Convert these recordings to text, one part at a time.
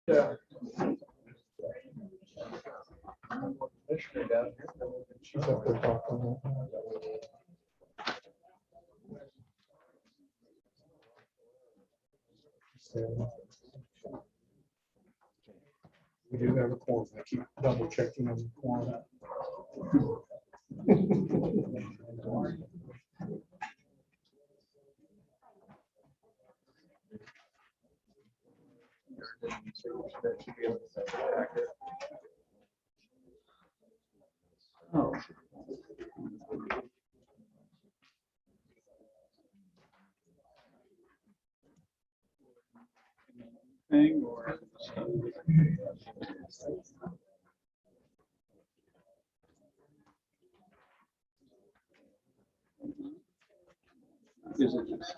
Yeah. She's up there talking. We do have a quorum. I keep double checking on the quorum. Oh. Thing or is it just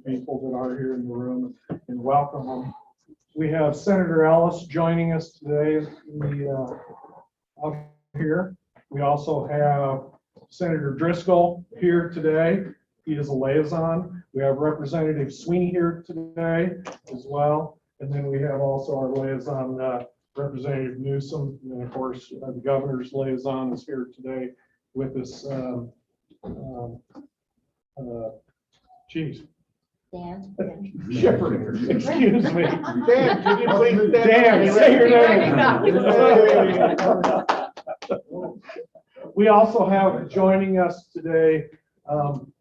people that are here in the room and welcome them. We have Senator Ellis joining us today in the, up here. We also have Senator Driscoll here today. He is a liaison. We have Representative Sweeney here today as well. And then we have also our liaison, Representative Newsom. And of course, the governor's liaison is here today with us. Geez. Dan. Shipper, excuse me. Dan, can you please Dan, say your name. We also have joining us today,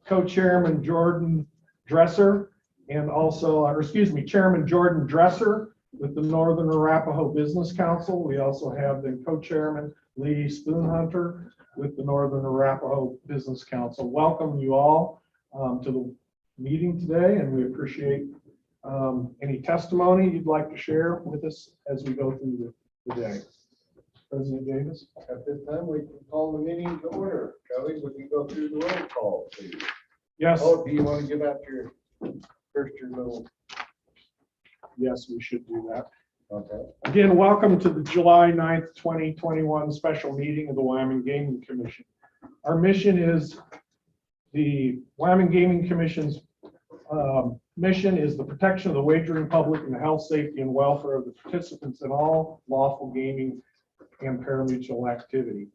co-chairman Jordan Dresser, and also, or excuse me, Chairman Jordan Dresser with the Northern Arapahoe Business Council. We also have the co-chairman Lee Spoonhunter with the Northern Arapahoe Business Council. Welcome you all to the meeting today, and we appreciate any testimony you'd like to share with us as we go through the day. President Davis. At this time, we can call the meeting to order. Kelly, we can go through the roll call, please. Yes. Oh, do you want to give out your little? Yes, we should do that. Okay. Again, welcome to the July 9th, 2021 special meeting of the Wyoming Gaming Commission. Our mission is the Wyoming Gaming Commission's mission is the protection of the wagering public and the health, safety, and welfare of the participants in all lawful gaming and pari-mutuel activity.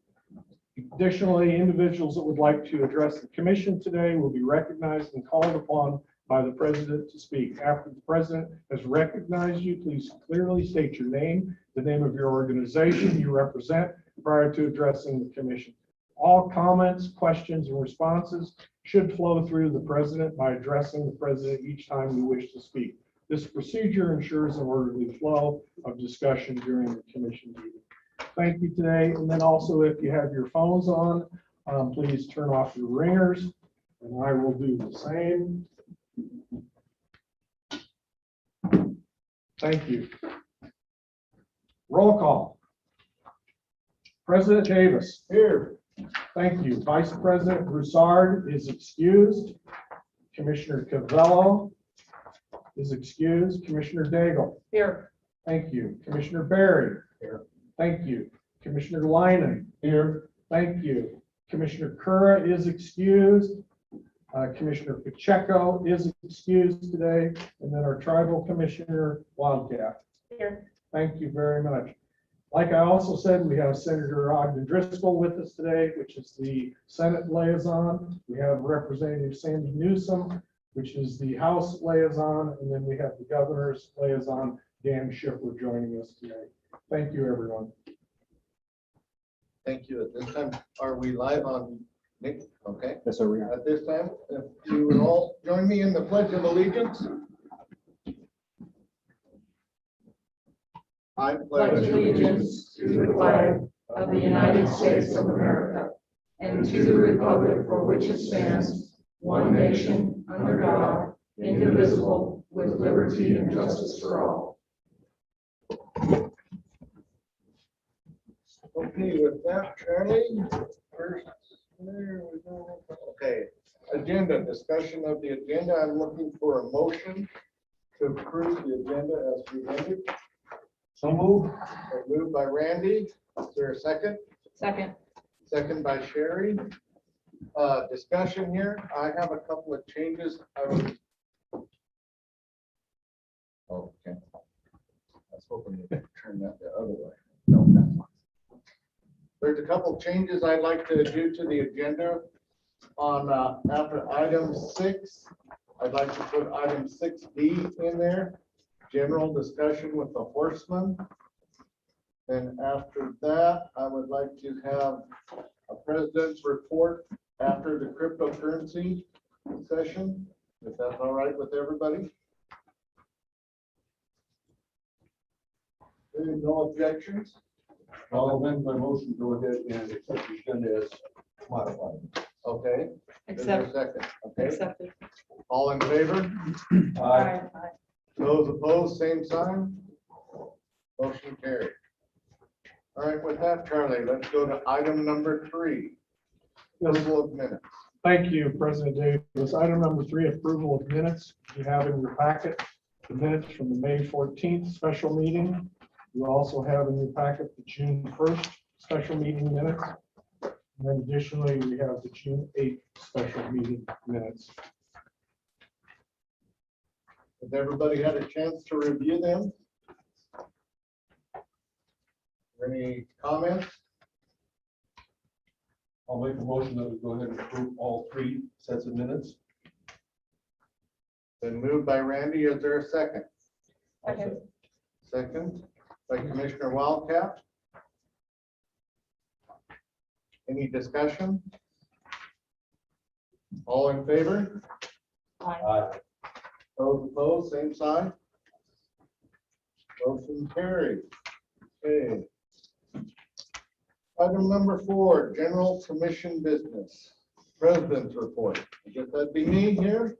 Additionally, individuals that would like to address the commission today will be recognized and called upon by the president to speak. After the president has recognized you, please clearly state your name, the name of your organization you represent prior to addressing the commission. All comments, questions, and responses should flow through the president by addressing the president each time you wish to speak. This procedure ensures an orderly flow of discussion during the commission meeting. Thank you today. And then also, if you have your phones on, please turn off your ringers, and I will do the same. Thank you. Roll call. President Davis. Here. Thank you. Vice President Broussard is excused. Commissioner Cavello is excused. Commissioner Daigle. Here. Thank you. Commissioner Berry. Here. Thank you. Commissioner Lyman. Here. Thank you. Commissioner Cura is excused. Commissioner Pacheco is excused today. And then our tribal commissioner, Wildcat. Here. Thank you very much. Like I also said, we have Senator Ogden Driscoll with us today, which is the Senate liaison. We have Representative Sandy Newsom, which is the House liaison. And then we have the governor's liaison, Dan Schiffer, joining us today. Thank you, everyone. Thank you. At this time, are we live on Nick? Okay. Yes, sir. We are. At this time, if you would all join me in the Pledge of Allegiance. I Pledge allegiance to the flag of the United States of America and to the republic for which it stands, one nation, under God, indivisible, with liberty and justice for all. Okay, with that, Charlie, first, there we go. Okay, agenda, discussion of the agenda. I'm looking for a motion to approve the agenda as presented. So moved. Moved by Randy. Is there a second? Second. Second by Sherry. Discussion here. I have a couple of changes. Okay. I was hoping you could turn that the other way. No, that's fine. There's a couple of changes I'd like to do to the agenda on after item 6. I'd like to put item 6B in there. General discussion with the horseman. And after that, I would like to have a president's report after the cryptocurrency session, if that's all right with everybody. No objections? I'll amend my motion, go ahead and accept the agenda as modified. Okay. Is there a Accept. second? Okay. Accepted. All in favor? Aye. Those opposed, same sign. Motion carried. All right, with that, Charlie, let's go to item number 3. Approval of minutes. Thank you, President Davis. Item number 3, approval of minutes. You have in your packet the minutes from the May 14th special meeting. You also have in your packet the June 1st special meeting minutes. And then additionally, we have the June 8th special meeting minutes. Has everybody had a chance to review them? Any comments? I'll make a motion that we go ahead and approve all 3 sets of minutes. Been moved by Randy. Is there a second? Second. Second by Commissioner Wildcat. Any discussion? All in favor? Aye. Aye. Those opposed, same sign. Motion carried. Okay. Item number 4, general commission business. President's report. I guess that'd be me here.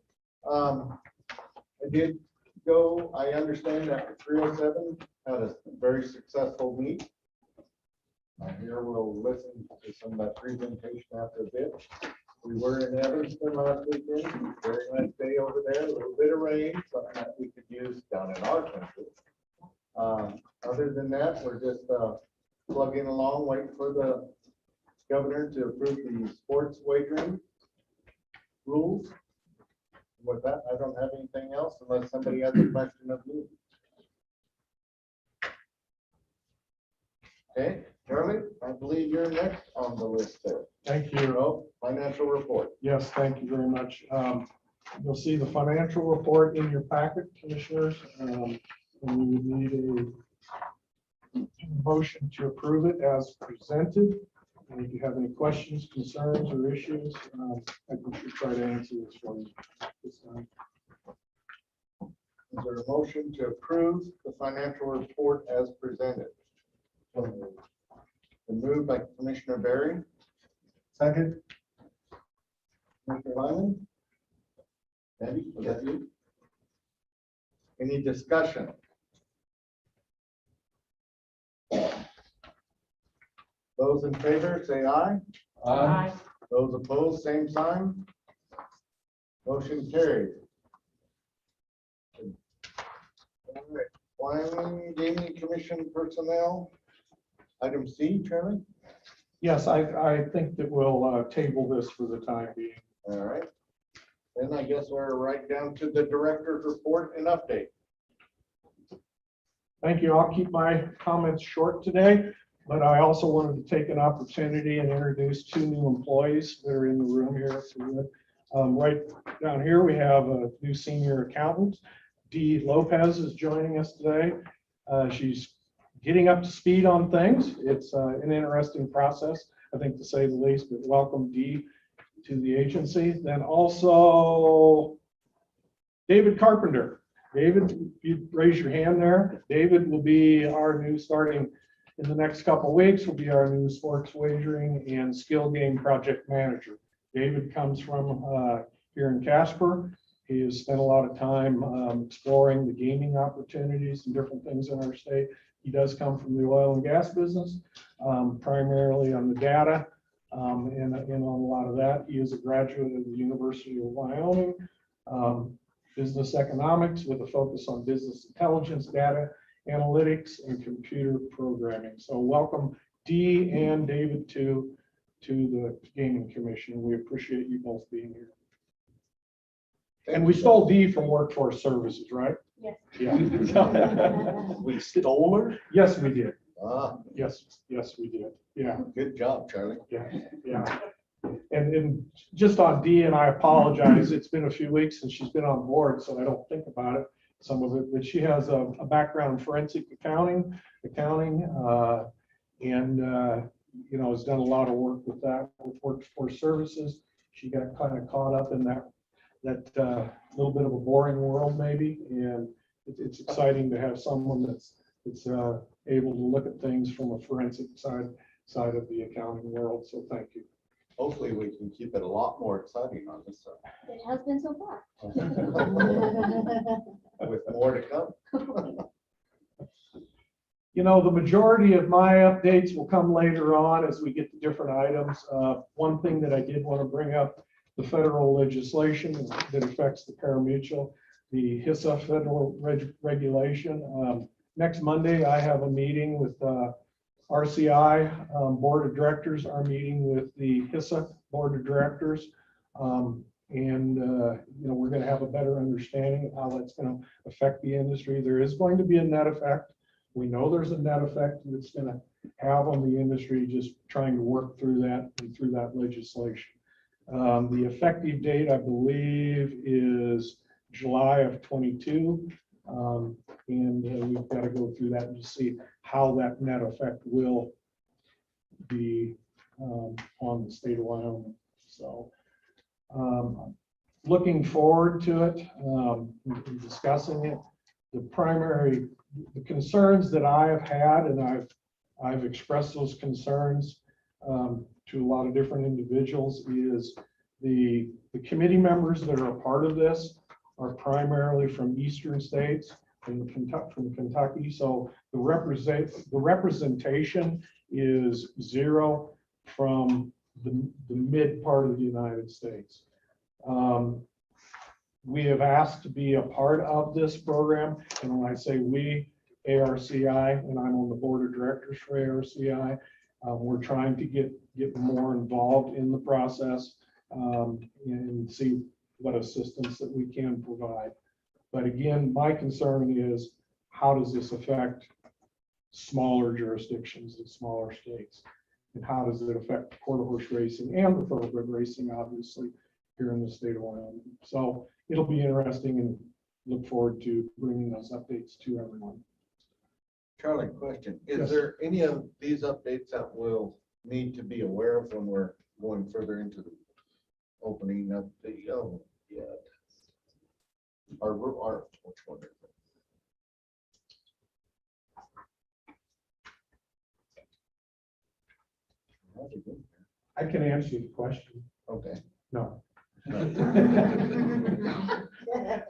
I did go, I understand that 307 had a very successful meet. Here we'll listen to some of that presentation after a bit. We were in Evanston last weekend, very nice day over there, a little bit of rain, something that we could use down in our country. Other than that, we're just plugging along, waiting for the governor to approve the sports wagering rules. With that, I don't have anything else unless somebody has a question of me. Okay, Charlie, I believe you're next on the list there. Thank you. Oh, financial report. Yes, thank you very much. You'll see the financial report in your packet, commissioners. And we would need a motion to approve it as presented. And if you have any questions, concerns, or issues, I can try to answer this for you this time. Is there a motion to approve the financial report as presented? Been moved by Commissioner Berry. Second. Commissioner Lyman. Andy, was that you? Any discussion? Those in favor, say aye. Aye. Those opposed, same sign. Motion carried. All right, Wyoming Gaming Commission personnel. Item C, Chairman. Yes, I think that we'll table this for the time being. All right. Then I guess we're right down to the director's report and update. Thank you. I'll keep my comments short today, but I also wanted to take an opportunity and introduce two new employees that are in the room here. Right down here, we have a new senior accountant. Dee Lopez is joining us today. She's getting up to speed on things. It's an interesting process, I think, to say the least, but welcome Dee to the agency. Then also David Carpenter. David, if you raise your hand there. David will be our new, starting in the next couple of weeks, will be our new sports wagering and skill game project manager. David comes from here in Casper. He has spent a lot of time exploring the gaming opportunities and different things in our state. He does come from the oil and gas business, primarily on the data and on a lot of that. He is a graduate of the University of Wyoming, business economics with a focus on business intelligence, data analytics, and computer programming. So welcome Dee and David to the Gaming Commission. We appreciate you both being here. And we stole Dee from Workforce Services, right? Yes. Yeah. We stole her? Yes, we did. Ah, Yes, we did. Yeah, good job, Charlie. yeah. And just on Dee, and I apologize, it's been a few weeks since she's been on board, so I don't think about it, some of it, but she has a background in forensic accounting, and you know, has done a lot of work with that, with Workforce Services. She got kind of caught up in that little bit of a boring world maybe, and it's exciting to have someone that's able to look at things from a forensic side of the accounting world. So thank you. Hopefully we can keep it a lot more exciting on this side. It has been so far. With more to come. You know, the majority of my updates will come later on as we get to different items. One thing that I did want to bring up, the federal legislation that affects the Pari-Mutuel, the HISA federal regulation. Next Monday, I have a meeting with RCI Board of Directors, our meeting with the HISA Board of Directors. You know, we're going to have a better understanding of how that's going to affect the industry. There is going to be a net effect. We know there's a net effect that's going to have on the industry, just trying to work through that and through that legislation. The effective date, I believe, is July of 22. We've got to go through that and see how that net effect will be on the state of Wyoming. So looking forward to it, discussing it. The concerns that I have had, and I've expressed those concerns to a lot of different individuals, is the committee members that are a part of this are primarily from eastern states and from Kentucky. So the representation is zero from the mid part of the United States. We have asked to be a part of this program, and when I say we, ARCI, and I'm on the board of directors for ARCI, we're trying to get more involved in the process and see what assistance that we can provide. But again, my concern is, how does this affect smaller jurisdictions and smaller states? And how does it affect quarter horse racing and the thoroughbred racing, obviously, here in the state of Wyoming? So it'll be interesting, and look forward to bringing those updates to everyone. Charlie, question. Yes. Is there any of these updates that we'll need to be aware of when we're going further into the opening of the, which one is it? How'd you get I can answer the question. there? Okay. No.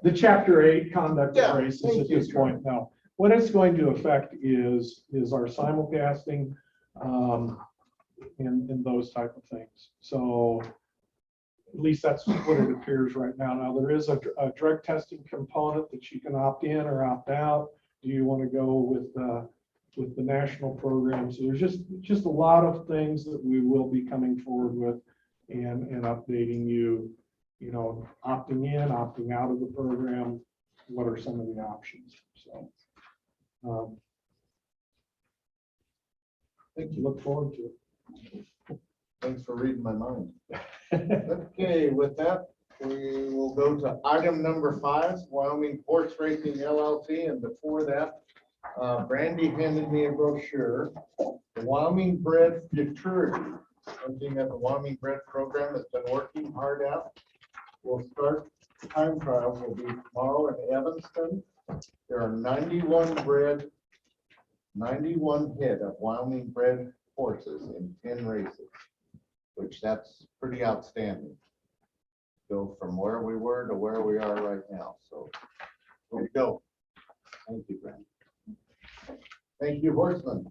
The Chapter 8 conduct Yeah, of races thank at you, this point, no. What it's going to affect is our simulcasting, and those type of things. So at least that's what it appears right now. Now, there is a drug testing component that you can opt in or opt out. Do you want to go with the national program? So there's just a lot of things that we will be coming forward with and updating you, opting in, opting out of the program. What are some of the options? So Thank you. look forward to it. Thanks for reading my mind. Okay, with that, we will go to item number 5, Wyoming Horse Racing LLC, and before that, Brandy handed me a brochure. The Wyoming Bred Futurity, something that the Wyoming Bred program has been working hard at. We'll start, time trials will be tomorrow in Evanston. There are 91 head of Wyoming bred horses in 10 races, which that's pretty outstanding. Go from where we were to where we are right now. So here we go. Thank you, Brent. Thank you, horseman.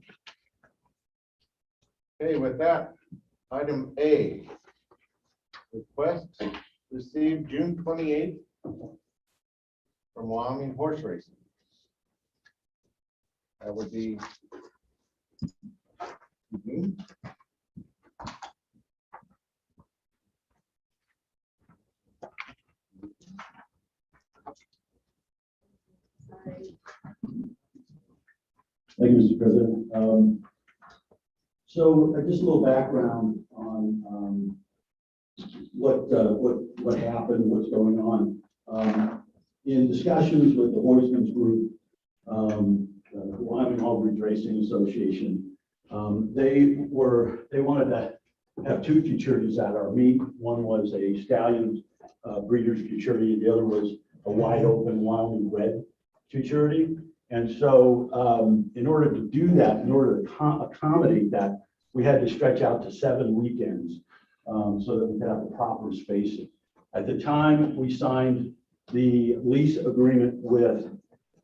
Okay, with that, item A, request received June 28th from Wyoming Horse Racing. That would be Eugene. Thank you, Mr. President. So just a little background on what happened, what's going on. In discussions with the Horsemen's Group, the Wyoming All-Breed Racing Association, they wanted to have two futurities at our meet. One was a stallion breeder's futurity, and the other was a wide open Wyoming bred futurity. And so in order to do that, in order to accommodate that, we had to stretch out to 7 weekends so that we could have the proper spacing. At the time, we signed the lease agreement with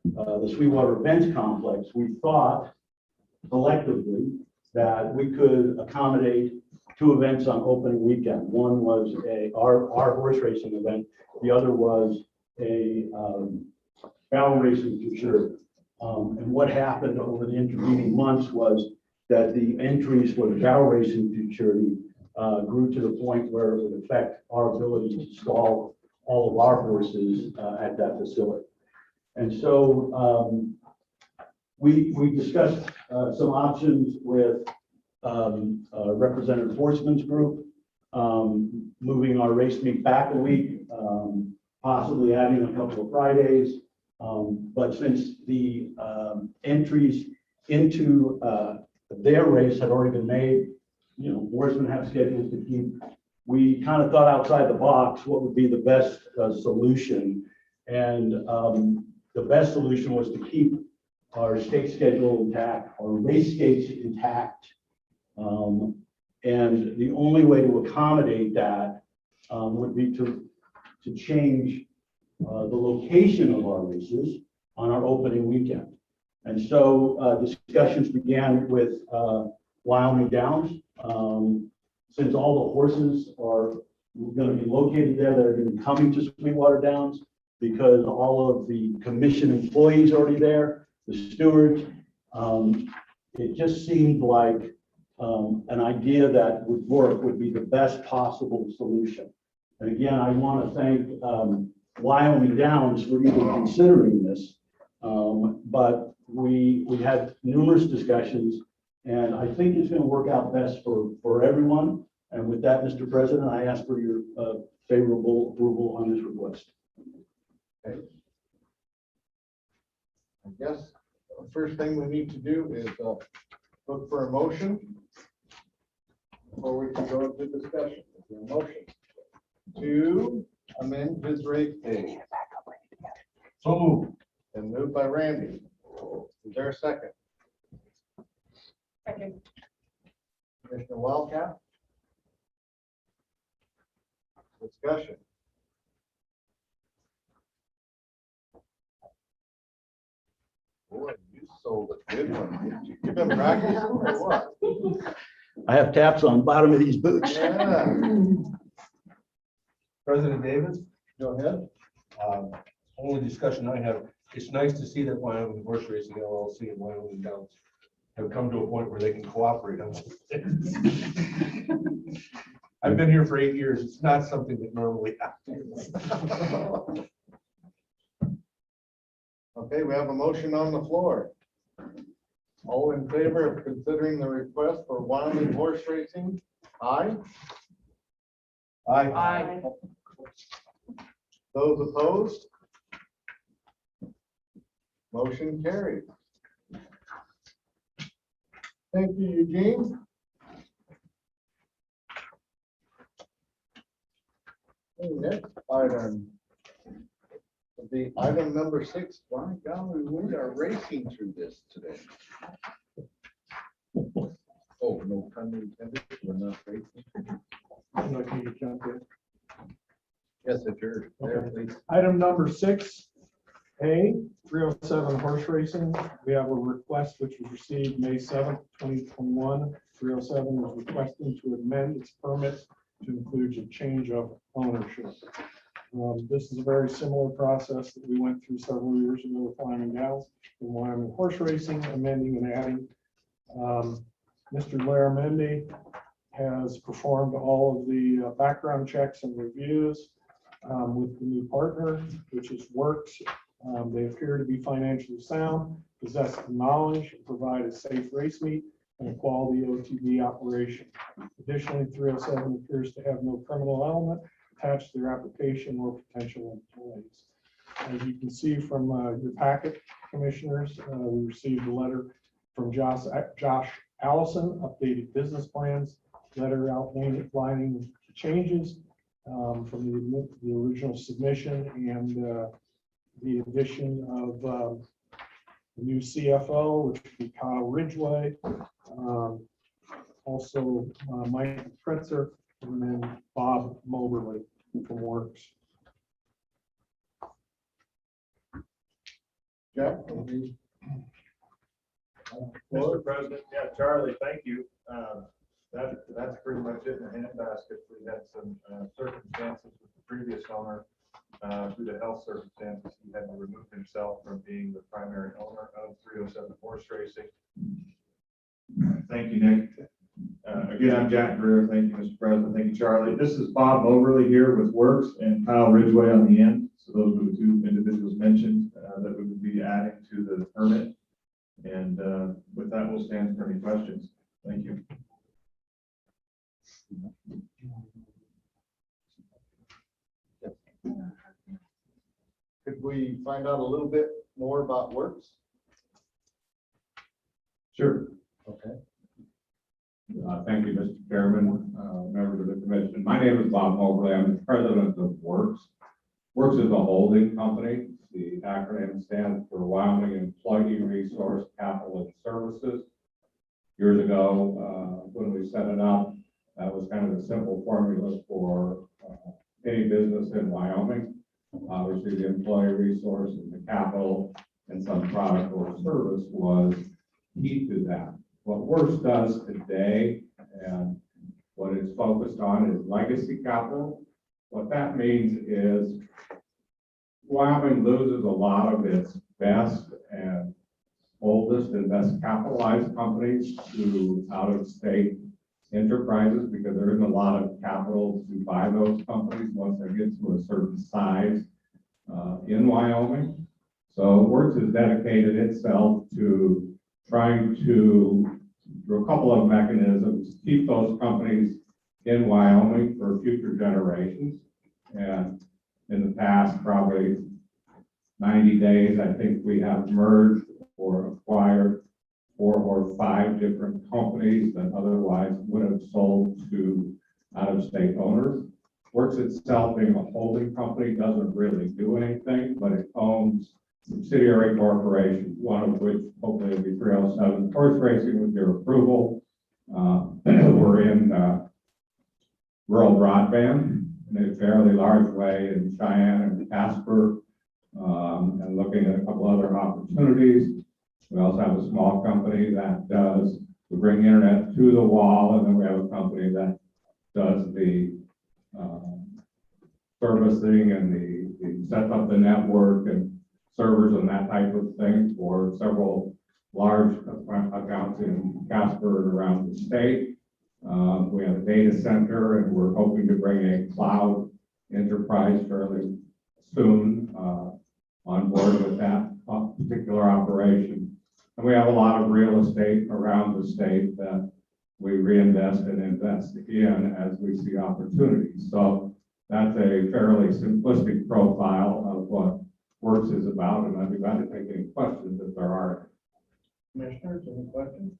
the Sweetwater Events Complex. We thought collectively that we could accommodate 2 events on opening weekend. One was our horse racing event. The other was a barrel racing futurity. And what happened over the intervening months was that the entries for the barrel racing futurity grew to the point where it would affect our ability to stall all of our horses at that facility. And so we discussed some options with Representative Horseman's Group, moving our race meet back a week, possibly adding a couple of Fridays. But since the entries into their race had already been made, horsemen have schedules to keep. We kind of thought outside the box what would be the best solution. And the best solution was to keep our state schedule intact, our race skates intact. And the only way to accommodate that would be to change the location of our races on our opening weekend. And so discussions began with Wyoming Downs. Since all the horses are going to be located there, they're going to be coming to Sweetwater Downs because all of the commission employees are already there, the stewards. It just seemed like an idea that would work would be the best possible solution. And again, I want to thank Wyoming Downs for even considering this. But we had numerous discussions, and I think it's going to work out best for everyone. And with that, Mr. President, I ask for your favorable approval on this request. Okay. I guess the first thing we need to do is look for a motion before we can go into discussion. Is there a motion to amend his rate pay? So moved. And moved by Randy. Is there a second? Second. Commissioner Wildcat? Discussion. Boy, you sold a good one. You've been practicing or what? I have taps on the bottom of these boots. Yeah, President Davis, go ahead. only discussion I have, it's nice to see that Wyoming Horse Racing LLC and Wyoming Downs have come to a point where they can cooperate on this. I've been here for 8 years. It's not something that normally happens. Okay, we have a motion on the floor. All in favor of considering the request for Wyoming horse racing? Aye. Aye. Those opposed? Motion carried. Thank you, Eugene. Okay, next item. The item number 6, my golly, we are racing through this today. Oh, no pun intended, we're not racing. I'd like you to jump in. Yes, if you're there, Okay. please. Item number 6A, 307 horse racing. We have a request which was received May 7th, 2021. 307 is requesting to amend its permit to include a change of ownership. This is a very similar process that we went through several years ago with Wyoming Downs and Wyoming horse racing, amending and adding. Mr. Laramendi has performed all of the background checks and reviews with the new partner, which is Works. They appear to be financially sound, possess the knowledge, and provide a safe race meet and a quality OTB operation. Additionally, 307 appears to have no criminal element attached to their application or potential employees. As you can see from your packet, commissioners, we received a letter from Josh Allison, updated business plans, letter outlining the changes from the original submission and the addition of the new CFO, which would be Kyle Ridgway, also Mike Pretzer, and then Bob Moberly from Works. Jack? Mr. President, yeah, Charlie, thank you. That's pretty much it in the handbasket. We had some circumstances with the previous owner, due to health circumstances, he had to remove himself from being the primary owner of 307 Horse Racing. Thank you, Nick. Again, I'm Jack Greer. Thank you, Mr. President. Thank you, Charlie. This is Bob Moberly here with Works and Kyle Ridgway on the end. So those are the two individuals mentioned that we would be adding to the permit. And with that, we'll stand for any questions. Thank you. Could we find out a little bit more about Works? Sure. Okay. Thank you, Mr. Chairman, members of the commission. My name is Bob Moberly. I'm the president of Works. Works is a holding company. The acronym stands for Wyoming Employee Resource Capital and Services. Years ago, when we set it up, that was kind of a simple formula for any business in Wyoming. Obviously, the employee resource and the capital and some product or service was key to that. What Works does today and what it's focused on is legacy capital. What that means is Wyoming loses a lot of its best and oldest and best capitalized companies to out-of-state enterprises because there isn't a lot of capital to buy those companies once they get to a certain size in Wyoming. So Works has dedicated itself to trying to, through a couple of mechanisms, keep those companies in Wyoming for future generations. And in the past, probably 90 days, I think we have merged or acquired 4 or 5 different companies that otherwise would have sold to out-of-state owners. Works itself being a holding company doesn't really do anything, but it owns subsidiary corporations, one of which hopefully will be 307 Horse Racing with your approval. We're in rural broadband in a fairly large way in Cheyenne and Casper, and looking at a couple other opportunities. We also have a small company that we bring internet to the wall, and then we have a company that does the servicing and the set up the network and servers and that type of thing for several large accounts in Casper and around the state. We have a data center, and we're hoping to bring a cloud enterprise fairly soon on board with that particular operation. And we have a lot of real estate around the state that we reinvest and invest in as we see opportunities. So that's a fairly simplistic profile of what Works is about, and I'd be glad to take any questions if there are. Commissioners, any questions?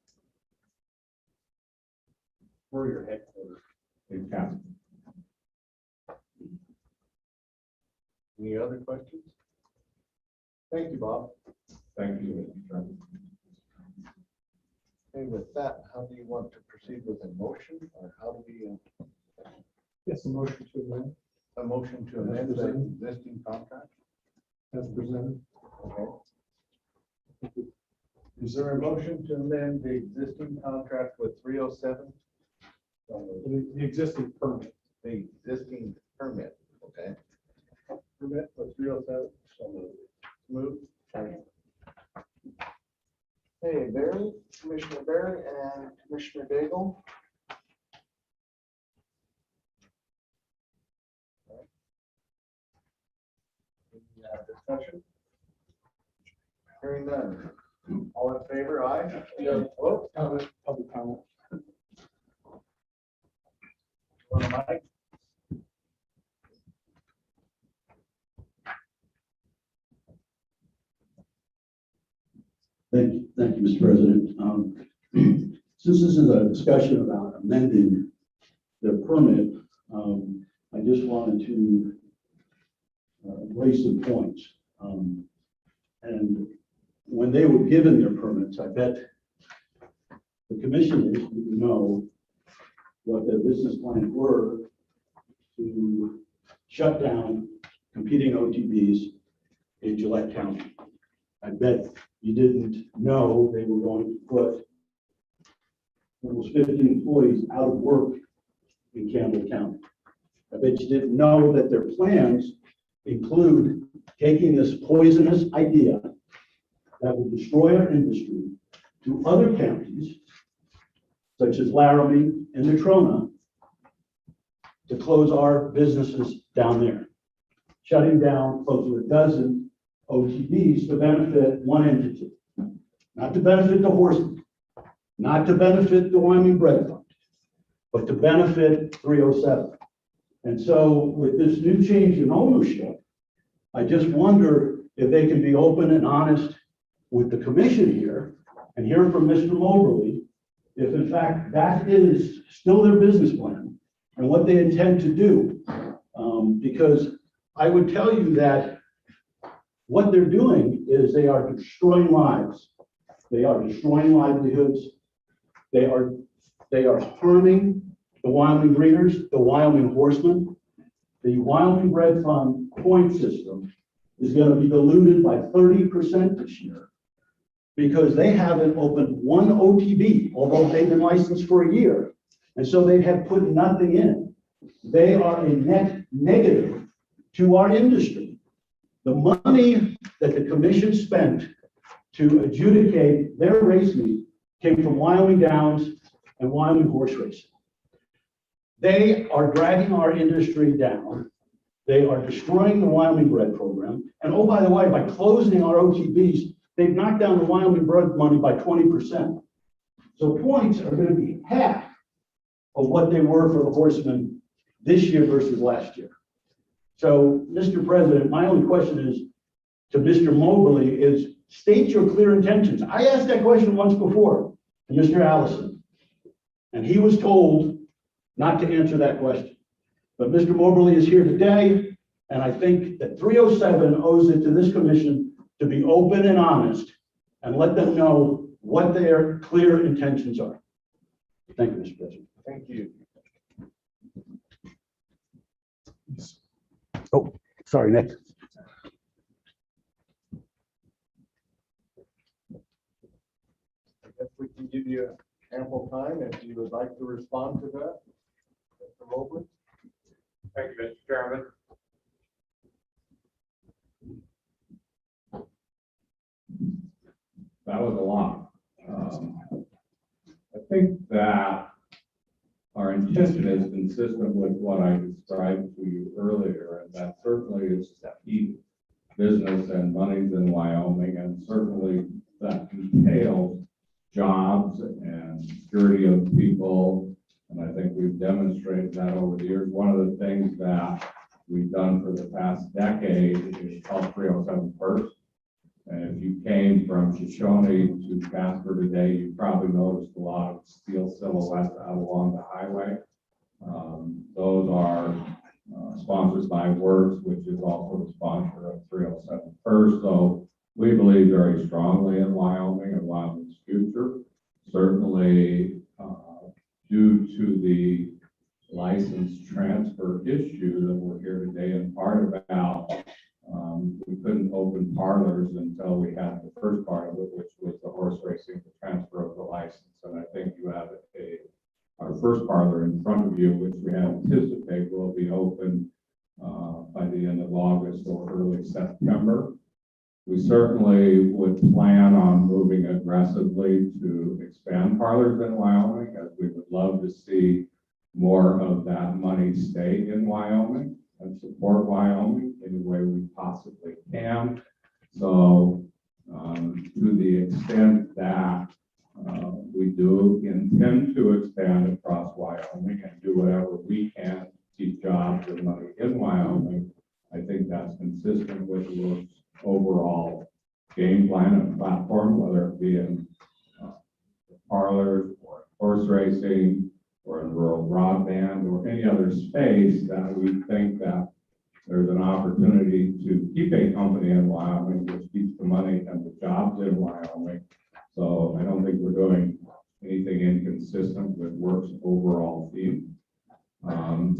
Where are your headquarters? In Casper. Any other questions? Thank you, Bob. Thank you, Mr. Chairman. Okay, with that, how do you want to proceed with a motion, or how do we, Yes, a motion to amend a motion to amend the existing contract? as presented. Okay. Is there a motion to amend the existing contract with 307? The existing permit. The existing permit, okay? Permit with 307, so moved. Move. Second. Hey, Barry, Commissioner Barry and Commissioner Daigle. Discussion? Hearing none. All in favor, aye? Yeah. Vote. Public comment. On the mic. Thank you, Mr. President. Since this is a discussion about amending the permit, I just wanted to raise some points. And when they were given their permits, I bet the commissioners would know what their business plans were to shut down competing OTBs in Gillette County. I bet you didn't know they were going to put almost 50 employees out of work in Campbell County. I bet you didn't know that their plans include taking this poisonous idea that will destroy our industry to other counties, such as Laramie and Natrona, to close our businesses down there, shutting down close to a dozen OTBs to benefit one entity, not to benefit the horsemen, not to benefit the Wyoming Bread Fund, but to benefit 307. And so with this new change in ownership, I just wonder if they can be open and honest with the commission here and hear from Mr. Moberly, if in fact that is still their business plan and what they intend to do. Because I would tell you that what they're doing is they are destroying lives. They are destroying livelihoods. They are harming the Wyoming breeders, the Wyoming horsemen. The Wyoming Bread Fund point system is going to be diluted by 30% this year because they haven't opened one OTB, although they've been licensed for a year. And so they have put nothing in. They are a net negative to our industry. The money that the commission spent to adjudicate their race meet came from Wyoming Downs and Wyoming horse racing. They are dragging our industry down. They are destroying the Wyoming bread program. And oh, by the way, by closing our OTBs, they've knocked down the Wyoming bread money by 20%. So points are going to be half of what they were for the horsemen this year versus last year. So, Mr. President, my only question is to Mr. Mobley is state your clear intentions. I asked that question once before to Mr. Allison, and he was told not to answer that question. But Mr. Mobley is here today, and I think that 307 owes it to this commission to be open and honest and let them know what their clear intentions are. Thank you, Mr. President. Thank you. Oh, sorry, Nick. I guess we can give you ample time if you would like to respond to that. Mr. Mobley? Thank you, Mr. Chairman. That was a lot. I think that our intention is consistent with what I described to you earlier, and that certainly is to keep business and monies in Wyoming, and certainly that entails jobs and security of people. And I think we've demonstrated that over the years. One of the things that we've done for the past decade is called 307 First. And if you came from Shoshone to Casper today, you probably noticed a lot of steel silhouettes out along the highway. Those are sponsored by Works, which is also the sponsor of 307 First. So we believe very strongly in Wyoming and Wyoming's future. Certainly, due to the license transfer issue that we're here today in part about, we couldn't open parlors until we had the first part of it, which was the horse racing, the transfer of the license. And I think you have our first parlor in front of you, which we anticipate will be open by the end of August or early September. We certainly would plan on moving aggressively to expand parlors in Wyoming, as we would love to see more of that money stay in Wyoming and support Wyoming any way we possibly can. So to the extent that we do intend to expand across Wyoming and do whatever we can to keep jobs and money in Wyoming, I think that's consistent with the overall game plan and platform, whether it be in parlors or horse racing or in rural broadband or any other space that we think that there's an opportunity to keep a company in Wyoming, which keeps the money and the jobs in Wyoming. So I don't think we're doing anything inconsistent with Works' overall theme.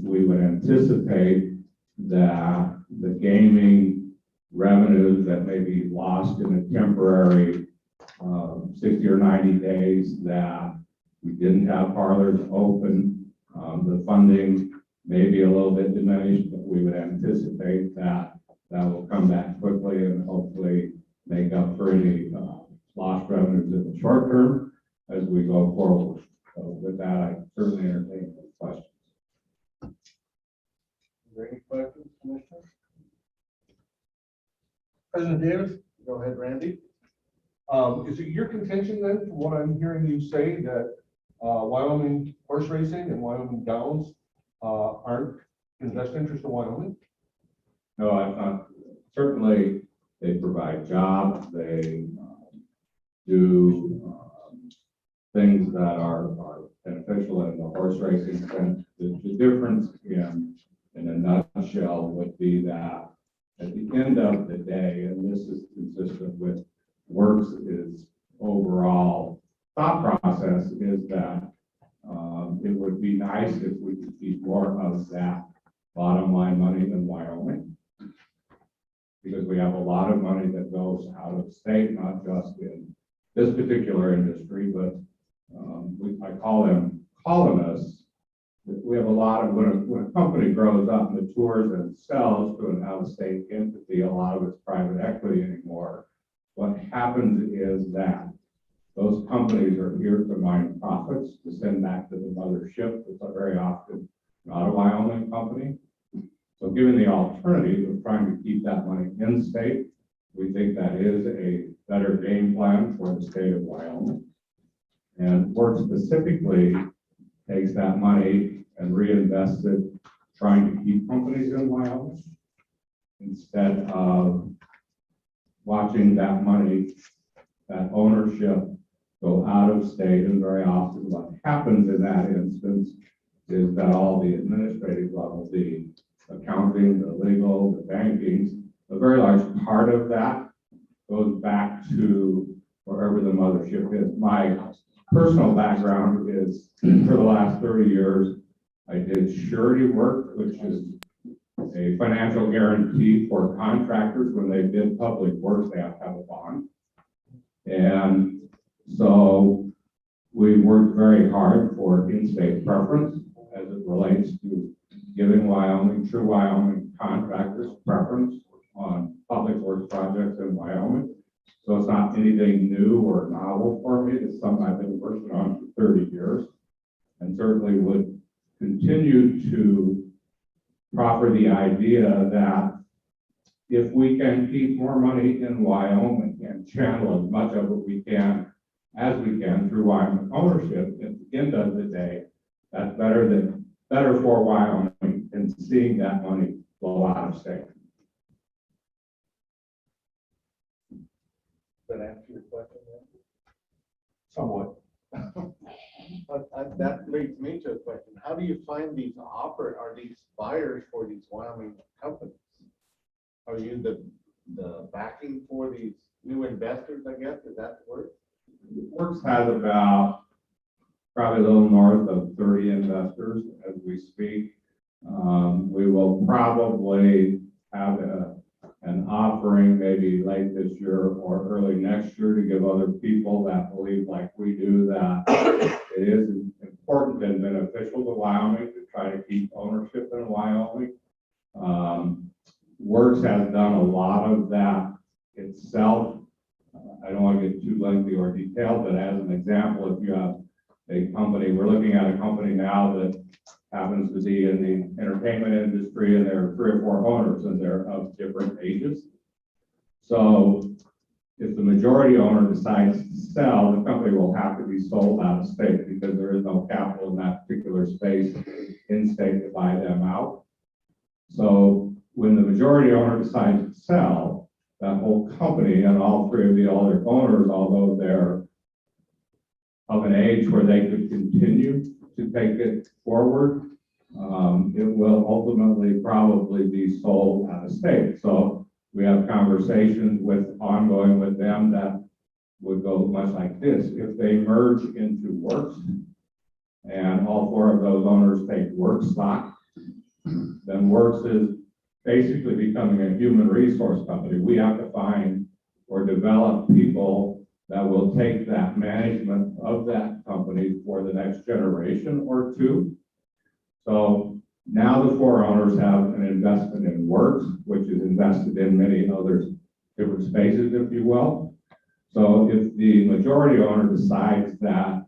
We would anticipate that the gaming revenues that may be lost in a temporary 60 or 90 days that we didn't have parlors open, the funding may be a little bit diminished, but we would anticipate that that will come back quickly and hopefully make up for any lost revenues in the short term as we go forward. So with that, I certainly entertain those questions. Are there any questions, Commissioner? President Davis, Go ahead, Randy. is it your contention then, from what I'm hearing you say, that Wyoming horse racing and Wyoming Downs aren't in the best interest of Wyoming? No, I'm not. Certainly, they provide jobs. They do things that are beneficial in the horse racing sense. The difference in a nutshell would be that at the end of the day, and this is consistent with Works' is overall thought process, is that it would be nice if we could keep more of that bottom line money in Wyoming, because we have a lot of money that goes out of state, not just in this particular industry, but I call them colonists. We have a lot of, when a company grows up, matures and sells to an out-of-state entity, a lot of it's private equity anymore. What happens is that those companies are here to mine profits, to send back to the mothership. It's very often not a Wyoming company. So given the alternative of trying to keep that money in state, we think that is a better game plan for the state of Wyoming. And Works specifically takes that money and reinvests it trying to keep companies in Wyoming instead of watching that money, that ownership go out of state. And very often what happens in that instance is that all the administrative level, the accounting, the legal, the banking, a very large part of that goes back to wherever the mothership is. My personal background is for the last 30 years, I did surety work, which is a financial guarantee for contractors. When they bid public works, they have to have a bond. And so we worked very hard for in-state preference as it relates to giving Wyoming, true Wyoming contractors preference on public works projects in Wyoming. So it's not anything new or novel for me. It's something I've been working on for 30 years and certainly would continue to proffer the idea that if we can keep more money in Wyoming and channel as much of it we can as we can through Wyoming ownership, at the end of the day, that's better for Wyoming than seeing that money flow out of state. Does that answer your question? Somewhat. But that leads me to a question. How do you find these are these buyers for these Wyoming companies? Are you the backing for these new investors, I guess? Is that the word? Works has about probably a little north of 30 investors as we speak. We will probably have an offering maybe late this year or early next year to give other people that believe like we do that it is important and beneficial to Wyoming to try to keep ownership in Wyoming. Works has done a lot of that itself. I don't want to get too lengthy or detailed, but as an example, if you have a company, we're looking at a company now that happens to be in the entertainment industry, and there are 3 or 4 owners, and they're of different ages. So if the majority owner decides to sell, the company will have to be sold out of state because there is no capital in that particular space in state to buy them out. So when the majority owner decides to sell, that whole company and all 3 of the other owners, although they're of an age where they could continue to take it forward, it will ultimately probably be sold out of state. So we have conversations ongoing with them that would go much like this. If they merge into Works and all 4 of those owners take Works stock, then Works is basically becoming a human resource company. We have to find or develop people that will take that management of that company for the next generation or 2. So now the 4 owners have an investment in Works, which is invested in many other different spaces, if you will. So if the majority owner decides that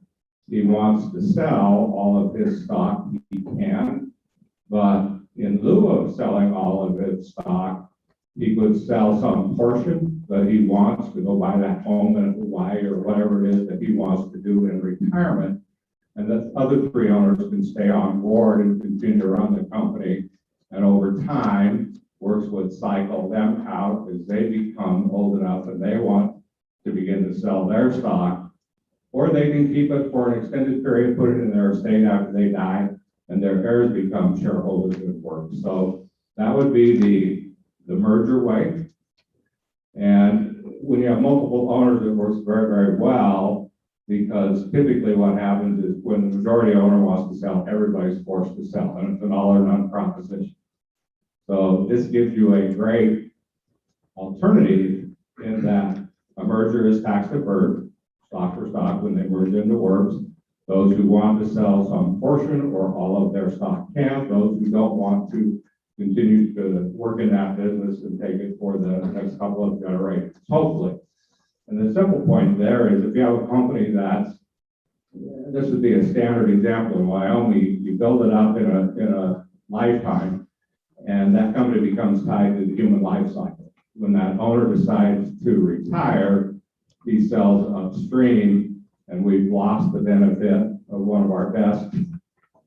he wants to sell all of his stock, he can, but in lieu of selling all of his stock, he could sell some portion that he wants to go buy that home in Hawaii or whatever it is that he wants to do in retirement. And the other 3 owners can stay on board and continue to run the company. And over time, Works would cycle them out as they become old enough and they want to begin to sell their stock. Or they can keep it for an extended period, put it in their estate after they die, and their heirs become shareholders in Works. So that would be the merger way. And when you have multiple owners, it works very, very well, because typically what happens is when the majority owner wants to sell, everybody's forced to sell, and it's an all or none proposition. So this gives you a great alternative in that a merger is tax deferred, stock for stock when they merge into Works. Those who want to sell some portion or all of their stock can. Those who don't want to continue to work in that business and take it for the next couple of generations, hopefully. And the simple point there is if you have a company that's this would be a standard example in Wyoming. You build it up in a lifetime, and that company becomes tied to the human life cycle. When that owner decides to retire, he sells upstream, and we've lost the benefit of one of our best,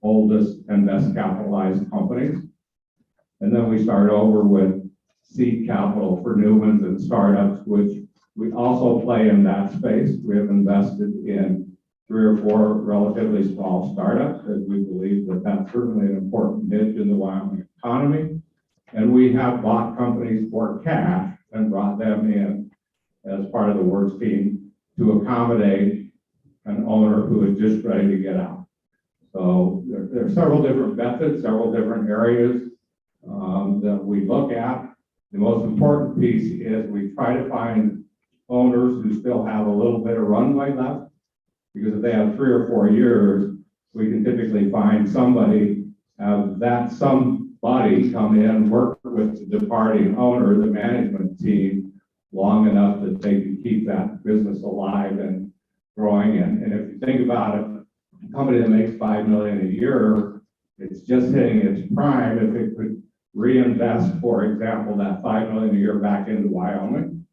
oldest, and best capitalized companies. And then we start over with seed capital for new ones and startups, which we also play in that space. We have invested in 3 or 4 relatively small startups, as we believe that that's certainly an important niche in the Wyoming economy. And we have bought companies for cash and brought them in as part of the works team to accommodate an owner who is just ready to get out. So there are several different methods, several different areas that we look at. The most important piece is we try to find owners who still have a little bit of runway left, because if they have 3 or 4 years, we can typically find somebody, that somebody come in, work with the departing owner, the management team, long enough that they can keep that business alive and growing. And if you think about it, a company that makes $5 million a year, it's just hitting its prime. If it could reinvest, for example, that $5 million a year back into Wyoming,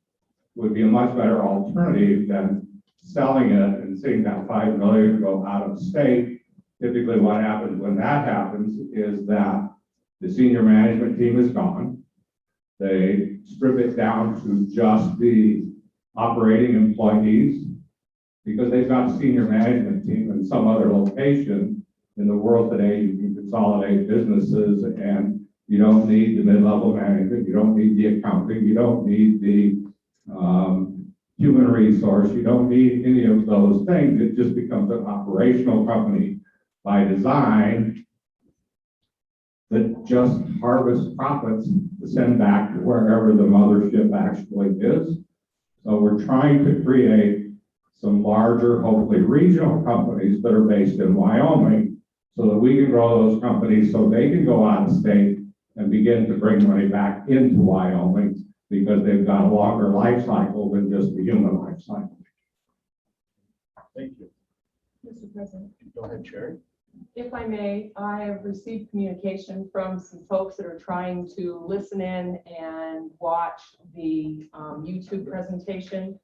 would be a much better alternative than selling it and seeing that $5 million go out of state. Typically what happens when that happens is that the senior management team is gone. They strip it down to just the operating employees, because they've got a senior management team in some other location. In the world today, you can consolidate businesses, and you don't need the mid-level management, you don't need the accounting, you don't need the human resource, you don't need any of those things. It just becomes an operational company by design that just harvests profits to send back to wherever the mothership actually is. So we're trying to create some larger, hopefully regional companies that are based in Wyoming, so that we can grow those companies so they can go out of state and begin to bring money back into Wyoming, because they've got a longer life cycle than just the human life cycle. Thank you. Mr. President, Go ahead, Sherry. if I may, I have received communication from some folks that are trying to listen in and watch the YouTube presentation.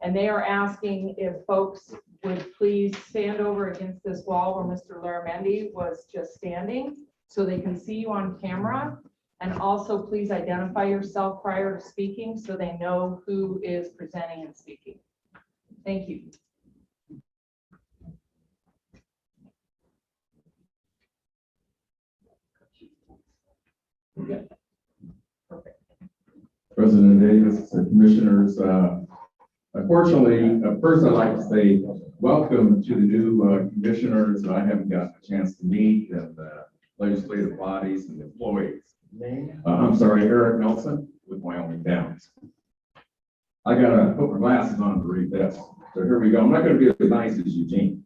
And they are asking if folks would please stand over against this wall where Mr. Laramendi was just standing, so they can see you on camera. And also please identify yourself prior to speaking so they know who is presenting and speaking. Thank you. Good. Perfect. President Davis, the commissioners, unfortunately, first I'd like to say welcome to the new commissioners that I haven't gotten a chance to meet, and legislative bodies and employees. Name? I'm sorry, Eric Nelson with Wyoming Downs. I gotta put my glasses on to read this. So here we go. I'm not gonna be as nice as Eugene.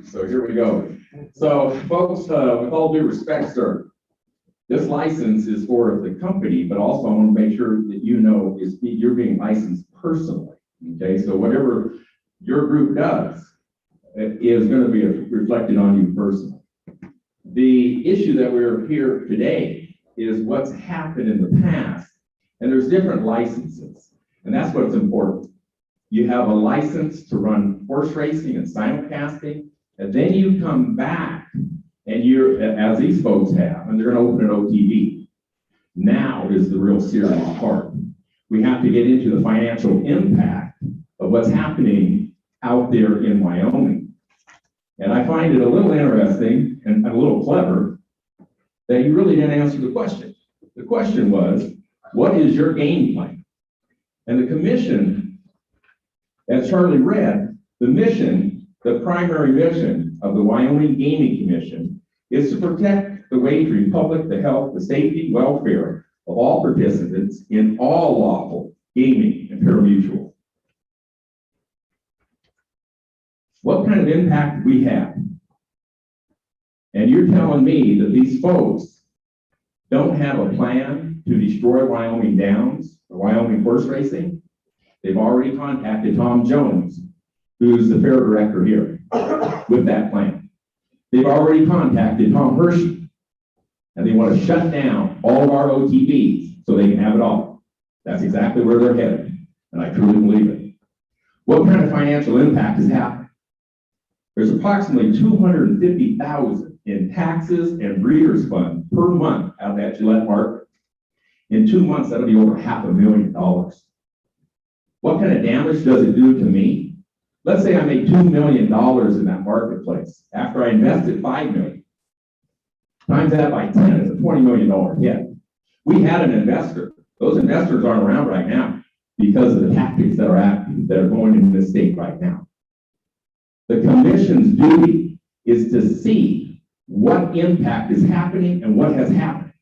So here we go. So folks, with all due respect, sir, this license is for the company, but also I want to make sure that you know you're being licensed personally. Okay, so whatever your group does is going to be reflected on you personally. The issue that we're here today is what's happened in the past, and there's different licenses, and that's what's important. You have a license to run horse racing and simulcasting, and then you come back and you're, as these folks have, and they're going to open an OTB. Now is the real serious part. We have to get into the financial impact of what's happening out there in Wyoming. And I find it a little interesting and a little clever that you really didn't answer the question. The question was, what is your game plan? And the commission, as Charlie read, the primary mission of the Wyoming Gaming Commission is to protect the wagering public, the health, the safety, welfare of all participants in all lawful gaming and pari-mutuel. What kind of impact do we have? And you're telling me that these folks don't have a plan to destroy Wyoming Downs or Wyoming horse racing? They've already contacted Tom Jones, who's the fair director here. with that plan. They've already contacted Tom Hershey, and they want to shut down all of our OTBs so they can have it all. That's exactly where they're headed, and I truly believe it. What kind of financial impact has happened? There's approximately $250,000 in taxes and breeders' fund per month out of that Gillette market. In 2 months, that'll be over $500,000. What kind of damage does it do to me? Let's say I make $2 million in that marketplace after I invested $5 million. Times that by 10 is a $20 million hit. We had an investor. Those investors aren't around right now because of the tactics that are going in this state right now. The commission's duty is to see what impact is happening and what has happened.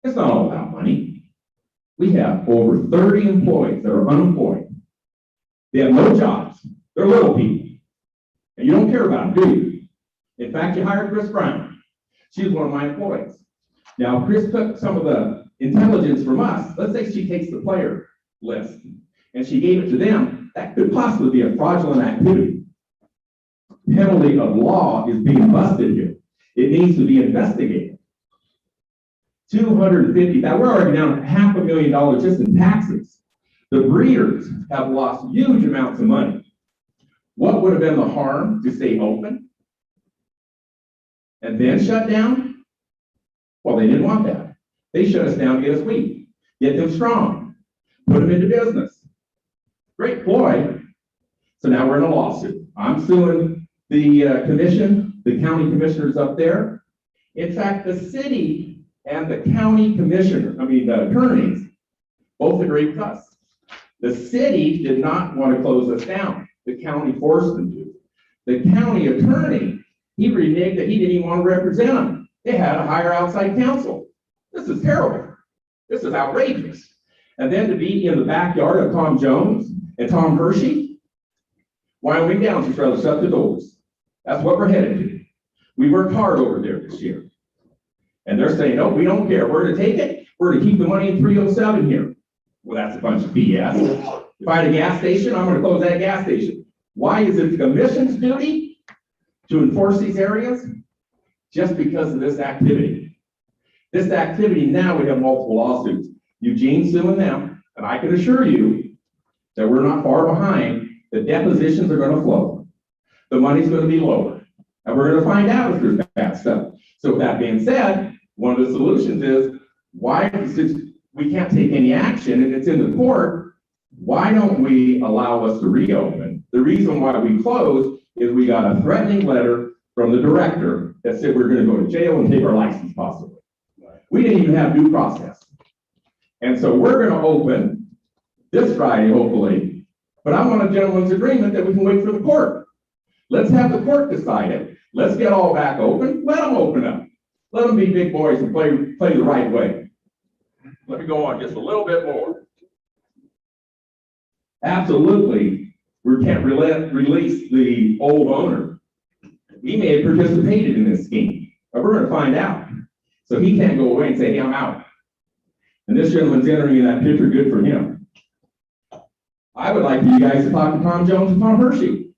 It's not all about money. We have over 30 employees that are unemployed. They have no jobs. They're little people. And you don't care about them, do you? In fact, you hired Chris Brown. She was one of my employees. Now, Chris took some of the intelligence from us. Let's say she takes the player list and she gave it to them. That could possibly be a fraudulent activity. Penalty of law is being busted here. It needs to be investigated. $250,000, we're already down $500,000 just in taxes. The breeders have lost huge amounts of money. What would have been the harm to stay open and then shut down? Well, they didn't want that. They shut us down to get us weak, get them strong, put them into business. Great ploy. So now we're in a lawsuit. I'm suing the commission, the county commissioners up there. In fact, the city and the county commissioner, the attorneys, both agreed with us. The city did not want to close us down. The county forced them to. The county attorney, he reneged that he didn't even want to represent them. They had to hire outside counsel. This is terrible. This is outrageous. And then to be in the backyard of Tom Jones and Tom Hershey, Wyoming Downs just rather shut the doors. That's what we're headed to. We worked hard over there this year. And they're saying, no, we don't care. We're to take it. We're to keep the money in 307 here. Well, that's a bunch of BS. If I had a gas station, I'm going to close that gas station. Why is it the commission's duty to enforce these areas? Just because of this activity. This activity, now we have multiple lawsuits. Eugene's suing them, and I can assure you that we're not far behind. The depositions are going to flow. The money's going to be lower. And we're going to find out if there's bad stuff. So with that being said, one of the solutions is, since we can't take any action and it's in the court, why don't we allow us to reopen? The reason why we closed is we got a threatening letter from the director that said we're going to go to jail and take our license possibly. We didn't even have due process. And so we're going to open this Friday, hopefully, but I want a gentleman's agreement that we can wait for the court. Let's have the court decide it. Let's get all back open. Let them open up. Let them be big boys and play the right way. Let me go on just a little bit more. Absolutely, we can't release the old owner. He may have participated in this scheme, but we're going to find out. So he can't go away and say, hey, I'm out. And this gentleman's entering in that picture, good for him. I would like for you guys to talk to Tom Jones and Tom Hershey,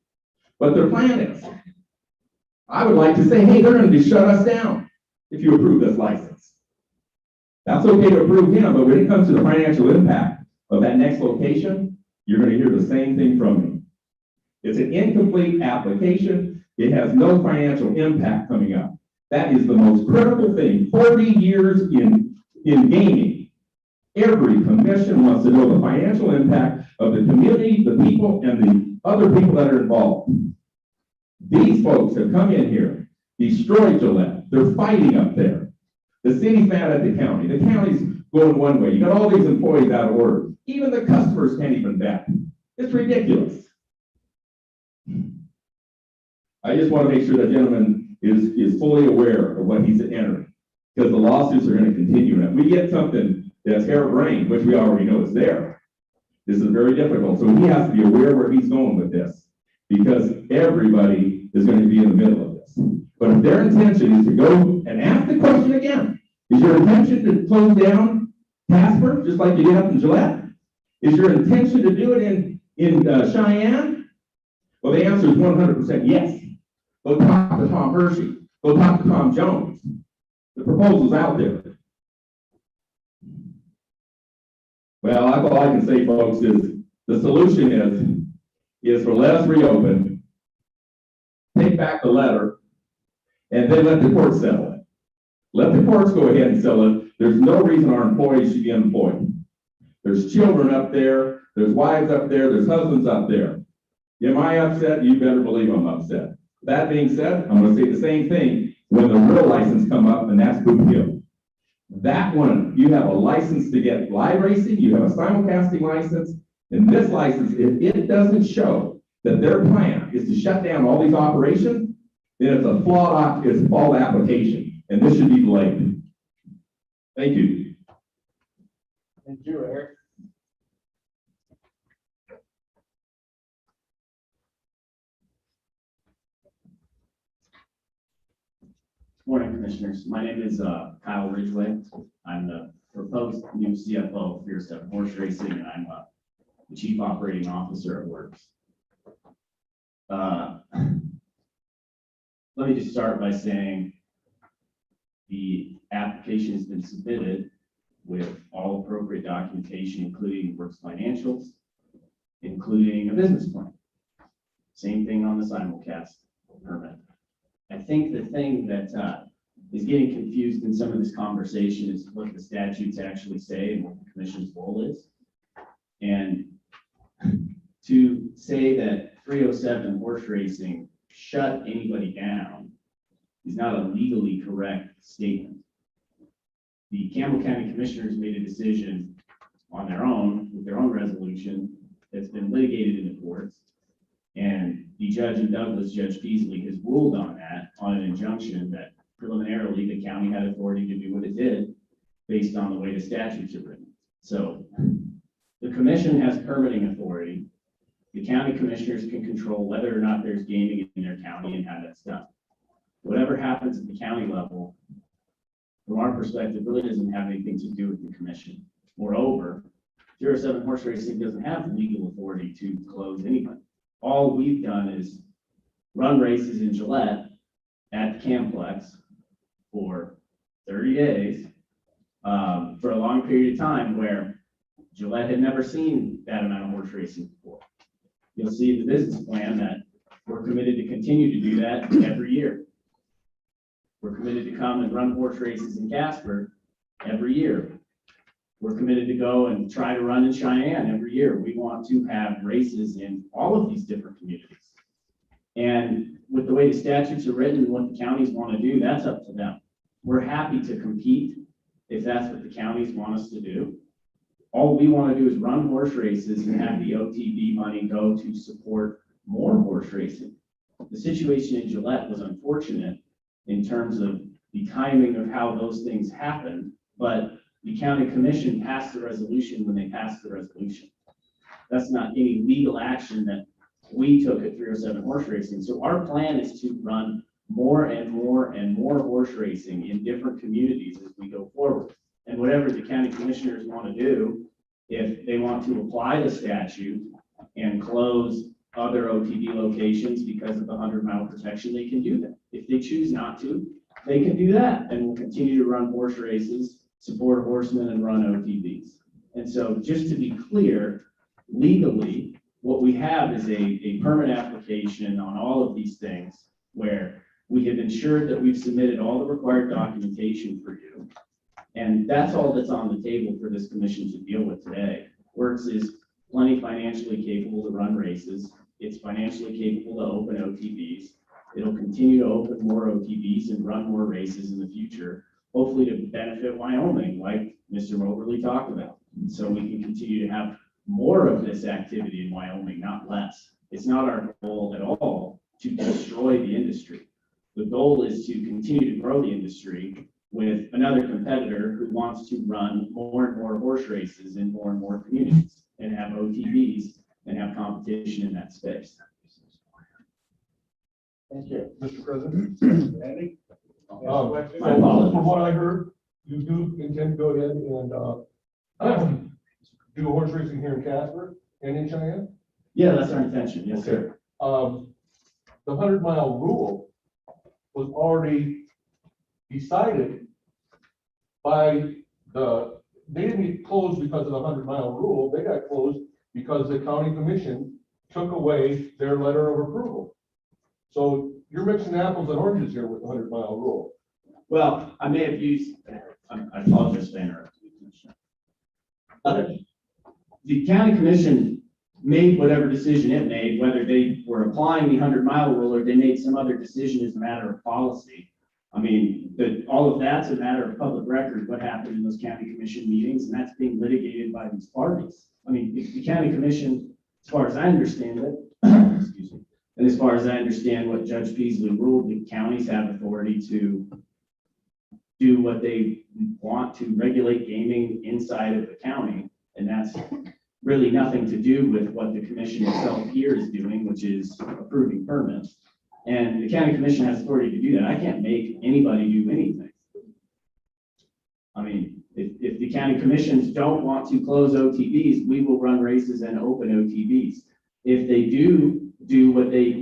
what their plan is. I would like to say, hey, they're going to shut us down if you approve this license. That's okay to approve him, but when it comes to the financial impact of that next location, you're going to hear the same thing from me. It's an incomplete application. It has no financial impact coming up. That is the most critical thing. 40 years in gaming, every commission wants to know the financial impact of the community, the people, and the other people that are involved. These folks have come in here, destroyed Gillette. They're fighting up there. The city's mad at the county. The county's going one way. You got all these employees out of order. Even the customers can't even vet. It's ridiculous. I just want to make sure that gentleman is fully aware of what he's entering, because the lawsuits are going to continue. And if we get something that's harebrained, which we already know is there, this is very difficult. So he has to be aware where he's going with this, because everybody is going to be in the middle of this. But if their intention is to go and ask the question again, is your intention to close down Casper, just like you did up in Gillette? Is your intention to do it in Cheyenne? Well, the answer is 100% yes. Go talk to Tom Hershey. Go talk to Tom Jones. The proposal's out there. Well, that's all I can say, folks, is the solution is for let us reopen, take back the letter, and then let the courts settle it. Let the courts go ahead and settle it. There's no reason our employees should be unemployed. There's children up there, there's wives up there, there's husbands up there. Am I upset? You better believe I'm upset. That being said, I'm gonna say the same thing when the real license come up, and that's Boot Hill. That one, you have a license to get live racing, you have a simulcasting license, and this license, if it doesn't show that their plan is to shut down all these operations, then it's a flawed application, and this should be delayed. Thank you. Thank you, Eric. Morning, Commissioners. My name is Kyle Ridgway. I'm the proposed new CFO of 307 Horse Racing, and I'm the Chief Operating Officer at Works. Let me just start by saying the application has been submitted with all appropriate documentation, including Works financials, including a business plan. Same thing on the simulcast permit. I think the thing that is getting confused in some of this conversation is what the statutes actually say and what the commission's role is. And to say that 307 Horse Racing shut anybody down is not a legally correct statement. The Campbell County Commissioners made a decision on their own, with their own resolution, that's been litigated in the courts. And the judge in Douglas, Judge Beasley, has ruled on that, on an injunction that preliminarily the county had authority to do what it did based on the way the statutes are written. So the commission has permitting authority. The county commissioners can control whether or not there's gaming in their county and how that's done. Whatever happens at the county level, from our perspective, really doesn't have anything to do with the commission. Moreover, 307 Horse Racing doesn't have legal authority to close anybody. All we've done is run races in Gillette at the Camplex for 30 days for a long period of time where Gillette had never seen that amount of horse racing before. You'll see the business plan that we're committed to continue to do that every year. We're committed to come and run horse races in Casper every year. We're committed to go and try to run in Cheyenne every year. We want to have races in all of these different communities. And with the way the statutes are written and what the counties want to do, that's up to them. We're happy to compete if that's what the counties want us to do. All we want to do is run horse races and have the OTB money go to support more horse racing. The situation in Gillette was unfortunate in terms of the timing of how those things happened, but the county commission passed the resolution when they passed the resolution. That's not any legal action that we took at 307 Horse Racing. So our plan is to run more and more and more horse racing in different communities as we go forward. And whatever the county commissioners want to do, if they want to apply the statute and close other OTB locations because of the 100-mile protection, they can do that. If they choose not to, they can do that, and we'll continue to run horse races, support horsemen, and run OTBs. And so just to be clear, legally, what we have is a permit application on all of these things where we have ensured that we've submitted all the required documentation for you. And that's all that's on the table for this commission to deal with today. Works is plenty financially capable to run races. It's financially capable to open OTBs. It'll continue to open more OTBs and run more races in the future, hopefully to benefit Wyoming, like Mr. Moberly talked about. So we can continue to have more of this activity in Wyoming, not less. It's not our goal at all to destroy the industry. The goal is to continue to grow the industry with another competitor who wants to run more and more horse races in more and more communities and have OTBs and have competition in that space. Thank you. Mr. President? Andy? So My apologies. from what I heard, you do intend to go ahead and do horse racing here in Casper and in Cheyenne? Yeah, that's our intention. Yes, sir. The 100-mile rule was already decided by they didn't close because of the 100-mile rule, they got closed because the county commission took away their letter of approval. So you're mixing apples and oranges here with the 100-mile rule. Well, I may have used, I apologize for interrupting you, Commissioner. The county commission made whatever decision it made, whether they were applying the 100-mile rule or they made some other decision as a matter of policy. I mean, all of that's a matter of public record, what happened in those county commission meetings, and that's being litigated by these parties. I mean, the county commission, as far as I understand it, excuse me, and as far as I understand what Judge Peasley ruled, the counties have authority to do what they want to regulate gaming inside of the county, and that's really nothing to do with what the commission itself here is doing, which is approving permits. And the county commission has authority to do that. I can't make anybody do anything. I mean, if the county commissions don't want to close OTBs, we will run races and open OTBs. If they do what they,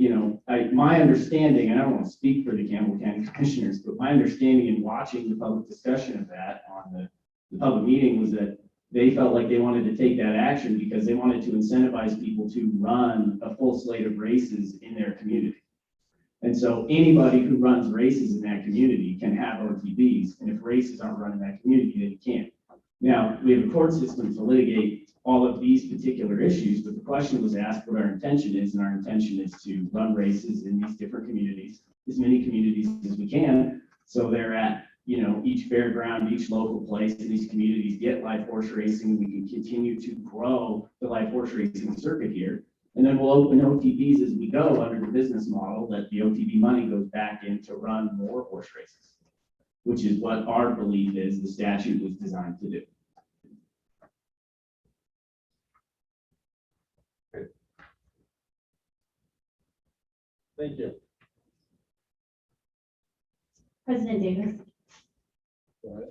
my understanding, and I don't want to speak for the Campbell County commissioners, but my understanding in watching the public discussion of that on the public meeting was that they felt like they wanted to take that action because they wanted to incentivize people to run a full slate of races in their community. And so anybody who runs races in that community can have OTBs, and if races aren't run in that community, then you can't. Now, we have a court system to litigate all of these particular issues, but the question was asked what our intention is, and our intention is to run races in these different communities, as many communities as we can, so they're at, each fairground, each local place in these communities get live horse racing, and we can continue to grow the live horse racing circuit here. And then we'll open OTBs as we go under the business model that the OTB money goes back in to run more horse races, which is what our belief is the statute was designed to do. Thank you. President Davis. Go ahead.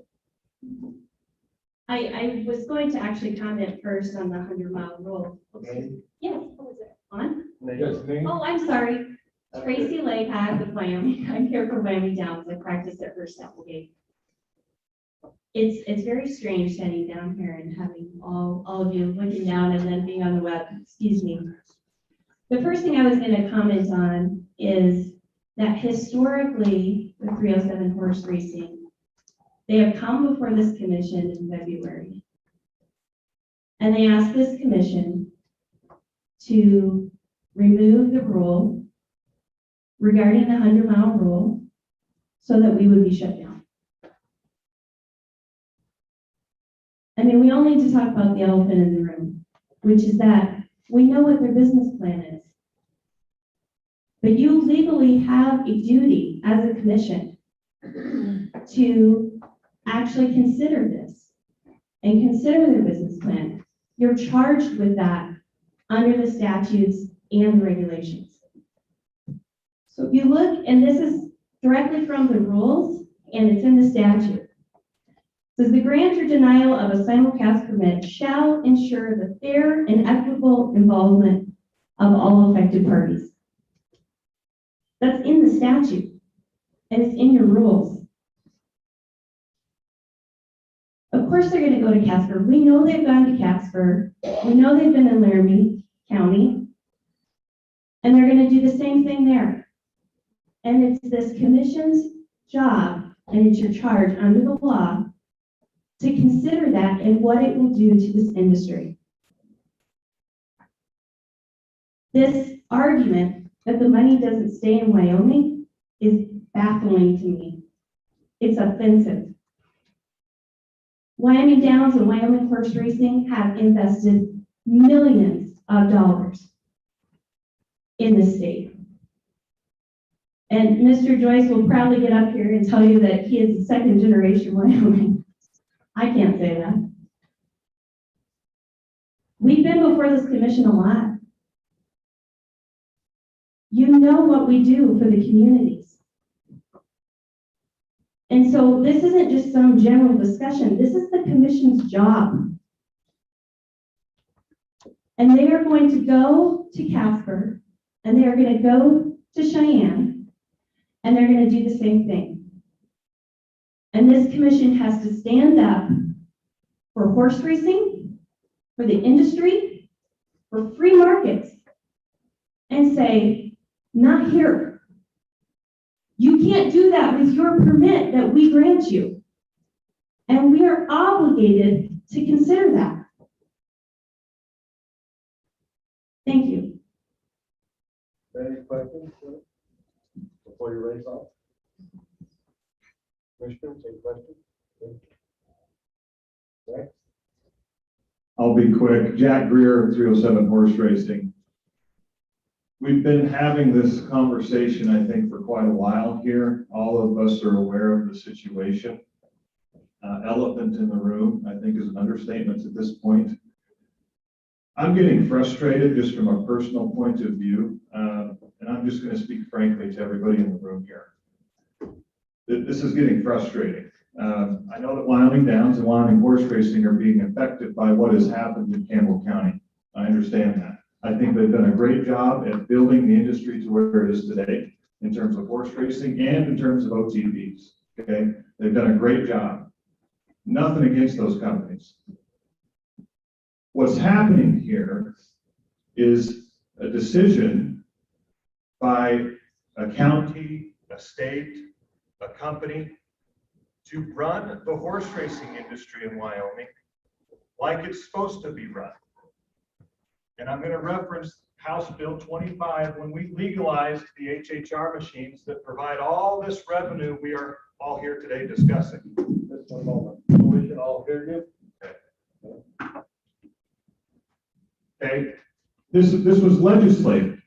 I was going to actually comment first on the 100-mile rule. Name? Yes, what was it? On? Yes, name? Oh, I'm sorry. Tracy Lakehack with Wyoming. I'm here for Wyoming Downs. I practice at First Applegate. It's very strange standing down here and having all of you looking down and then being on the web. Excuse me. The first thing I was going to comment on is that historically, with 307 horse racing, they have come before this commission in February. And they asked this commission to remove the rule regarding the 100-mile rule so that we would be shut down. I mean, we all need to talk about the elephant in the room, which is that we know what their business plan is. But you legally have a duty as a commission to actually consider this and consider their business plan. You're charged with that under the statutes and the regulations. So if you look, and this is directly from the rules, and it's in the statute. It says the grant or denial of a simulcast permit shall ensure the fair and equitable involvement of all affected parties. That's in the statute, and it's in your rules. Of course they're going to go to Casper. We know they've gone to Casper. We know they've been in Laramie County, and they're going to do the same thing there. And it's this commission's job, and it's your charge under the law to consider that and what it will do to this industry. This argument that the money doesn't stay in Wyoming is baffling to me. It's offensive. Wyoming Downs and Wyoming Horse Racing have invested millions of dollars in the state. And Mr. Joyce will proudly get up here and tell you that he is a second generation Wyoming. I can't say that. We've been before this commission a lot. You know what we do for the communities. And so this isn't just some general discussion. This is the commission's job. And they are going to go to Casper, and they are going to go to Cheyenne, and they're gonna do the same thing. And this commission has to stand up for horse racing, for the industry, for free markets, and say, not here. You can't do that with your permit that we grant you. And we are obligated to consider that. Thank you. Any questions before you raise off? Commissioners, any questions? Next. I'll be quick. Jack Greer, 307 Horse Racing. We've been having this conversation, I think, for quite a while here. All of us are aware of the situation. Elephant in the room, I think, is an understatement at this point. I'm getting frustrated just from a personal point of view, and I'm just going to speak frankly to everybody in the room here. This is getting frustrating. I know that Wyoming Downs and Wyoming horse racing are being affected by what has happened in Campbell County. I understand that. I think they've done a great job at building the industry to where it is today in terms of horse racing and in terms of OTVs. Okay, they've done a great job. Nothing against those companies. What's happening here is a decision by a county, a state, a company to run the horse racing industry in Wyoming like it's supposed to be run. And I'm going to reference House Bill 25 when we legalized the HHR machines that provide all this revenue we are all here today discussing. Just one moment, so we can all hear you. Okay, this was legislated.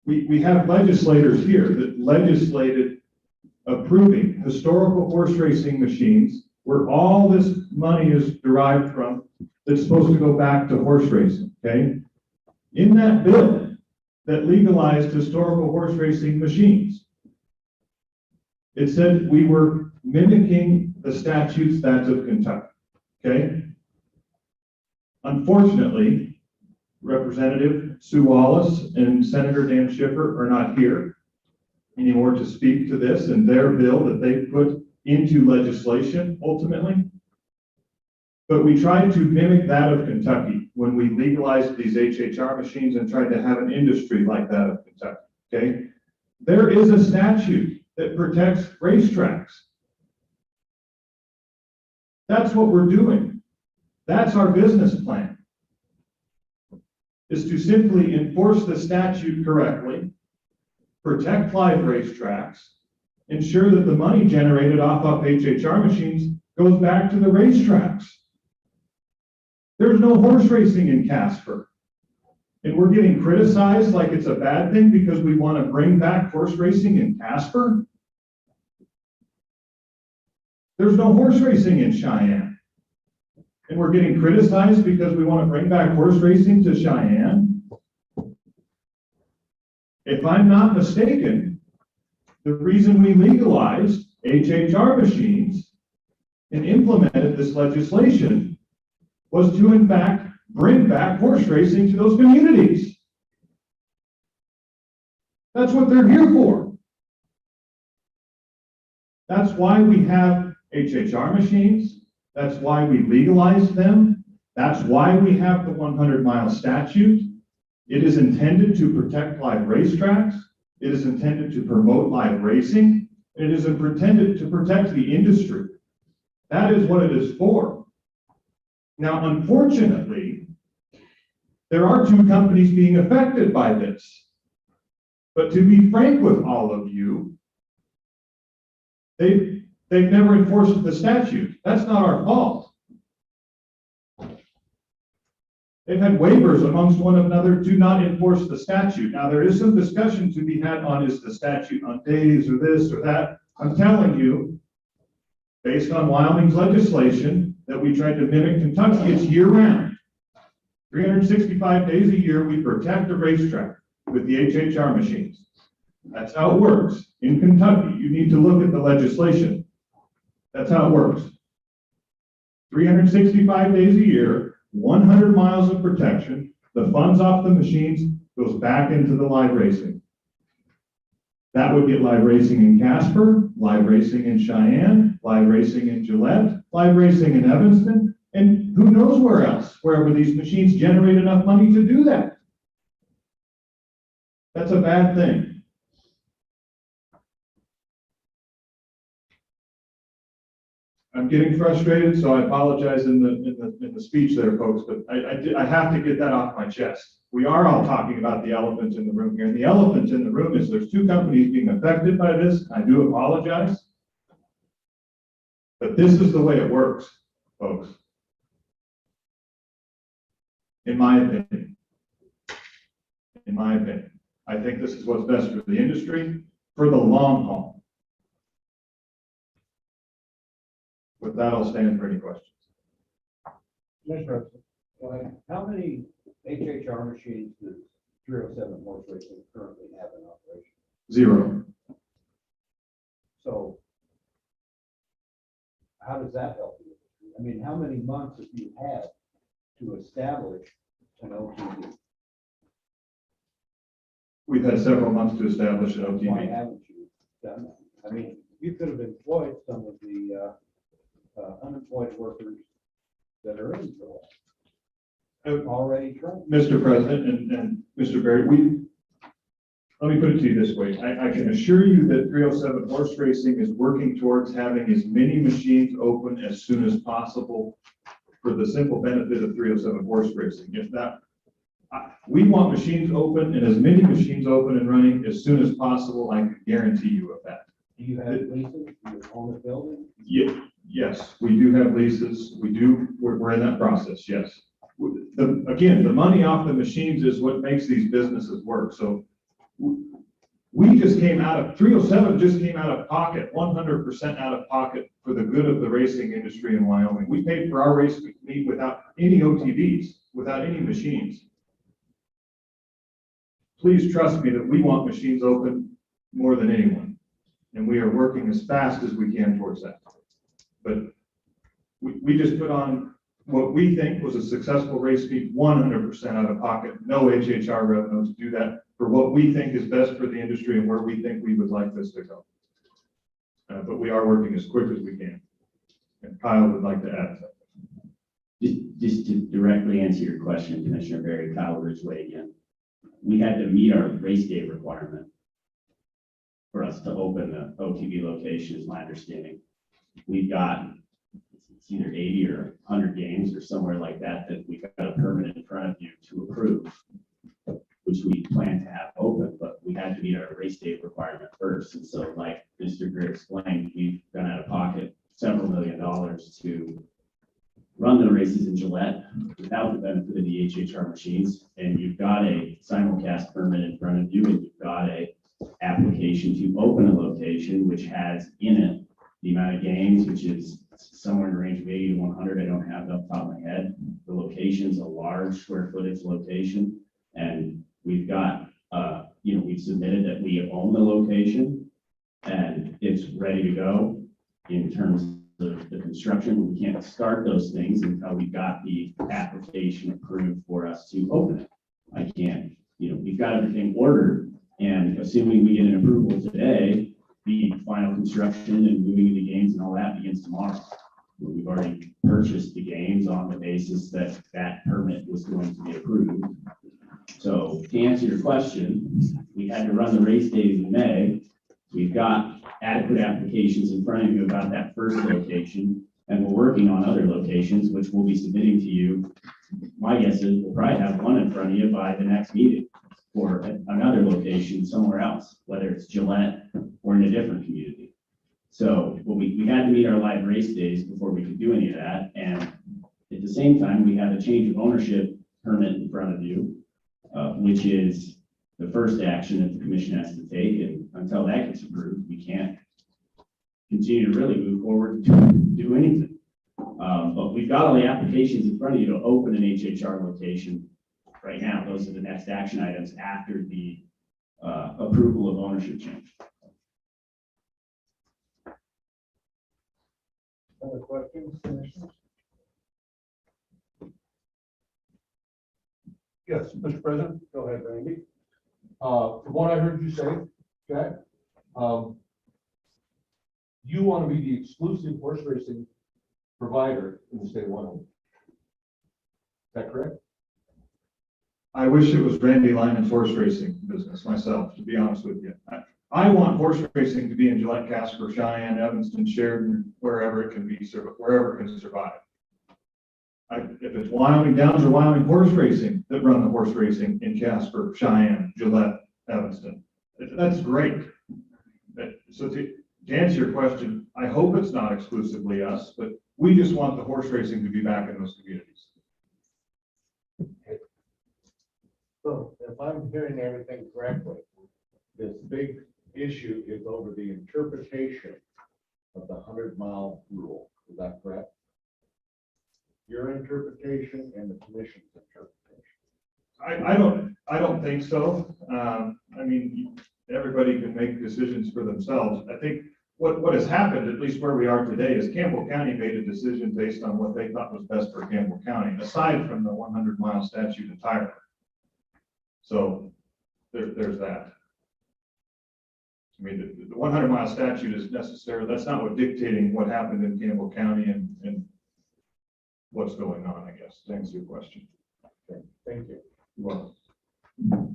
We have legislators here that legislated approving historical horse racing machines where all this money is derived from that's supposed to go back to horse racing, okay? In that bill that legalized historical horse racing machines, it said we were mimicking the statutes that's of Kentucky, okay? Unfortunately, Representative Sue Wallace and Senator Dan Schiffer are not here anymore to speak to this and their bill that they put into legislation ultimately. But we tried to mimic that of Kentucky when we legalized these HHR machines and tried to have an industry like that of Kentucky, okay? There is a statute that protects racetracks. That's what we're doing. That's our business plan, is to simply enforce the statute correctly, protect live racetracks, ensure that the money generated off of HHR machines goes back to the racetracks. There's no horse racing in Casper. And we're getting criticized like it's a bad thing because we want to bring back horse racing in Casper. There's no horse racing in Cheyenne. And we're getting criticized because we want to bring back horse racing to Cheyenne. If I'm not mistaken, the reason we legalized HHR machines and implemented this legislation was to, in fact, bring back horse racing to those communities. That's what they're here for. That's why we have HHR machines. That's why we legalized them. That's why we have the 100-mile statute. It is intended to protect live racetracks. It is intended to promote live racing. It is intended to protect the industry. That is what it is for. Now, unfortunately, there are two companies being affected by this. But to be frank with all of you, they've never enforced the statute. That's not our fault. They've had waivers amongst one another to not enforce the statute. Now, there is some discussion to be had on is the statute on days or this or that. I'm telling you, based on Wyoming's legislation that we tried to mimic Kentucky, it's year-round. 365 days a year, we protect the racetrack with the HHR machines. That's how it works. In Kentucky, you need to look at the legislation. That's how it works. 365 days a year, 100 miles of protection, the funds off the machines goes back into the live racing. That would get live racing in Casper, live racing in Cheyenne, live racing in Gillette, live racing in Evanston, and who knows where else, wherever these machines generate enough money to do that. That's a bad thing. I'm getting frustrated, so I apologize in the speech there, folks, but I have to get that off my chest. We are all talking about the elephant in the room here, and the elephant in the room is there's two companies being affected by this. I do apologize. But this is the way it works, folks. In my opinion. In my opinion. I think this is what's best for the industry, for the long haul. With that, I'll stand for any questions. Mr. President, how many HHR machines does 307 horse racing currently have in operation? 0. So how does that help you? I mean, how many months have you had to establish an OTB? We've had several months to establish an Why OTB. haven't you done that? I mean, you could have employed some of the unemployed workers that are in Gillette, already trained. Mr. President and Mr. Barry, let me put it to you this way. I can assure you that 307 Horse Racing is working towards having as many machines open as soon as possible for the simple benefit of 307 Horse Racing. If that, we want machines open and as many machines open and running as soon as possible. I can guarantee you of that. Do you have leases? Do you own a building? Yes, we do have leases. We're in that process, yes. Again, the money off the machines is what makes these businesses work. So we just came out of, 307 just came out of pocket, 100% out of pocket for the good of the racing industry in Wyoming. We paid for our race meet without any OTVs, without any machines. Please trust me that we want machines open more than anyone. And we are working as fast as we can towards that. But we just put on what we think was a successful race meet, 100% out of pocket, no HHR revenue to do that for what we think is best for the industry and where we think we would like this to go. But we are working as quick as we can. And Kyle would like to add something. Just to directly answer your question, Commissioner Barry, Kyle Ridgway again. We had to meet our race day requirement for us to open the OTB location, is my understanding. We've got, it's either 80 or 100 games or somewhere like that we've got a permit in front of you to approve, which we plan to have open, but we had to meet our race day requirement first. And so like Mr. Greer explained, we've gone out of pocket several $1 million to run the races in Gillette without the benefit of the HHR machines. And you've got a simulcast permit in front of you, and you've got a application to open a location which has in it the amount of games, which is somewhere in the range of 80 to 100. I don't have it off the top of my head. The location's a large square footage location, and we've got, we've submitted that we own the location and it's ready to go in terms of the construction. We can't start those things until we got the application approved for us to open it. I can't, we've got everything ordered, and assuming we get an approval today, the final construction and moving the games and all that begins tomorrow. We've already purchased the games on the basis that that permit was going to be approved. So to answer your question, we had to run the race days in May. We've got adequate applications in front of you about that first location, and we're working on other locations, which we'll be submitting to you. My guess is we'll probably have one in front of you by the next meeting for another location somewhere else, whether it's Gillette or in a different community. So we had to meet our live race days before we could do any of that. And at the same time, we have a change of ownership permit in front of you, which is the first action that the commission has to take. And until that gets approved, we can't continue to really move forward to do anything. But we've got all the applications in front of you to open an HHR location right now. Those are the next action items after the approval of ownership change. Other questions, commissioners? Yes, Mr. President. Go ahead, Randy. From what I heard you say, Jack, You want to be the exclusive horse racing provider in the state of Wyoming. Is that correct? I wish it was Randy Lyman's horse racing business myself, to be honest with you. I want horse racing to be in Gillette, Casper, Cheyenne, Evanston, Sheridan, wherever it can be, wherever it can survive. If it's Wyoming Downs or Wyoming Horse Racing that run the horse racing in Casper, Cheyenne, Gillette, Evanston, that's great. So to answer your question, I hope it's not exclusively us, but we just want the horse racing to be back in those communities. So if I'm hearing everything correctly, this big issue is over the interpretation of the 100-mile rule. Is that correct? Your interpretation and the commission's interpretation. I don't think so. I mean, everybody can make decisions for themselves. I think what has happened, at least where we are today, is Campbell County made a decision based on what they thought was best for Campbell County, aside from the 100-mile statute entirely. So there's that. I mean, the 100-mile statute is necessary. That's not what dictating what happened in Campbell County and what's going on, I guess, to answer your question. Okay, thank you. Well,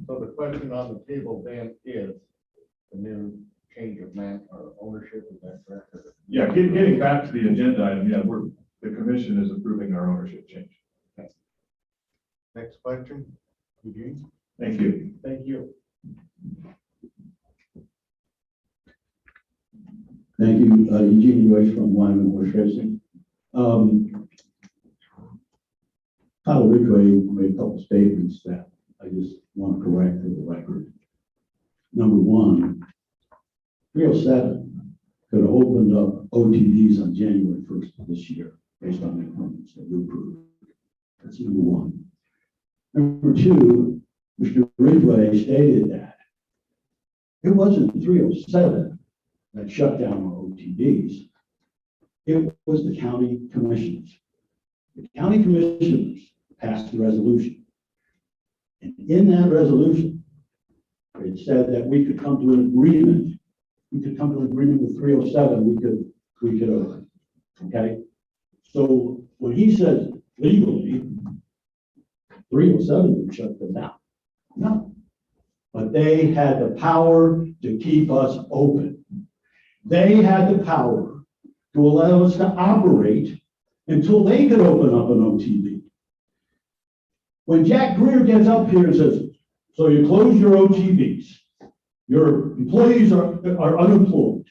So the question on the table then is the new change of or ownership, is that correct? yeah, getting back to the agenda item, yeah, the commission is approving our ownership change. Next question, Eugene. Thank you. Thank you. Thank you, Eugene Joyce from Wyoming Horse Racing. Kyle Ridgway made a couple statements that I just want to correct for the record. Number one, 307 could have opened up OTVs on January 1st of this year based on the permits that we approved. That's number one. Number two, Mr. Ridgway stated that it wasn't 307 that shut down our OTVs. It was the county commissioners. The county commissioners passed the resolution. And in that resolution, it said that we could come to an agreement. We could come to an agreement with 307, we could open. Okay? So when he says legally, 307 would shut them down. No. But they had the power to keep us open. They had the power to allow us to operate until they could open up an OTV. When Jack Greer gets up here and says, so you close your OTVs, your employees are unemployed,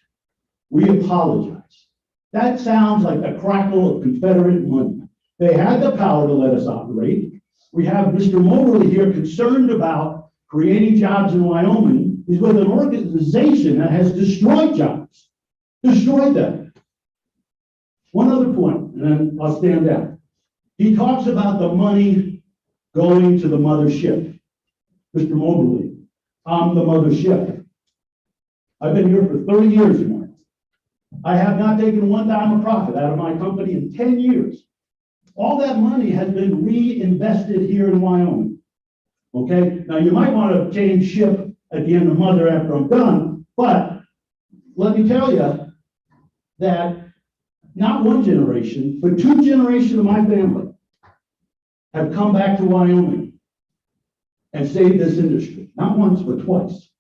we apologize. That sounds like the crackle of Confederate money. They had the power to let us operate. We have Mr. Moberly here concerned about creating jobs in Wyoming. He's with an organization that has destroyed jobs, destroyed them. One other point, and then I'll stand down. He talks about the money going to the mothership. Mr. Moberly, I'm the mothership. I've been here for 30 years now. I have not taken one dime of profit out of my company in 10 years. All that money has been reinvested here in Wyoming. Okay, now you might want to change ship at the end of mother after I'm done, but let me tell you that not one generation, but two generations of my family have come back to Wyoming and saved this industry. Not once, but twice.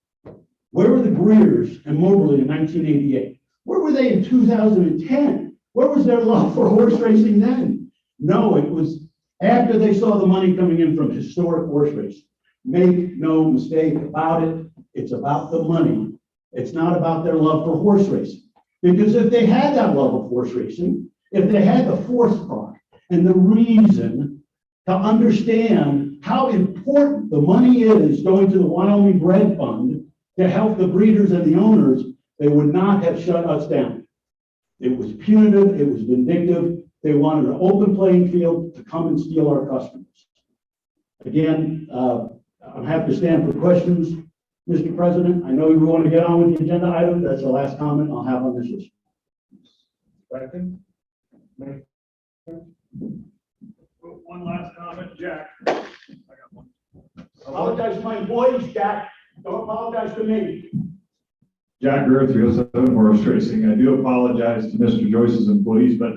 Where were the Greers and Moberly in 1988? Where were they in 2010? Where was their love for horse racing then? No, it was after they saw the money coming in from historic horse racing. Make no mistake about it. It's about the money. It's not about their love for horse racing. Because if they had that love of horse racing, if they had the forethought and the reason to understand how important the money is going to the Wyoming Bred Fund to help the breeders and the owners, they would not have shut us down. It was punitive, it was vindictive. They wanted an open playing field to come and steal our customers. Again, I'm happy to stand for questions, Mr. President. I know you want to get on with the agenda item. That's the last comment I'll have on this issue. Second. One last comment, Jack. I got one. Apologize to my employees, Jack. Don't apologize to me. Jack Greer, 307 Horse Racing. I do apologize to Mr. Joyce's employees, but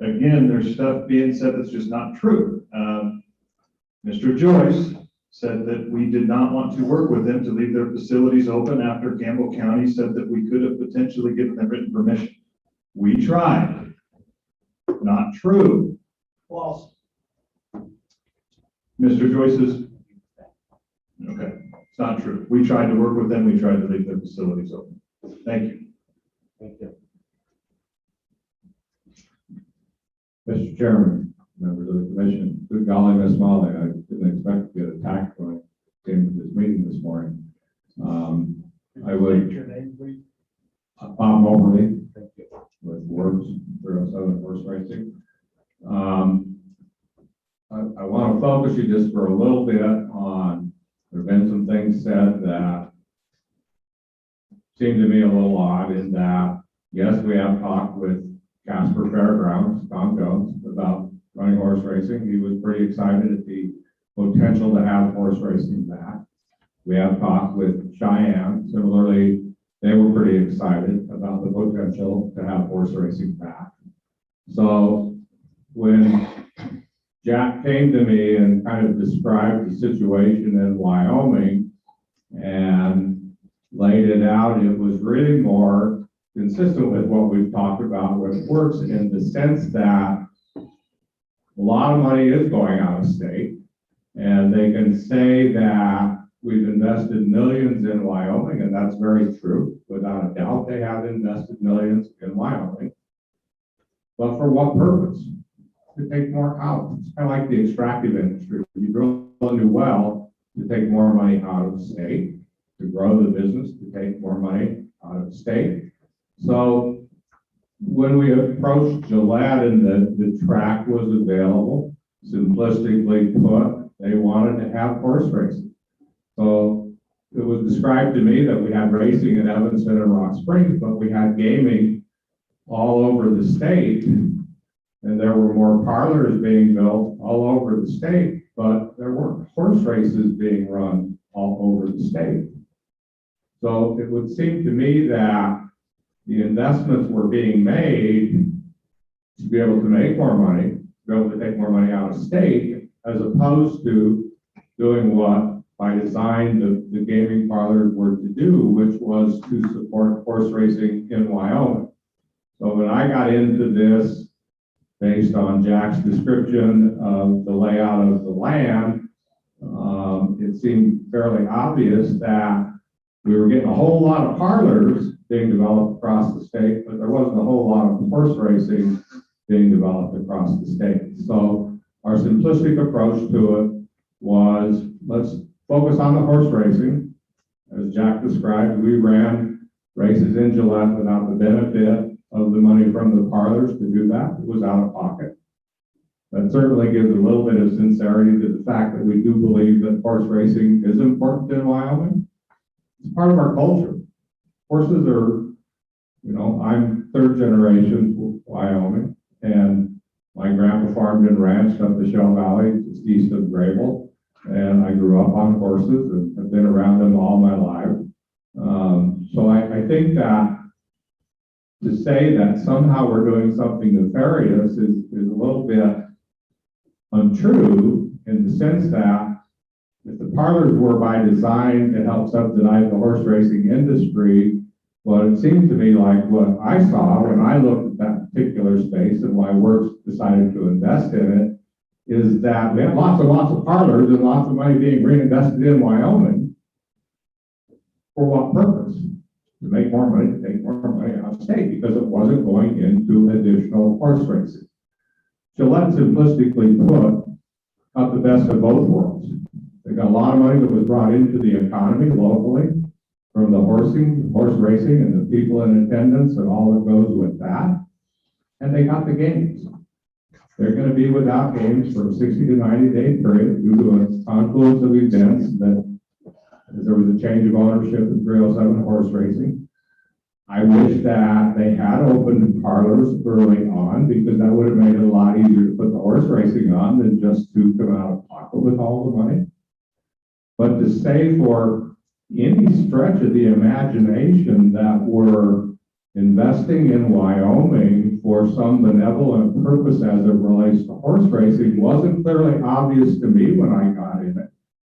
again, there's stuff being said that's just not true. Mr. Joyce said that we did not want to work with them to leave their facilities open after Campbell County said that we could have potentially given them written permission. We tried. Not true. False. Mr. Joyce's, okay, it's not true. We tried to work with them. We tried to leave their facilities open. Thank you. Thank you. Mr. Chairman, members of the commission, good golly, Miss Molly, I didn't expect to get attacked when I came to this meeting this morning. I would. Your name, please. Bob Mobley Thank you. with Works 307 Horse Racing. I want to focus you just for a little bit on, there have been some things said that seem to me a little odd in that, yes, we have talked with Casper Fairgrounds, Tom Jones, about running horse racing. He was pretty excited at the potential to have horse racing back. We have talked with Cheyenne. Similarly, they were pretty excited about the potential to have horse racing back. So when Jack came to me and kind of described the situation in Wyoming and laid it out, it was really more consistent with what we've talked about with Works, in the sense that a lot of money is going out of state, and they can say that we've invested millions in Wyoming, and that's very true. Without a doubt, they have invested millions in Wyoming. But for what purpose? To take more out. It's kind of like the extractive industry. You drill a new well to take more money out of the state, to grow the business, to take more money out of the state. So when we approached Gillette and the track was available, simplistically put, they wanted to have horse racing. So it was described to me that we had racing in Evanston and Rock Springs, but we had gaming all over the state. And there were more parlors being built all over the state, but there weren't horse races being run all over the state. So it would seem to me that the investments were being made to be able to make more money, to be able to take more money out of state, as opposed to doing what by design the gaming parlors were to do, which was to support horse racing in Wyoming. So when I got into this, based on Jack's description of the layout of the land, it seemed fairly obvious that we were getting a whole lot of parlors being developed across the state, but there wasn't a whole lot of horse racing being developed across the state. So our simplistic approach to it was, let's focus on the horse racing. As Jack described, we ran races in Gillette without the benefit of the money from the parlors to do that. It was out of pocket. That certainly gives a little bit of sincerity to the fact that we do believe that horse racing is important in Wyoming. It's part of our culture. Horses are, I'm third generation Wyoming, and my grandpa farmed and ranched up the Shell Valley, just east of Grable, and I grew up on horses and have been around them all my life. So I think that to say that somehow we're doing something nefarious is a little bit untrue, in the sense that if the parlors were by design to help subsidize the horse racing industry, well, it seemed to me like what I saw when I looked at that particular space and why Works decided to invest in it, is that we have lots and lots of parlors and lots of money being reinvested in Wyoming. For what purpose? To make more money, to take more money out of state, because it wasn't going into additional horse racing. Gillette, simplistically put, got the best of both worlds. They got a lot of money that was brought into the economy locally from the horse racing, and the people in attendance and all that goes with that. And they got the games. They're going to be without games for a 60 to 90 day period due to a confluence of events that there was a change of ownership in 307 horse racing. I wish that they had opened parlors early on, because that would have made it a lot easier to put the horse racing on than just to come out of pocket with all the money. But to say for any stretch of the imagination that we're investing in Wyoming for some benevolent purpose as it relates to horse racing wasn't clearly obvious to me when I got in it.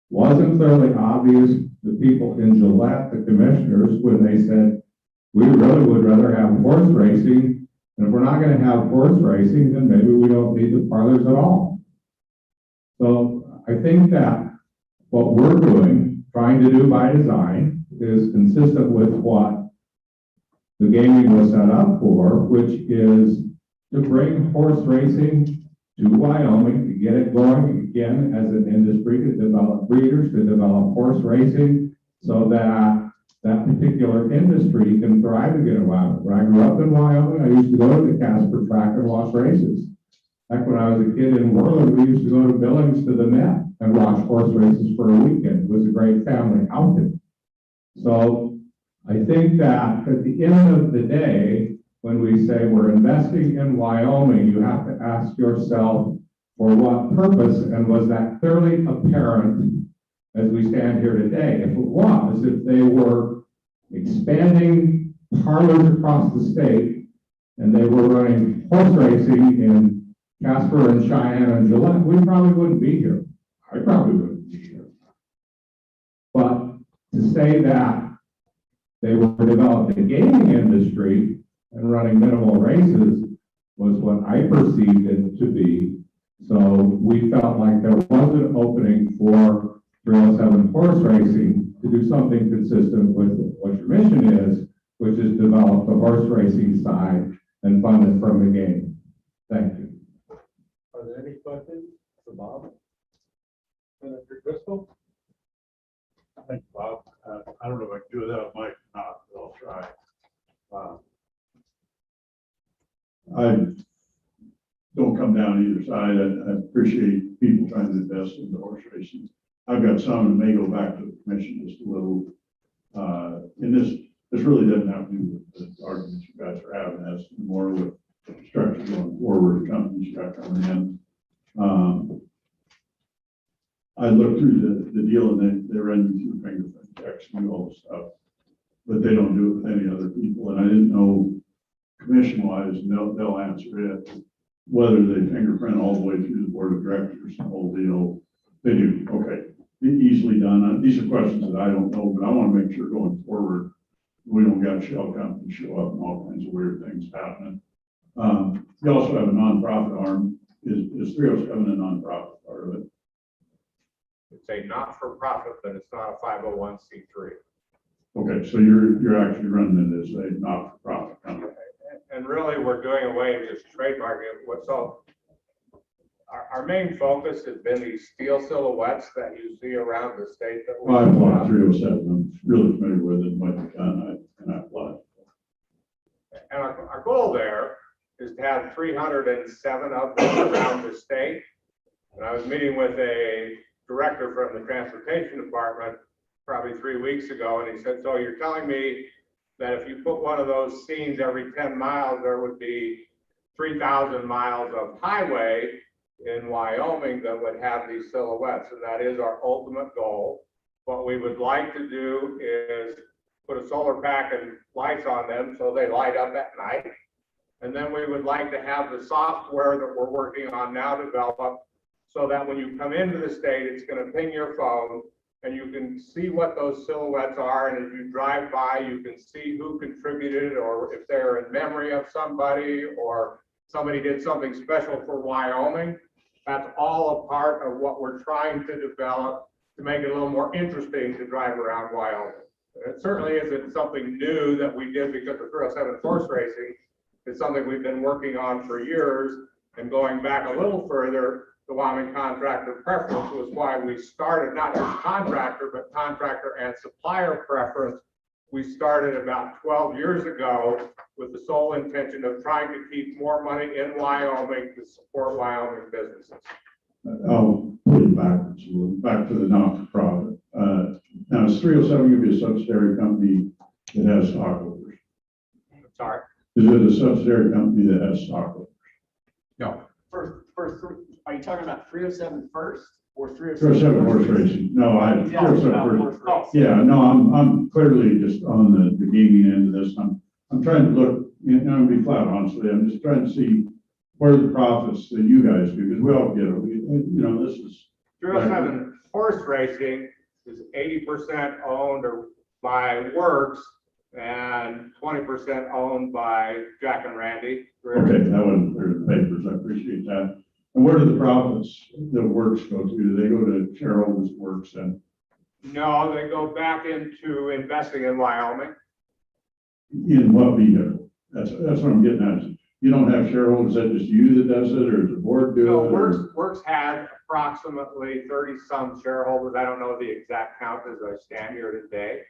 Wasn't clearly obvious to people in Gillette, the commissioners, when they said, we really would rather have horse racing. And if we're not going to have horse racing, then maybe we don't need the parlors at all. So I think that what we're doing, trying to do by design, is consistent with what the gaming was set up for, which is to bring horse racing to Wyoming, to get it going again as an industry, to develop breeders, to develop horse racing, so that that particular industry can thrive again in Wyoming. When I grew up in Wyoming, I used to go to the Casper track and watch races. Back when I was a kid in Moreland, we used to go to Billings to the Met and watch horse races for a weekend. It was a great family outing. So I think that at the end of the day, when we say we're investing in Wyoming, you have to ask yourself for what purpose, and was that clearly apparent as we stand here today? If it was, if they were expanding parlors across the state and they were running horse racing in Casper and Cheyenne and Gillette, we probably wouldn't be here. I probably wouldn't be here. But to say that they were developing a gaming industry and running minimal races was what I perceived it to be. So we felt like there was an opening for 307 horse racing to do something consistent with what your mission is, which is develop the horse racing side and fund it from the game. Thank you. Are there any questions for Bob? Senator Driscoll? Thank you, Bob. I don't know if I can do that on mic or not, but I'll try. I don't come down either side. I appreciate people trying to invest in the horse racing. I've got some that may go back to the commission just a little. And this really doesn't have to do with the arguments you guys are having. That's more with the structure going forward, the companies you got coming in. I looked through the deal and they run you through fingerprint checks and do all the stuff, but they don't do it with any other people. And I didn't know commission wise, and they'll answer it, whether they fingerprint all the way through the board of directors, the whole deal. They do. Okay. Easily done. These are questions that I don't know, but I want to make sure going forward, we don't got shell companies show up and all kinds of weird things happening. You also have a nonprofit arm. Is 307 a nonprofit part of it? It's a not-for-profit, but it's not a 501c3. Okay, so you're actually running it as a not-for-profit company. And really, we're doing away with just trademarking. So our main focus has been these steel silhouettes that you see around the state. That Well, I bought 307. I'm really familiar with it. Might be done. And I applied. And our goal there is to have 307 of them around the state. And I was meeting with a director from the transportation department probably 3 weeks ago, and he said, so you're telling me that if you put one of those scenes every 10 miles, there would be 3,000 miles of highway in Wyoming that would have these silhouettes, and that is our ultimate goal. What we would like to do is put a solar pack and lights on them so they light up at night. And then we would like to have the software that we're working on now develop so that when you come into the state, it's going to ping your phone and you can see what those silhouettes are. And as you drive by, you can see who contributed, or if they're in memory of somebody, or somebody did something special for Wyoming. That's all a part of what we're trying to develop to make it a little more interesting to drive around Wyoming. It certainly isn't something new that we did because of 307 horse racing. It's something we've been working on for years, and going back a little further, the Wyoming contractor preference was why we started, not just contractor, but contractor and supplier preference. We started about 12 years ago with the sole intention of trying to keep more money in Wyoming to support Wyoming businesses. I'll put it backwards a little, back to the not-for-profit. Now, is 307 going to be a subsidiary company that has stockholders? Sorry? Is it a subsidiary company that has stockholders? No. First, are you talking about 307 first or 307 horse racing. No, Yeah, 307 horse race. Yeah, no, I'm clearly just on the gaming end of this. I'm trying to look, and I'm gonna be flat honestly, I'm just trying to see where the profits that you guys do, because we all get it. You know, this is. 307 horse racing is 80% owned or by Works and 20% owned by Jack and Randy. Okay, that wasn't clear in the papers. I appreciate that. And where do the profits that Works go to? Do they go to shareholders Works and No, they go back into investing in Wyoming. in what vehicle? That's what I'm getting at. You don't have shareholders, is that just you that does it, or does the board do So it? Works had approximately 30-some shareholders. I don't know the exact count as I stand here today.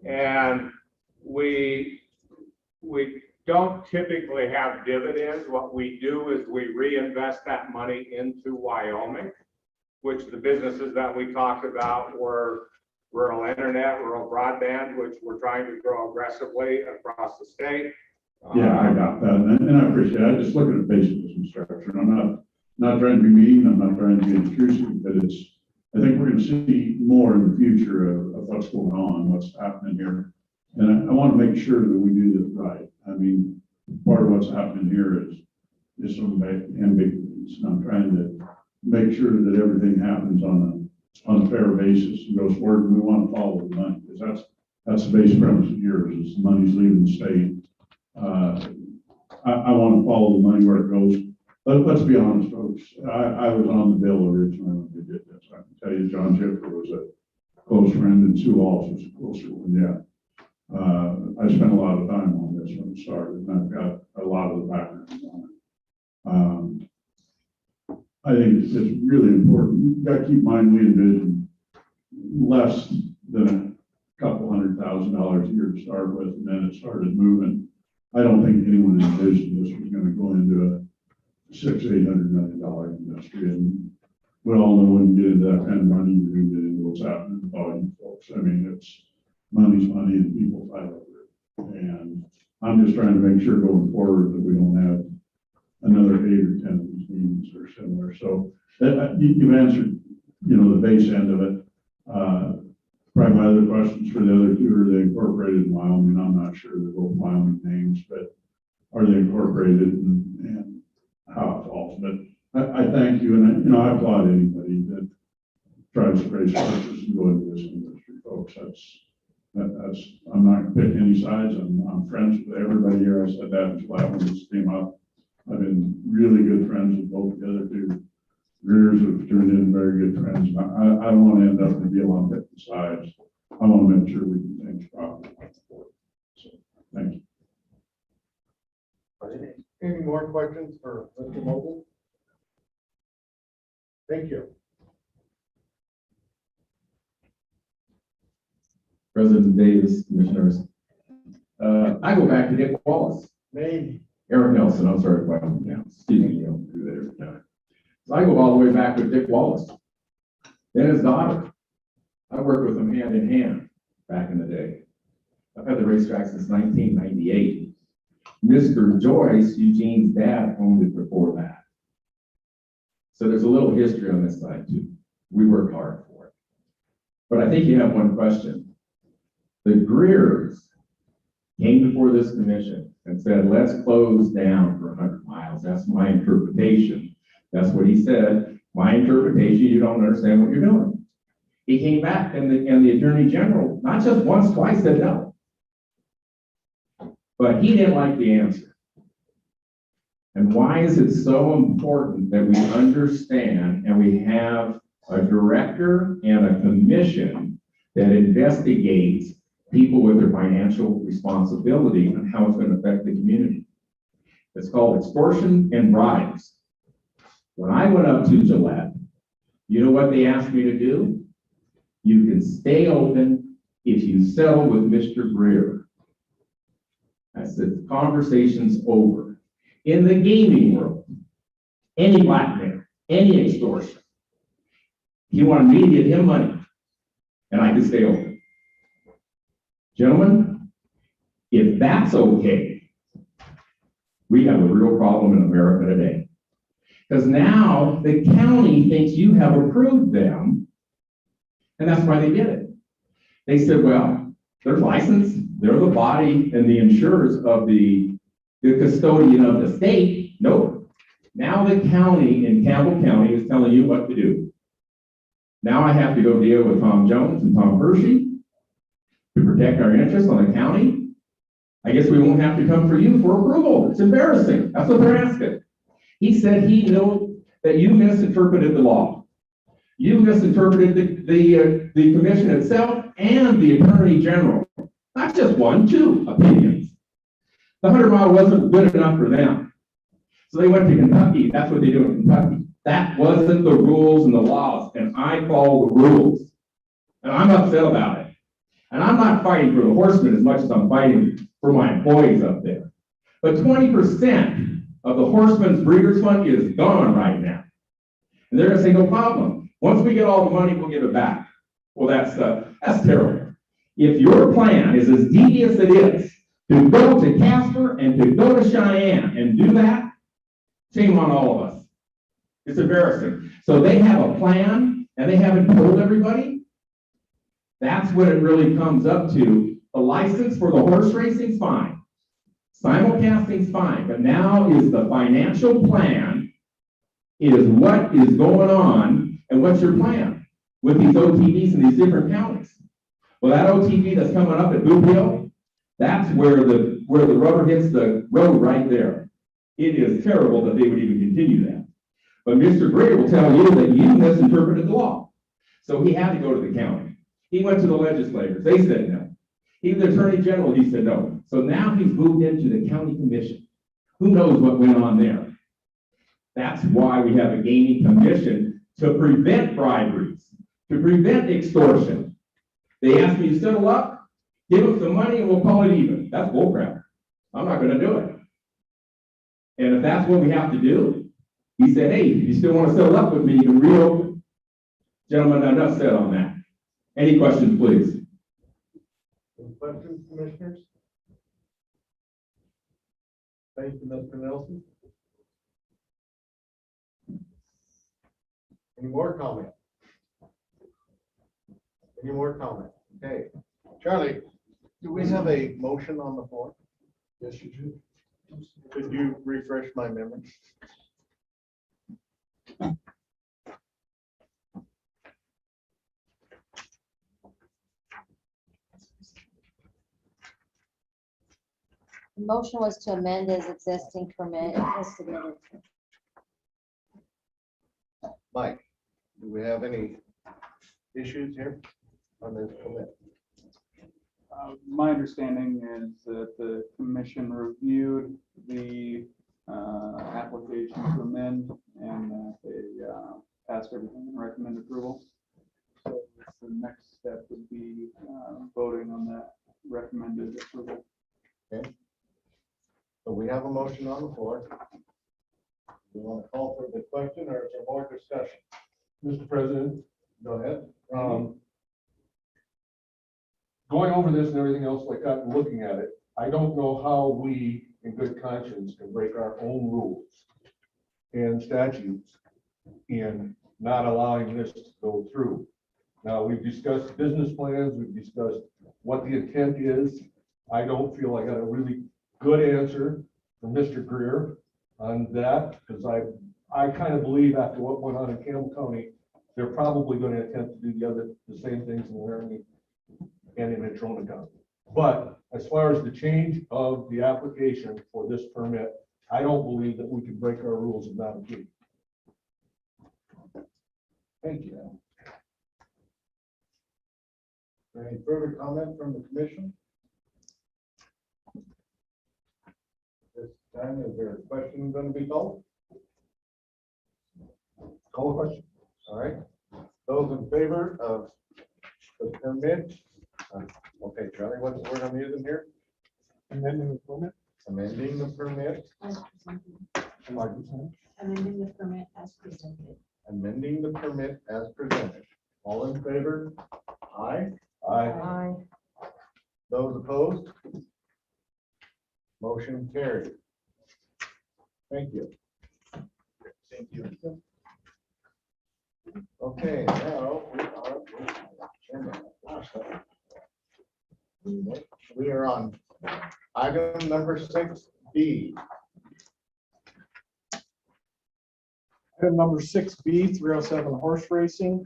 And we don't typically have dividends. What we do is we reinvest that money into Wyoming, which the businesses that we talked about were rural internet, rural broadband, which we're trying to grow aggressively across the state. Yeah, I got that, and I appreciate it. I just look at the basic business structure, and I'm not trying to be mean, I'm not trying to be intrusive, but I think we're gonna see more in the future of what's going on, what's happening here. And I want to make sure that we do this right. I mean, part of what's happening here is some ambiguities, and I'm trying to make sure that everything happens on a fair basis and goes forward, and we want to follow the money, because that's the base premise of yours, is the money's leaving the state. I want to follow the money where it goes. Let's be honest, folks. I was on the bill originally when we did this. I can tell you, John Jeffrey was a close friend, and Sue Walsh was a closer one. Yeah. I spent a lot of time on this when it started, and I've got a lot of the background on it. I think it's really important. You've got to keep in mind, we envision less than a couple $100,000 a year to start with, and then it started moving. I don't think anyone envisioned this was going to go into a $600-800 million industry, and we all know when you get into that kind of money, you're going to get into what's happening in volume, folks. I mean, money's money, and people fight over it. And I'm just trying to make sure going forward that we don't have another 8 or 10 of these meetings or similar. So you've answered, the base end of it. Probably my other questions for the other two, are they incorporated in Wyoming? I'm not sure they're both Wyoming names, but are they incorporated and how it falls? But I thank you, and I applaud anybody that tries to raise horses and go into this industry, folks. I'm not going to pick any sides. I'm friends with everybody here. I said that until I when this came up. I've been really good friends with both the other two. Rears have turned into very good friends. I don't want to end up in a deal on picking sides. I want to make sure we do things properly. So, thank you. Any more questions for Mr. Mogul? Thank you. President Davis, commissioners. I go back to Dick Wallace. Name. Eric Nelson, I'm sorry if I'm down. Excuse me, you don't do that every time. So I go all the way back with Dick Wallace. Then his daughter. I worked with him hand in hand back in the day. I've had the racetrack since 1998. Mr. Joyce, Eugene's dad, owned it before that. So there's a little history on this side too. We work hard for it. But I think you have one question. The Greers came before this commission and said, let's close down for 100 miles. That's my interpretation. That's what he said. My interpretation, you don't understand what you're doing. He came back and the Attorney General, not just once, twice, said no. But he didn't like the answer. And why is it so important that we understand and we have a director and a commission that investigates people with their financial responsibility and how it's going to affect the community? It's called extortion and bribes. When I went up to Gillette, you know what they asked me to do? You can stay open if you settle with Mr. Greer. I said, the conversation's over. In the gaming world, any blackmail, any extortion, he wanted me to give him money, and I could stay open. Gentlemen, if that's okay, we have a real problem in America today. Because now the county thinks you have approved them, and that's why they did it. They said, well, they're licensed, they're the body and the insurers of the custodian of the state. Nope. Now the county in Campbell County is telling you what to do. Now I have to go deal with Tom Jones and Tom Hershey to protect our interests on the county. I guess we won't have to come for you for approval. It's embarrassing. That's what they're asking. He said he knew that you misinterpreted the law. You misinterpreted the commission itself and the attorney general. Not just one, two opinions. The 100-mile wasn't good enough for them. So they went to Kentucky. That's what they do in Kentucky. That wasn't the rules and the laws, and I follow the rules. And I'm upset about it. And I'm not fighting for the horsemen as much as I'm fighting for my employees up there. But 20% of the horsemen's breeders fund is gone right now. And they're gonna say, no problem. Once we get all the money, we'll give it back. Well, that's terrible. If your plan is as devious as it is to go to Casper and to go to Cheyenne and do that, shame on all of us. It's embarrassing. So they have a plan and they haven't told everybody. That's what it really comes up to. The license for the horse racing's fine. Simulcasting's fine, but now is the financial plan is what is going on and what's your plan with these OTVs in these different counties. Well, that OTV that's coming up at Boot Hill, that's where the rubber hits the road right there. It is terrible that they would even continue that. But Mr. Greer will tell you that you misinterpreted the law. So he had to go to the county. He went to the legislators. They said no. He was the attorney general. He said no. So now he's moved into the county commission. Who knows what went on there? That's why we have a gaming commission to prevent briberies, to prevent extortion. They asked me to settle up, give them some money, and we'll call it even. That's bullcrap. I'm not going to do it. And if that's what we have to do, he said, hey, if you still want to settle up with me, you can reopen. Gentlemen, enough said on that. Any questions, please? Any questions, commissioners? Thank you, Mr. Nelson. Any more comment? Any more comment? Okay. Charlie, do we have a motion on the floor? Yes, you do. Could you refresh my memory? The motion was to amend his existing permit as submitted. Mike, do we have any issues here on this permit? My understanding is that the commission reviewed the application to amend and they passed everything and recommend approval. So the next step would be voting on that recommended approval. Okay. So we have a motion on the floor. We want to call for the question or is there more discussion? Mr. President, Go ahead. going over this and everything else like that and looking at it, I don't know how we, in good conscience, can break our own rules and statutes in not allowing this to go through. Now, we've discussed business plans, we've discussed what the intent is. I don't feel I got a really good answer from Mr. Greer on that, because I kind of believe after what went on in Campbell County, they're probably going to attempt to do the same things in Wyoming and in Natrona County. But as far as the change of the application for this permit, I don't believe that we can break our rules of not appealing. Thank you. Any further comment from the commission? This time, is there a question going to be called? Call a question. All right. Those in favor of the permit? Okay, Charlie, what's the word I'm using here? Amending the permit. Amending the permit. Amending the permit as presented. Amending the permit as presented. All in favor? Aye. Aye. Those opposed? Motion carried. Thank you. Thank you. Okay, now we are on item number 6B. Item number 6B, 307 horse racing.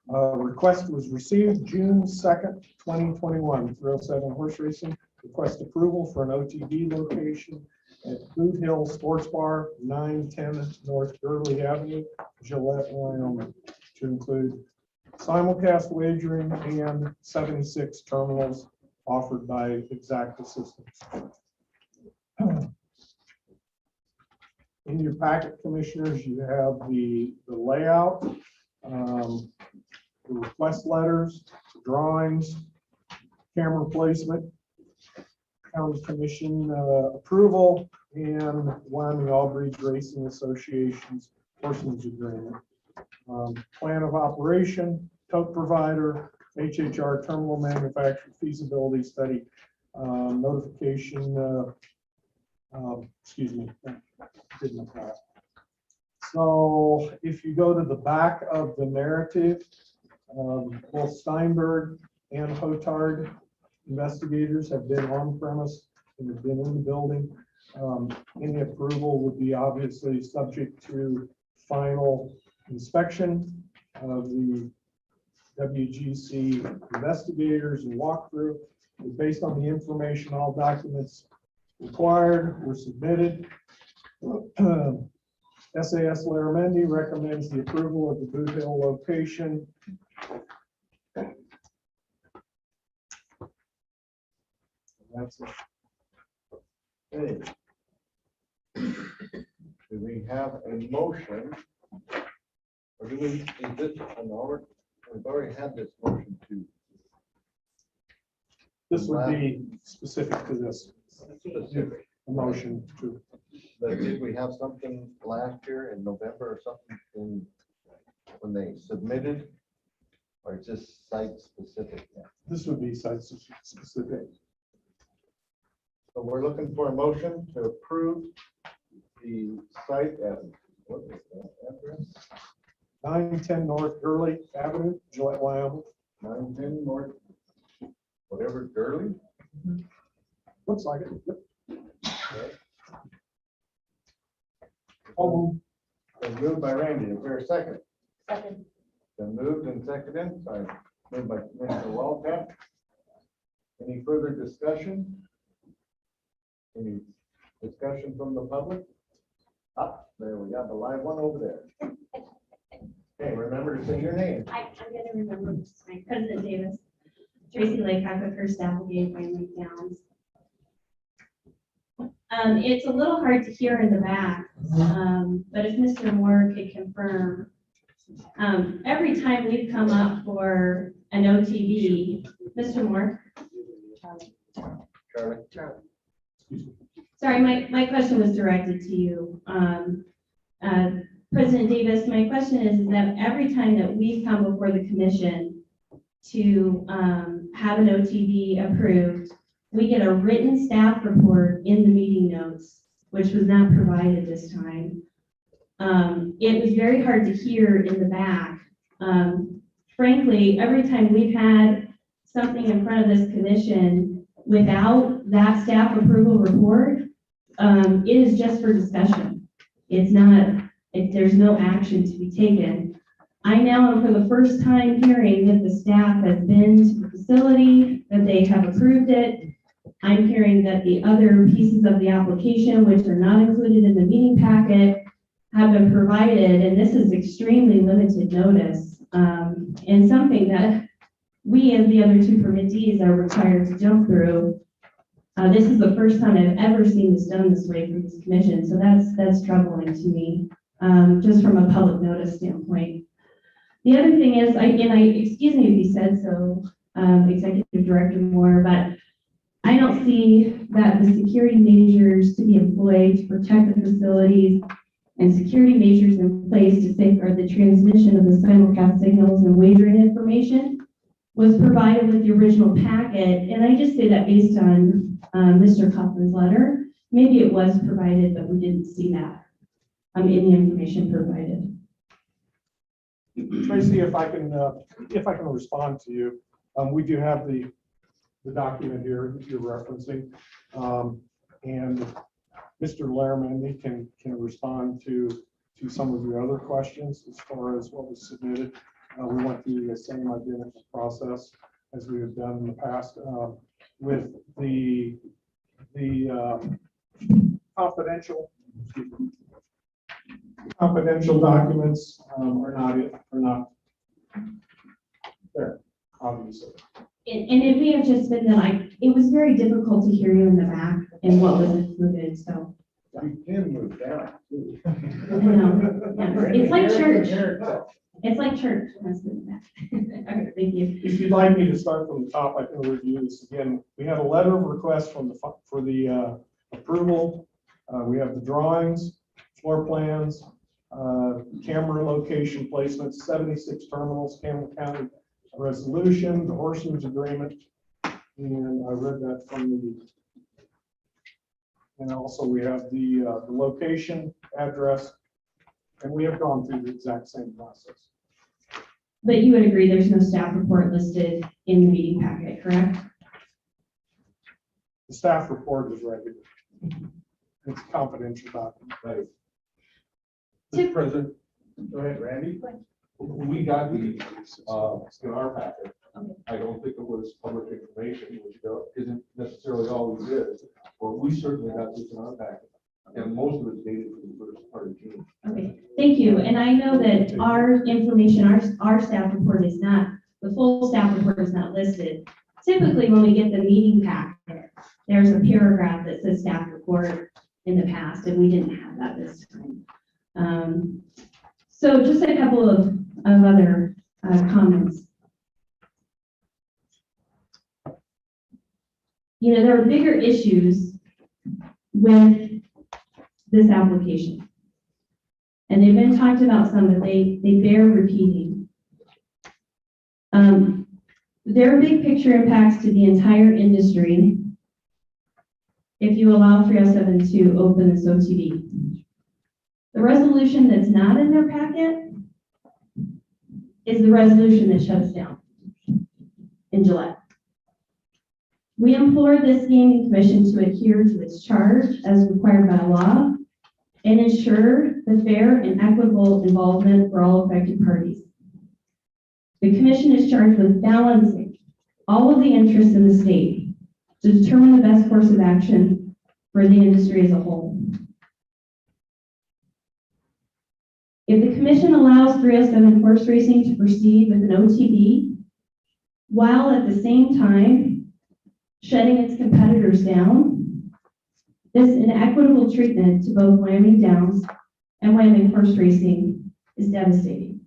Request was received June 2nd, 2021. 307 horse racing. Request approval for an OTB location at Boot Hill Sports Bar, 910 North Gurley Avenue, Gillette, Wyoming, to include simulcast wagering and 76 terminals offered by Exacta Systems. In your packet, commissioners, you have the layout, the request letters, drawings, camera placement, county commission approval, and Wyoming All Breeds Racing Association's horsemen's agreement. Plan of operation, tote provider, HHR terminal manufacturer feasibility study, notification, excuse me. Didn't pass. So if you go to the back of the narrative, both Steinberg and Hotard investigators have been on premise and have been in the building. Any approval would be obviously subject to final inspection of the WGC investigators and walkthrough. Based on the information, all documents required were submitted. SAS Laramendi recommends the approval of the Boot Hill location. That's it. Okay. Do we have a motion? Or do we, is this an order? We've already had this motion too. This would be specific to this, Specific. a motion to. But did we have something last year in November or something when they submitted? Or just site specific? This would be site specific. So we're looking for a motion to approve the site at, what is that address? 910 North Gurley Avenue, Gillette, Wyoming. 910 North, whatever, Gurley? Looks like it. Yep. Okay. Been moved by Randy. Is there a second? Second. Been moved and seconded. Sorry. Moved by Commissioner Walcott. Any further discussion? Any discussion from the public? Up there, we got the live one over there. Okay, remember to say your name. I'm gonna remember this, my President Davis, Tracy Lake, Aquifer, Applegate, Wyoming Downs. It's a little hard to hear in the back, but if Mr. Moore could confirm, every time we've come up for an OTB, Mr. Moore, Charlie. sorry, my question was directed to you. President Davis, my question is that every time that we've come before the commission to have an OTB approved, we get a written staff report in the meeting notes, which was not provided this time. It was very hard to hear in the back. Frankly, every time we've had something in front of this commission without that staff approval report, it is just for discussion. It's not, there's no action to be taken. I now am for the first time hearing that the staff has been to the facility, that they have approved it. I'm hearing that the other pieces of the application, which are not included in the meeting packet, have been provided, and this is extremely limited notice, and something that we as the other two permittees are required to jump through. This is the first time I've ever seen this done this way for this commission, so that's troubling to me, just from a public notice standpoint. The other thing is, excuse me if you said so, Executive Director Moore, but I don't see that the security measures to be employed to protect the facilities and security measures in place to safeguard the transmission of the simulcast signals and wagering information was provided with the original packet. And I just say that based on Mr. Kaufman's letter. Maybe it was provided, but we didn't see that in the information provided. Tracy, if I can respond to you, we do have the document here that you're referencing. And Mr. Lehrman, he can respond to some of your other questions as far as what was submitted. We went through the same identical process as we have done in the past with the confidential documents are not there, obviously. And it may have just been that it was very difficult to hear you in the back and what was included, so. You can move down too. I know, yeah. It's like church. It's like church. That's the back. Okay, thank you. If you'd like me to start from the top, I can review this again. We have a letter of request for the approval. We have the drawings, floor plans, camera location placement, 76 terminals, Campbell County resolution, the Horseman's agreement, and I read that from the. And also we have the location, address, and we have gone through the exact same process. But you would agree there's no staff report listed in the meeting packet, correct? The staff report is regular. It's a confidential document. Right. Mr. President, Go ahead, Randy. we got the, in our packet. I don't think it was public information, which isn't necessarily always is, but we certainly got this in our packet. And most of it's dated from the first part of June. Okay, thank you. And I know that our information, our staff report is not, the full staff report is not listed. Typically, when we get the meeting packet, there's a paragraph that says staff report in the past, and we didn't have that this time. So just a couple of other comments. You know, there are bigger issues with this application. And they've been talked about some, but they bear repeating. There are big picture impacts to the entire industry if you allow 307 to open this OTB. The resolution that's not in their packet is the resolution that shut us down in July. We implore this gaming commission to adhere to its charge as required by law and ensure the fair and equitable involvement for all affected parties. The commission is charged with balancing all of the interests in the state to determine the best course of action for the industry as a whole. If the commission allows 307 horse racing to proceed with an OTB, while at the same time shutting its competitors down, this inequitable treatment to both Wyoming Downs and Wyoming horse racing is devastating.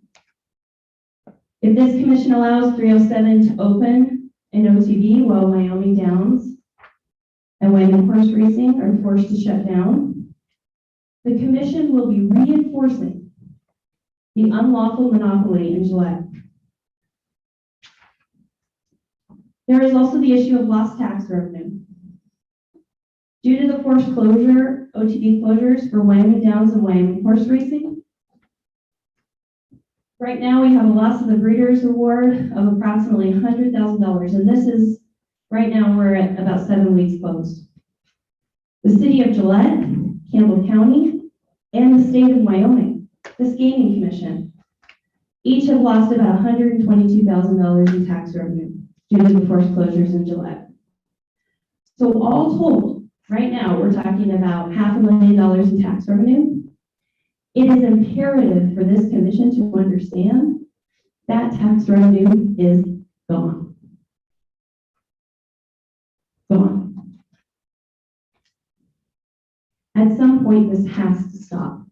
If this commission allows 307 to open an OTB while Wyoming Downs and Wyoming horse racing are forced to shut down, the commission will be reinforcing the unlawful monopoly in Gillette. There is also the issue of lost tax revenue. Due to the forced closure, OTB closures for Wyoming Downs and Wyoming horse racing, right now we have a loss of the Breeders' Award of approximately $100,000, and this is, right now we're at about 7 weeks closed. The city of Gillette, Campbell County, and the state of Wyoming, this gaming commission, each have lost about $122,000 in tax revenue due to the forced closures in Gillette. So all told, right now, we're talking about $500,000 in tax revenue. It is imperative for this commission to understand that tax revenue is gone. Gone. At some point, this has to stop.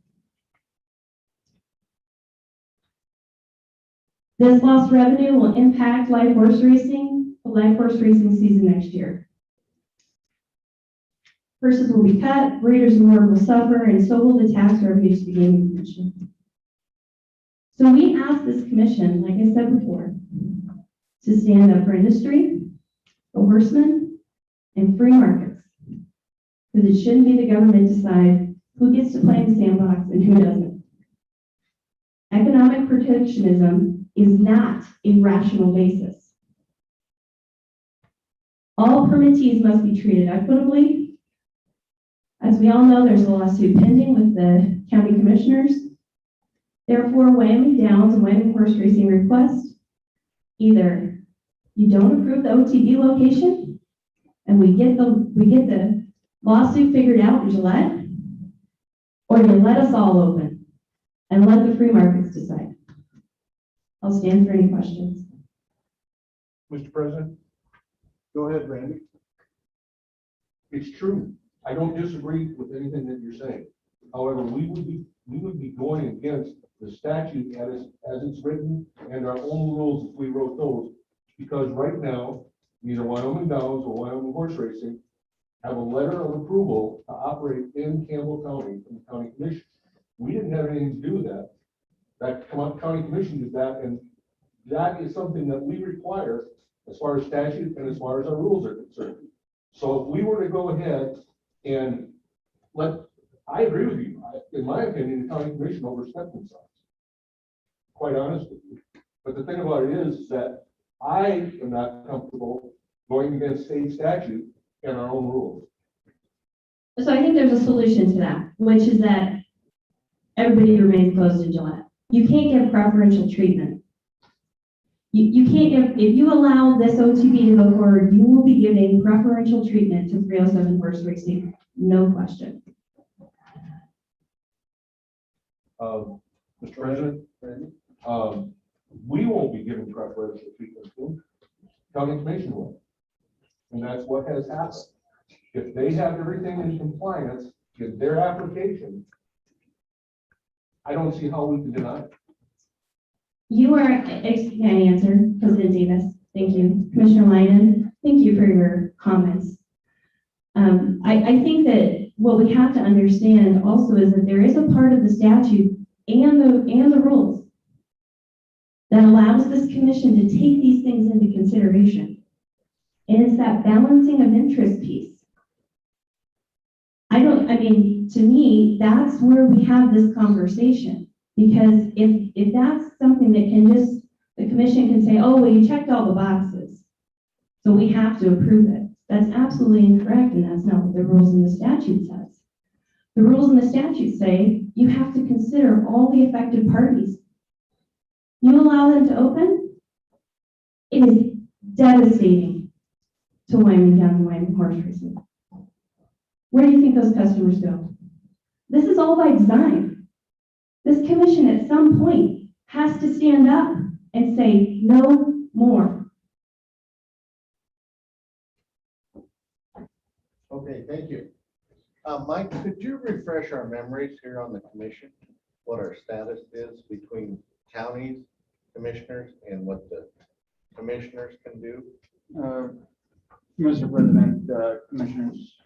This lost revenue will impact the live horse racing season next year. Purses will be cut, Breeders' Award will suffer, and so will the tax revenues to the gaming commission. So we ask this commission, like I said before, to stand up for industry, the horsemen, and free markets. Because it shouldn't be the government decide who gets to play in the sandbox and who doesn't. Economic Systematic protectionism is not a rational basis. All permittees must be treated equitably. As we all know, there's a lawsuit pending with the county commissioners. Therefore, Wyoming Downs and Wyoming Horse Racing request either you don't approve the OTB location and we get the lawsuit figured out in Gillette, or you let us all open and let the free markets decide. I'll stand for any questions. Mr. President, Go ahead, Randy. it's true. I don't disagree with anything that you're saying. However, we would be going against the statute as it's written and our own rules if we wrote those. Because right now, neither Wyoming Downs or Wyoming Horse Racing have a letter of approval to operate in Campbell County from the county commission. We didn't have anything to do with that. That county commission did that, and that is something that we require as far as statute and as far as our rules are concerned. So if we were to go ahead and I agree with you. In my opinion, the county commission overstepped themselves. Quite honest with you. But the thing about it is that I am not comfortable going against state statute and our own rules. So I think there's a solution to that, which is that everybody remains closed in Gillette. You can't give preferential treatment. You can't give, if you allow this OTB to go forward, you will be giving preferential treatment to 307 Horse Racing, no question. Mr. President, we won't be giving preferential treatment to county commission will. And that's what has happened. If they have everything in compliance with their application, I don't see how we can deny it. You are, can I answer, President Davis? Thank you. Commissioner Lyden, thank you for your comments. I think that what we have to understand also is that there is a part of the statute and the rules that allows this commission to take these things into consideration. And it's that balancing of interest piece. To me, that's where we have this conversation. Because if that's something that the commission can say, oh, well, you checked all the boxes, so we have to approve it. That's absolutely incorrect, and that's not what the rules in the statute says. The rules in the statute say you have to consider all the affected parties. You allow them to open, it is devastating to Wyoming Downs and Wyoming Horse Racing. Where do you think those customers go? This is all by design. This commission at some point has to stand up and say, no more. Okay, thank you. Mike, could you refresh our memories here on the commission? What our status is between counties, commissioners, and what the commissioners can do? Mr. President, Commissioners.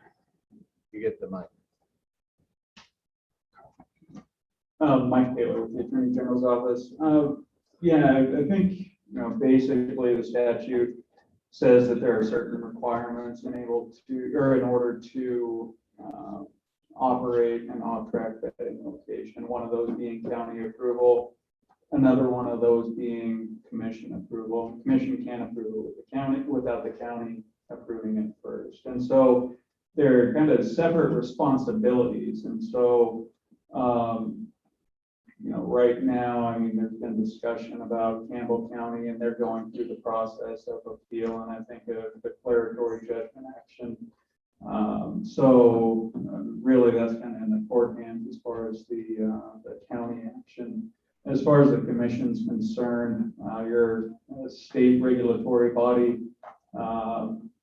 You get the mic. Mike Taylor with the Attorney General's office. Yeah, I think, basically the statute says that there are certain requirements in order to operate an off-track betting location. One of those being county approval, another one of those being commission approval. Commission can't approve it with the county without the county approving it first. And so they're kind of separate responsibilities. And so, right now, there's been discussion about Campbell County and they're going through the process of appeal and I think a declaratory judgment action. Really that's kind of in the court hands as far as the county action. As far as the commission's concerned, your state regulatory body,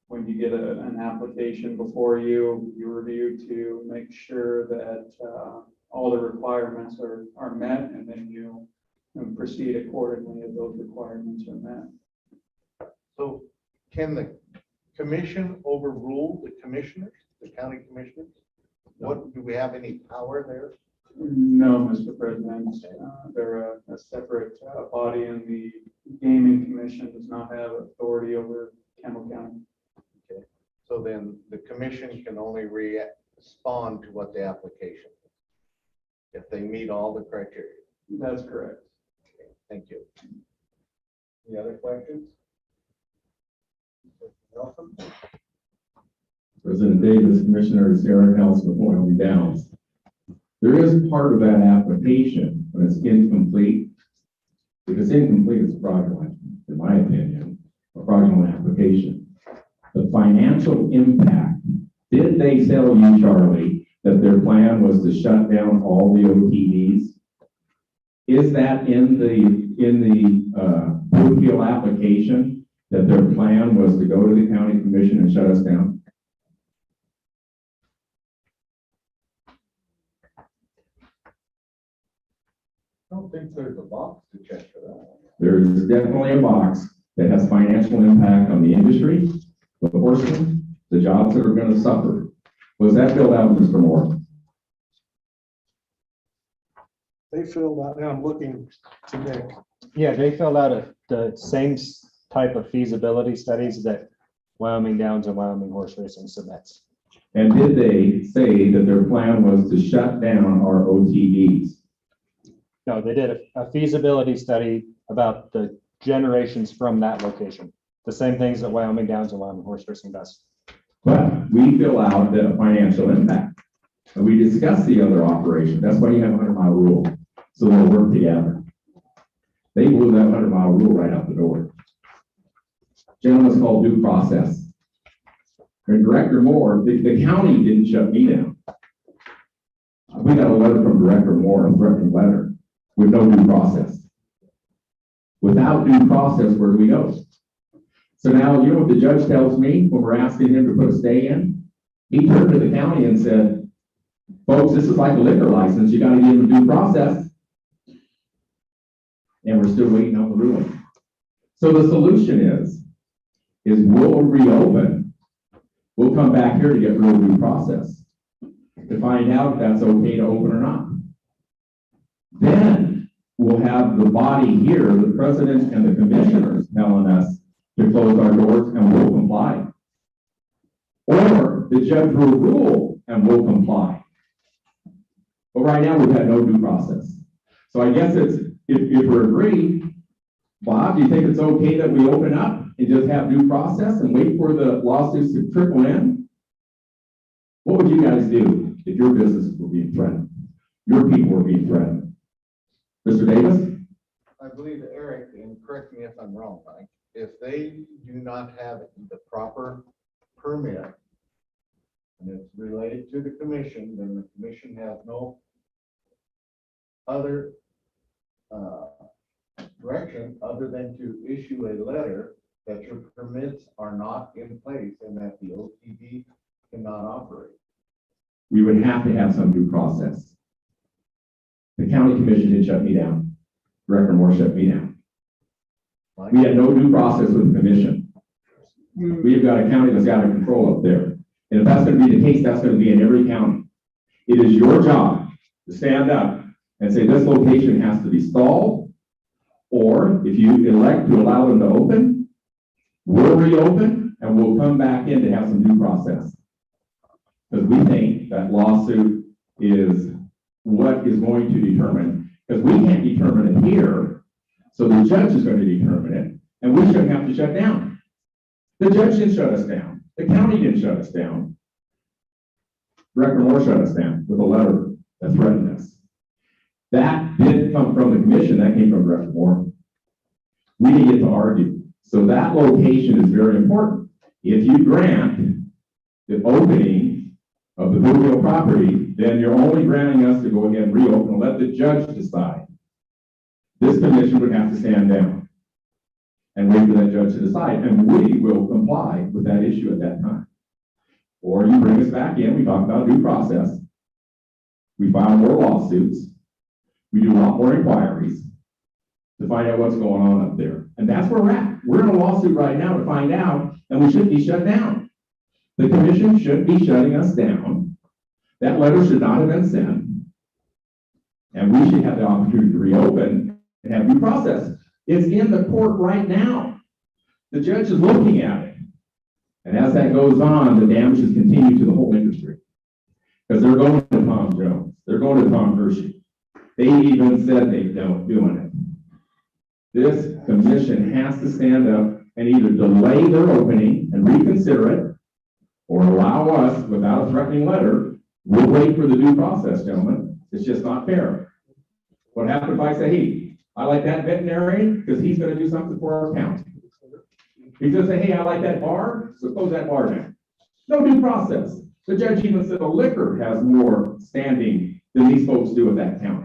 when you get an application before you review to make sure that all the requirements are met, and then you proceed accordingly if those requirements are met. So can the commission overrule the commissioners, the county commissioners? What, do we have any power there? No, Mr. President, they're a separate body, and the gaming commission does not have authority over Campbell County. Okay, so then the commission can only respond to what the application is, if they meet all the criteria. That's correct. Okay. questions? Nelson? President Davis, Commissioner Sarah Nelson with Wyoming Downs. There is part of that application when it's incomplete. If it's incomplete, it's fraudulent, in my opinion, a fraudulent application. The financial impact, did they tell you, Charlie, that their plan was to shut down all the OTDs? Is that in the appeal application, that their plan was to go to the county commission and shut us down? I don't think there's a box to check for that. There's definitely a box that has financial impact on the industry, the horsemen, the jobs that are going to suffer. Was that filled out, Mr. Moore? They filled out, now I'm looking to Nick. Yeah, they filled out the same type of feasibility studies that Wyoming Downs and Wyoming Horse Racing submits. And did they say that their plan was to shut down our OTDs? No, they did a feasibility study about the generations from that location. The same things that Wyoming Downs and Wyoming Horse Racing does. But we fill out the financial impact. And we discuss the other operation. That's why you have a 100-mile rule. So they'll work together. They blew that 100-mile rule right out the door. Gentlemen, it's called due process. And Director Moore, the county didn't shut me down. We got a letter from Director Moore, a threatening letter, with no due process. Without due process, where do we go? So now, you know what the judge tells me when we're asking him to put a stay in? He turned to the county and said, folks, this is like a liquor license. You got to give them due process. And we're still waiting on the ruling. So the solution is we'll reopen. We'll come back here to get real due process to find out if that's okay to open or not. Then we'll have the body here, the president and the commissioners, telling us to close our doors and we'll comply. Or the judge will rule and we'll comply. But right now we've had no due process. So I guess it's, if we're agreed, Bob, do you think it's okay that we open up and just have due process and wait for the lawsuits to trickle in? What would you guys do if your businesses were being threatened? Your people were being threatened? Mr. Davis? I believe Eric, and correct me if I'm wrong, Mike, if they do not have the proper permit and it's related to the commission, then the commission has no other direction other than to issue a letter that your permits are not in place and that the OTD cannot operate. We would have to have some due process. The county commission did shut me down. Director Moore shut me down. We had no due process with the commission. We've got a county that's out of control up there. And if that's going to be the case, that's going to be in every county. It is your job to stand up and say this location has to be stalled, or if you elect to allow them to open, we'll reopen and we'll come back in to have some due process. Because we think that lawsuit is what is going to determine, because we can't determine it here, so the judge is going to determine it, and we shouldn't have to shut down. The judge didn't shut us down. The county didn't shut us down. Director Moore shut us down with a letter that threatened us. That didn't come from the commission, that came from Director Moore. We didn't get to argue. So that location is very important. If you grant the opening of the Pari-Mutuel property, then you're only granting us to go ahead and reopen and let the judge decide. This commission would have to stand down and wait for that judge to decide, and we will comply with that issue at that time. Or you bring us back in, we talk about due process, we file more lawsuits, we do a lot more inquiries to find out what's going on up there. And that's where we're at. We're in a lawsuit right now to find out, and we should be shut down. The commission should be shutting us down. That letter should not have been sent. And we should have the opportunity to reopen and have due process. It's in the court right now. The judge is looking at it. And as that goes on, the damages continue to the whole industry. Because they're going to Tom Jones. They're going to Tom Hershey. They even said they don't doing it. This commission has to stand up and either delay their opening and reconsider it, or allow us, without a threatening letter, we'll wait for the due process, gentlemen. It's just not fair. What happens if I say, hey, I like that veterinarian because he's gonna do something for our county? He's gonna say, hey, I like that bar, so close that bar down. No due process. The judge even said the liquor has more standing than these folks do at that county.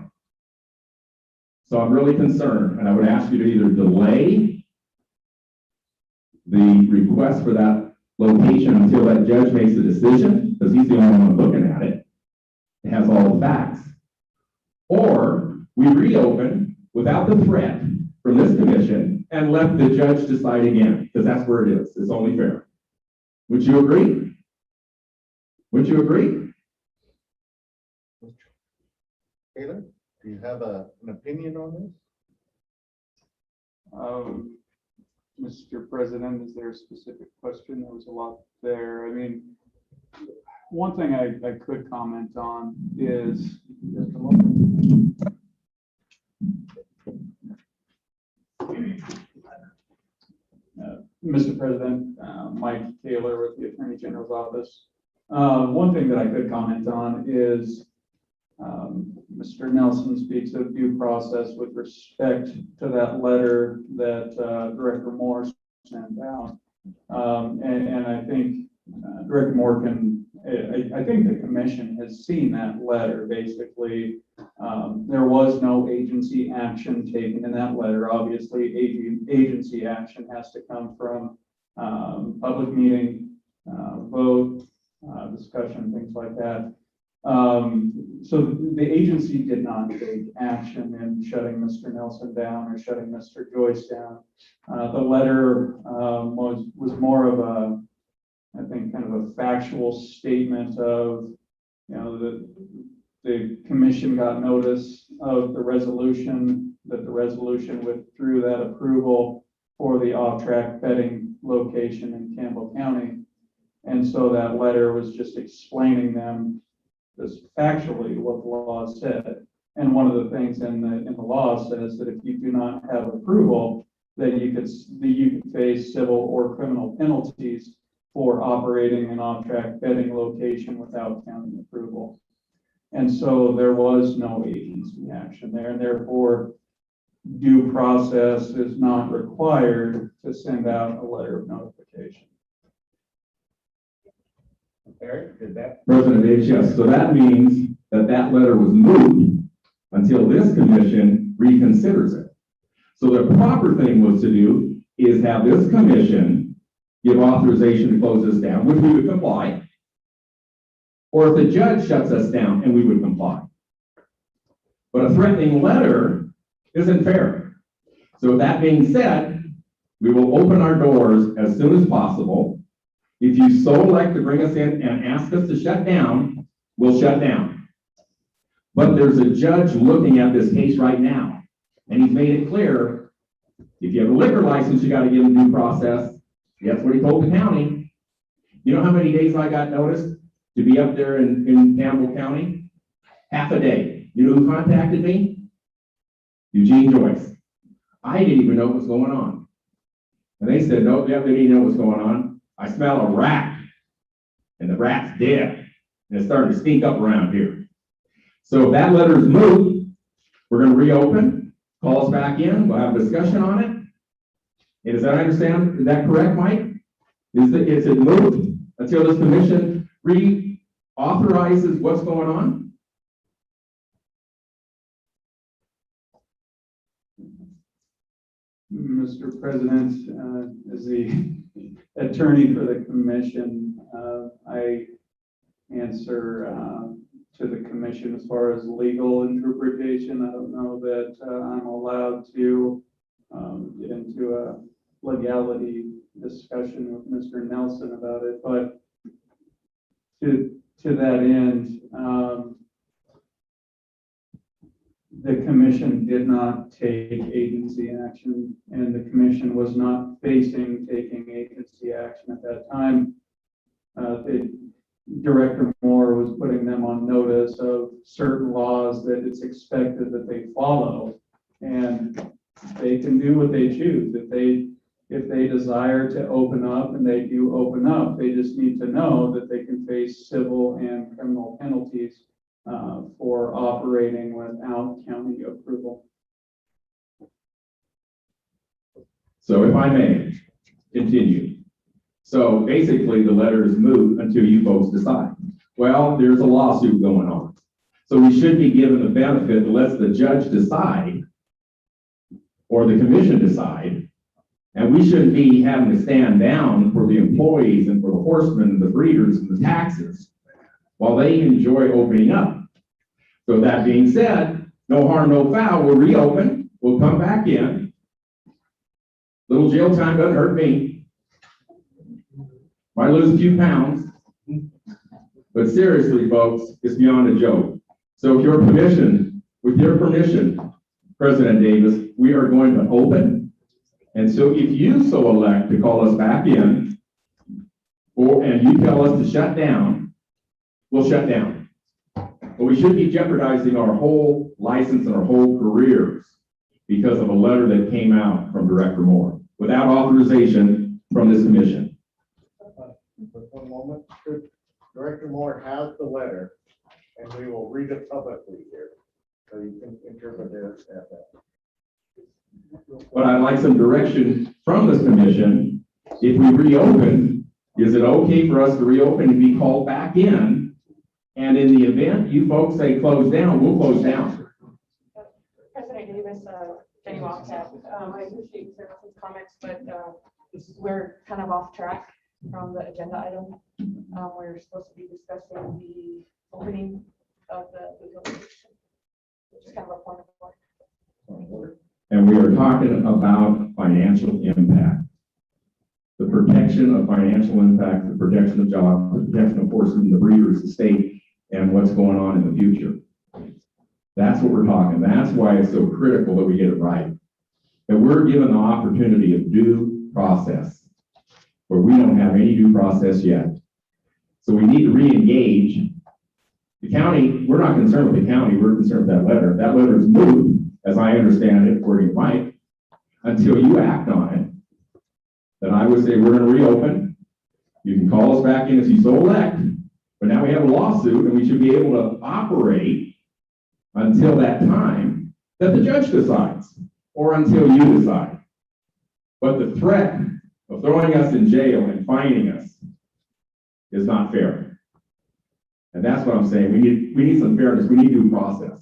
So I'm really concerned, and I would ask you to either delay the request for that location until that judge makes a decision, because he's the only one looking at it. It has all the facts. Or we reopen without the threat from this commission and let the judge decide again, because that's where it is. It's only fair. Would you agree? Would you agree? Taylor, do you have an opinion on this? Mr. President, is there a specific question? There was a lot there. I mean, one thing I could comment on is Just a moment. Mr. President, Mike Taylor with the Attorney General's office. One thing that I could comment on is Mr. Nelson speaks of due process with respect to that letter that Director Moore sent out. And I think Director Moore I think the commission has seen that letter. Basically, there was no agency action taken in that letter. Obviously, agency action has to come from public meeting, vote, discussion, things like that. So the agency did not take action in shutting Mr. Nelson down or shutting Mr. Joyce down. The letter was more of a, I think, kind of a factual statement of, you know, the commission got notice of the resolution, that the resolution withdrew that approval for the off-track betting location in Campbell County. And so that letter was just explaining them just factually what the law said. And one of the things in the law says that if you do not have approval, then you could face civil or criminal penalties for operating an off-track betting location without county approval. And so there was no agency action there, and therefore due process is not required to send out a letter of notification. Eric, did that? President Davis, yes. So that means that letter was moved until this commission reconsiders it. So the proper thing was to do is have this commission give authorization to close this down, which we would comply. Or if the judge shuts us down, and we would comply. But a threatening letter isn't fair. So with that being said, we will open our doors as soon as possible. If you so elect to bring us in and ask us to shut down, we'll shut down. But there's a judge looking at this case right now, and he's made it clear, if you have a liquor license, you got to give them due process. That's what he told the county. You know how many days I got noticed to be up there in Campbell County? Half a day. You know who contacted me? Eugene Joyce. I didn't even know what was going on. And they said, no, yeah, they didn't know what's going on. I smell a rat, and the rat's dead, and it's starting to stink up around here. So if that letter is moved, we're going to reopen, call us back in, we'll have a discussion on it. And as I understand, is that correct, Mike? Is it moved until this commission reauthorizes what's going on? Mr. President, as the attorney for the commission, I answer to the commission as far as legal interpretation. I don't know that I'm allowed to get into a legality discussion with Mr. Nelson about it, but to that end, the commission did not take agency action, and the commission was not facing taking agency action at that time. Director Moore was putting them on notice of certain laws that it's expected that they follow. And They can do what they choose. If they desire to open up and they do open up, they just need to know that they can face civil and criminal penalties for operating without county approval. So if I may continue. So basically, the letter is moot until you folks decide. Well, there's a lawsuit going on. So we should be given the benefit that lets the judge decide or the commission decide. And we shouldn't be having to stand down for the employees and for the horsemen and the breeders and the taxes while they enjoy opening up. So that being said, no harm, no foul, we'll reopen, we'll come back in. Little jail time doesn't hurt me. Might lose a few pounds. But seriously, folks, it's beyond a joke. So with your permission, President Davis, we are going to open. And so if you so elect to call us back in, and you tell us to shut down, we'll shut down. But we shouldn't be jeopardizing our whole license and our whole careers because of a letter that came out from Director Moore without authorization from this commission. Just one moment. Director Moore has the letter, and we will read it publicly here, so you can interpret it at that. But I'd like some direction from this commission. If we reopen, is it okay for us to reopen and be called back in? And in the event you folks say close down, we'll close down. President Davis, Jenny Wildcat, I appreciate Sarah's comments, but we're kind of off track from the agenda item. We're supposed to be discussing the opening of the location, which is kind of a point of order. And we are talking about financial impact. The protection of financial impact, the protection of jobs, the protection of horses and the breeders, the state, and what's going on in the future. That's what we're talking. That's why it's so critical that we get it right. That we're given the opportunity of due process, where we don't have any due process yet. So we need to re-engage. The county, we're not concerned with the county, we're concerned with that letter. That letter is moot, as I understand it, according to Mike, until you act on it. Then I would say we're going to reopen. You can call us back in if you so elect, but now we have a lawsuit and we should be able to operate until that time that the judge decides, or until you decide. But the threat of throwing us in jail and fining us is not fair. And that's what I'm saying. We need some fairness. We need due process.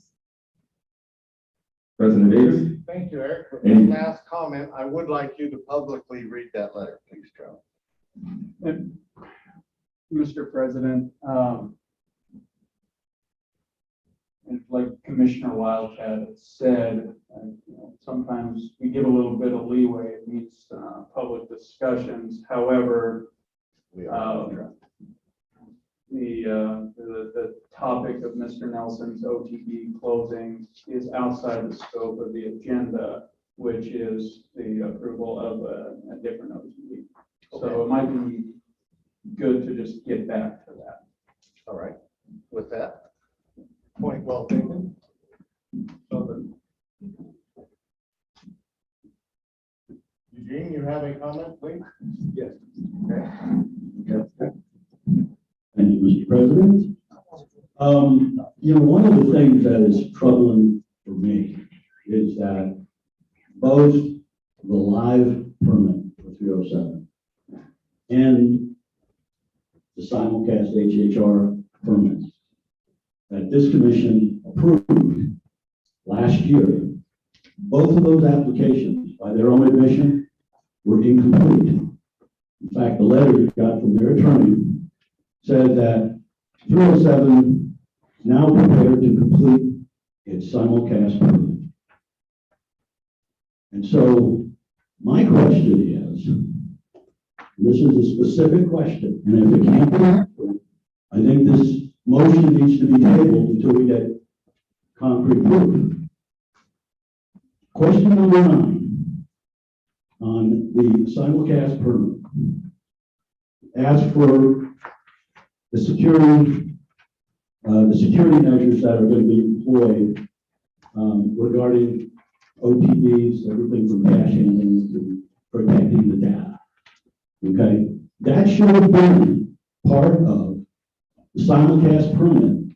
President Davis? Thank you, Eric. For one last comment, I would like you to publicly read that letter, please, Charlie. Mr. President, and like Commissioner Wildcat has said, sometimes we give a little bit of leeway in these public discussions. However, the topic of Mr. Nelson's OTB closing is outside the scope of the agenda, which is the approval of a different OTB. So it might be good to just get back to that. All right. With that, point well taken. Eugene, you have a comment, please? Yes. Okay. Thank you, Mr. President. One of the things that is troubling for me is that both the live permit for 307 and the simulcast HHR permits that this commission approved last year, both of those applications, by their own admission, were incomplete. In fact, the letter you got from their attorney said that 307 is now prepared to complete its simulcast permit. And so my question is, this is a specific question, and if it can't be answered, I think this motion needs to be tabled until we get concrete proof. Question number 9 on the simulcast permit asks for the security measures that are going to be employed regarding OTBs, everything from cash handling to protecting the data. Okay, that should have been part of the simulcast permit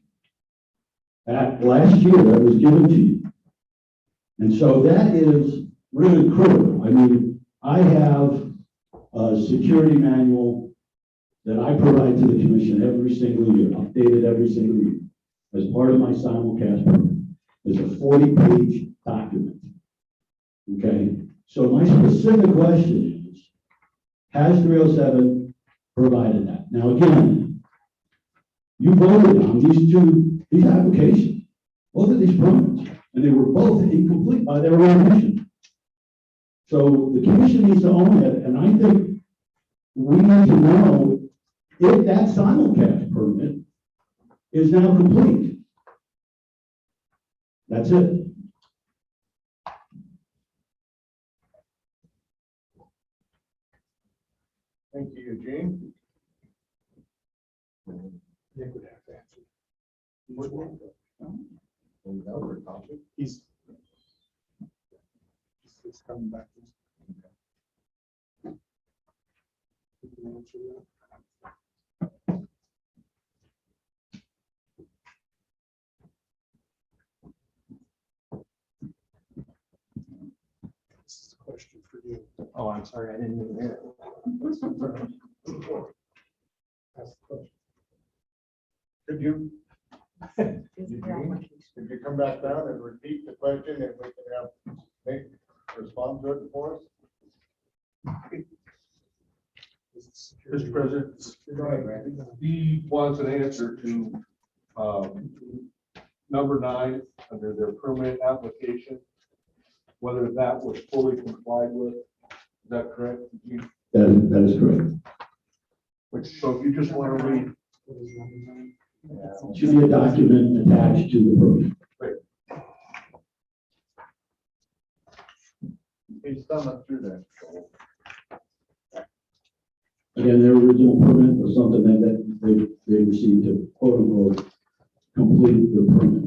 at last year that was given to you. And so that is really critical. I mean, I have a security manual that I provide to the commission every single year, updated every single year, as part of my simulcast permit. It's a 40-page document. Okay, so my specific question is, has 307 provided that? Now, again, you voted on these applications, both of these permits, and they were both incomplete by their own admission. So the commission needs to own it, and I think we need to know if that simulcast permit is now complete. That's it. Thank you, Eugene. Nick would have to answer. He's coming back. He can answer that. This is a question for you. Oh, I'm sorry, I didn't even hear it. Ask the question. Could you, Eugene, could you come back down and repeat the question and we can have Nick respond to it for us? Mr. President, he wants an answer to, number 9, under their permit application, whether that was fully complied with. Is that correct? That is correct. So if you just want to read. Should be a document attached to the permit. He's thumbing through that. Again, their original permit was something that they received to quote unquote complete their permit.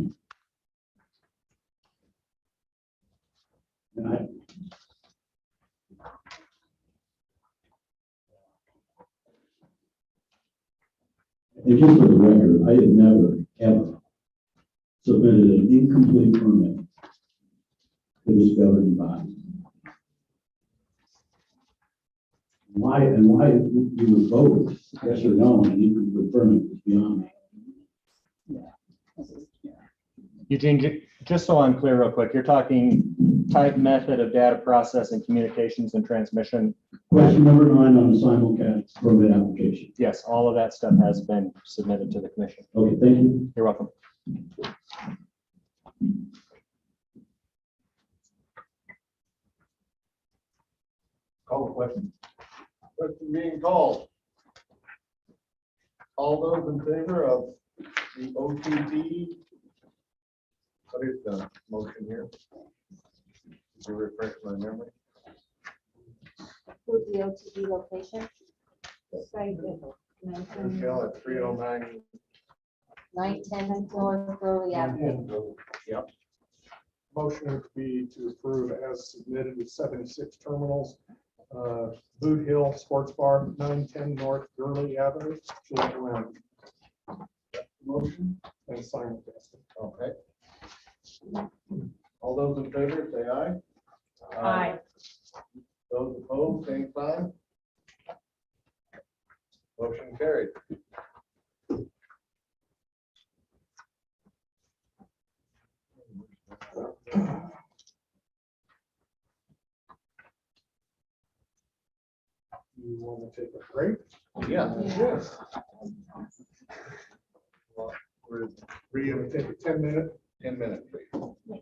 And just for the record, I have never, ever submitted an incomplete permit to this governing body. Why you would vote yes or no on an incomplete permit is beyond me. Eugene, just so I'm clear real quick, you're talking type, method of data processing, communications and transmission. Question number 9 on the simulcast permit application. Yes, all of that stuff has been submitted to the commission. Okay, thank you. You're welcome. Call the question. Question being called. All those in favor of the OTT? What is the motion here? To refresh my memory. Who's the OTB location? Michelle at 309. 910 North Burley Avenue. Yep. Motion would be to approve as submitted with 76 terminals. Boot Hill Sports Bar, 910 North Gurley Avenue, Chilton. Motion and simulcast. Okay. All those in favor, say aye. Aye. Those opposed, same sign. Motion carried. You want to take a break? Yeah. Yes. We're going to take a 10-minute. 10-minute, please.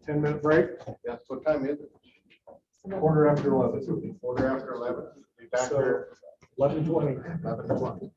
10-minute break. Yes, what time is it? Quarter after 11. Quarter after 11. Be back So, here. 11:20. 11:20.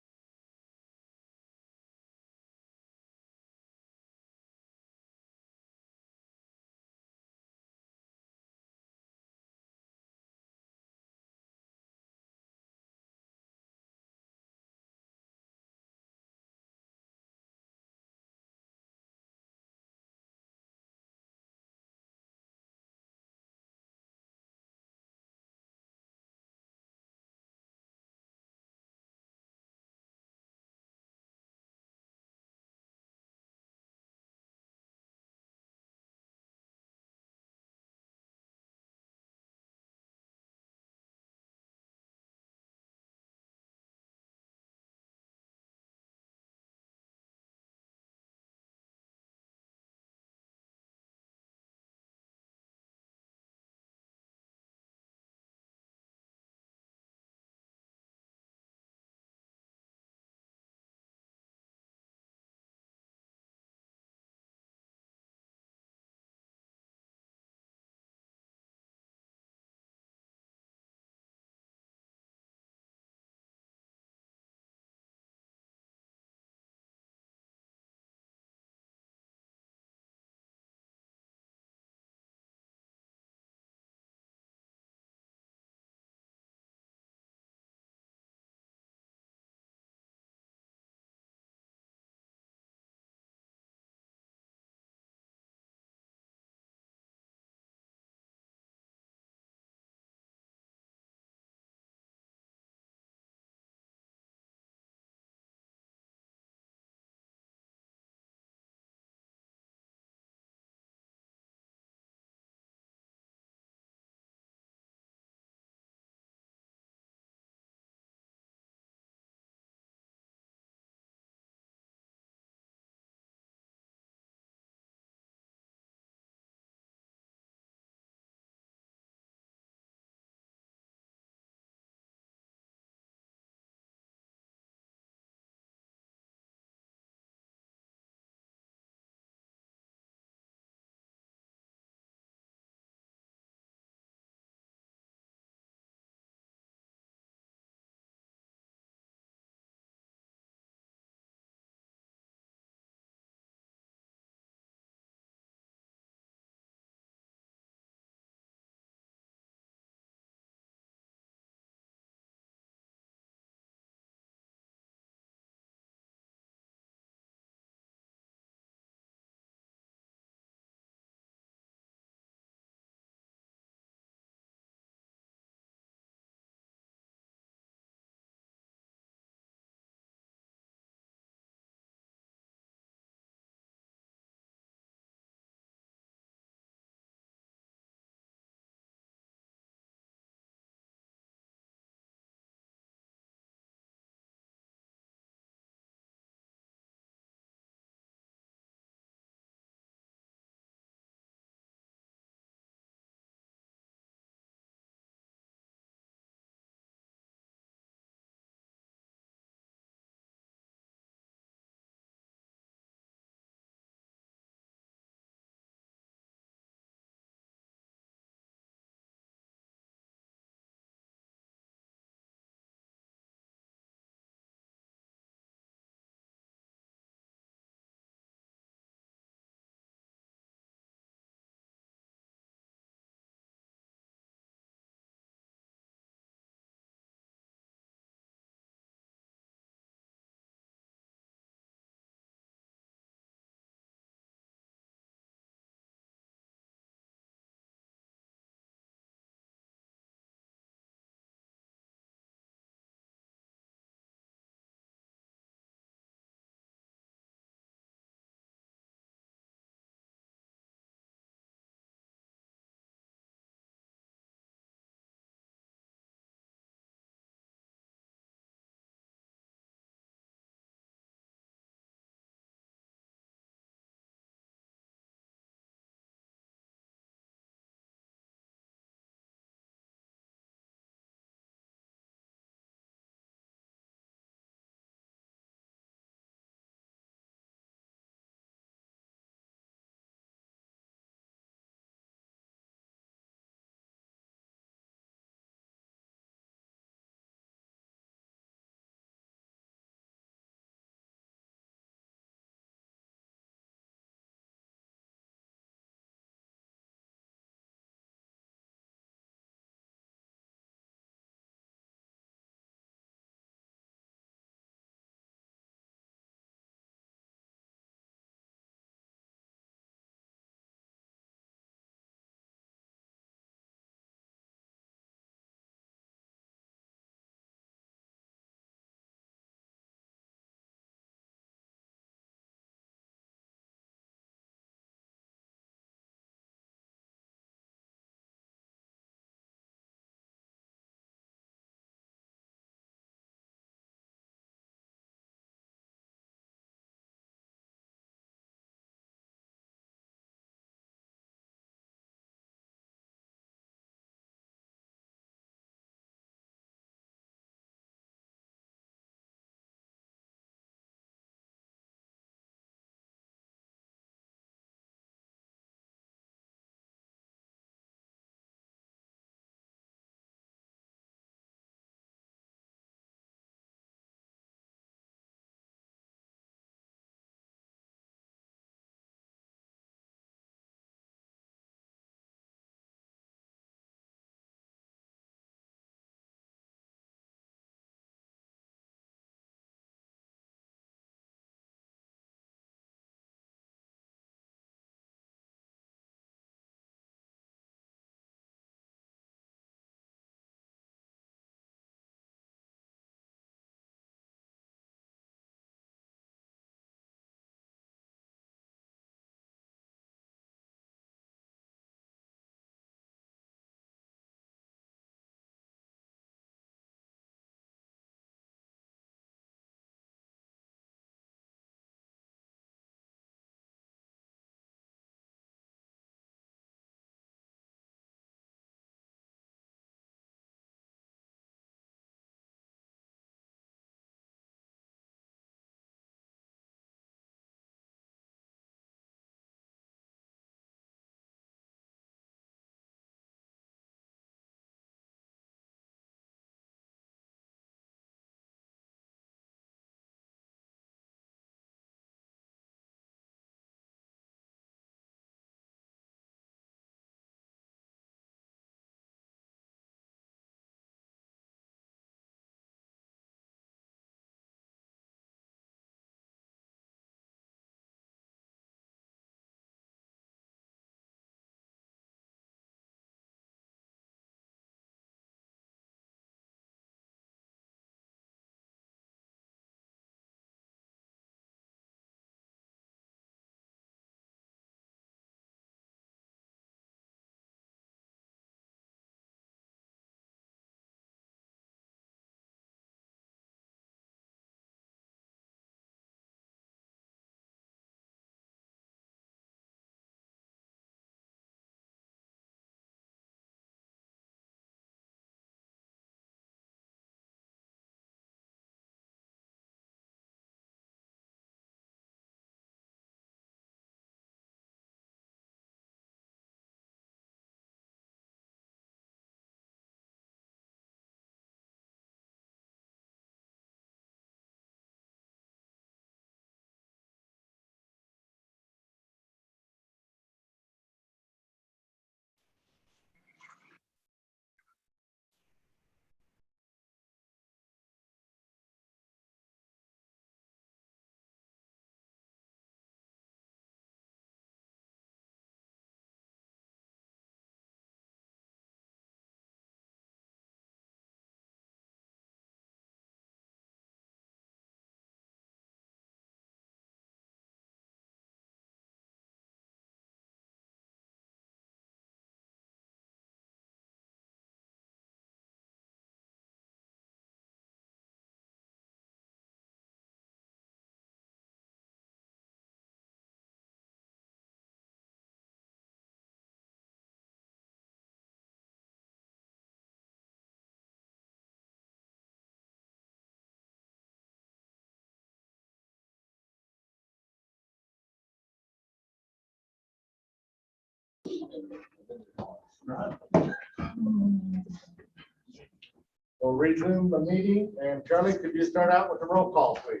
We'll resume the meeting, and Charlie, could you start out with the roll call, please?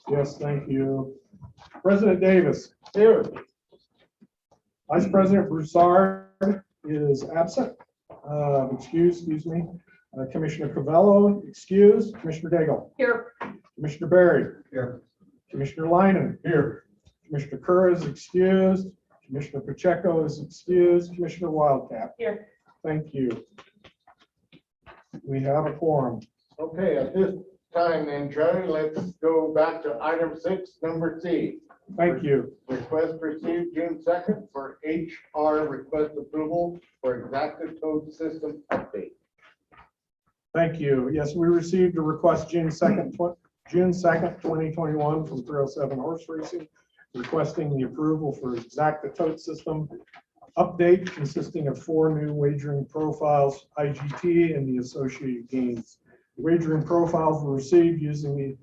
Yes, thank you. President Davis. Here. Vice President Broussard is absent. Excuse me. Commissioner Covello, excused. Commissioner Daigle. Here. Commissioner Berry. Here. Commissioner Lyman. Here. Commissioner Kerr is excused. Commissioner Pacheco is excused. Commissioner Wildcat. Here. Thank you. We have a quorum. Okay, at this time then, Charlie, let's go back to item 6, number C. Thank you. Request received June 2nd for HR request approval for Exacta Code System update. Thank you. Yes, we received a request June 2nd, 2021 from 307 Horse Racing requesting the approval for Exacta Tote System update consisting of 4 new wagering profiles, IGT, and the associated games. The wagering profiles were reviewed using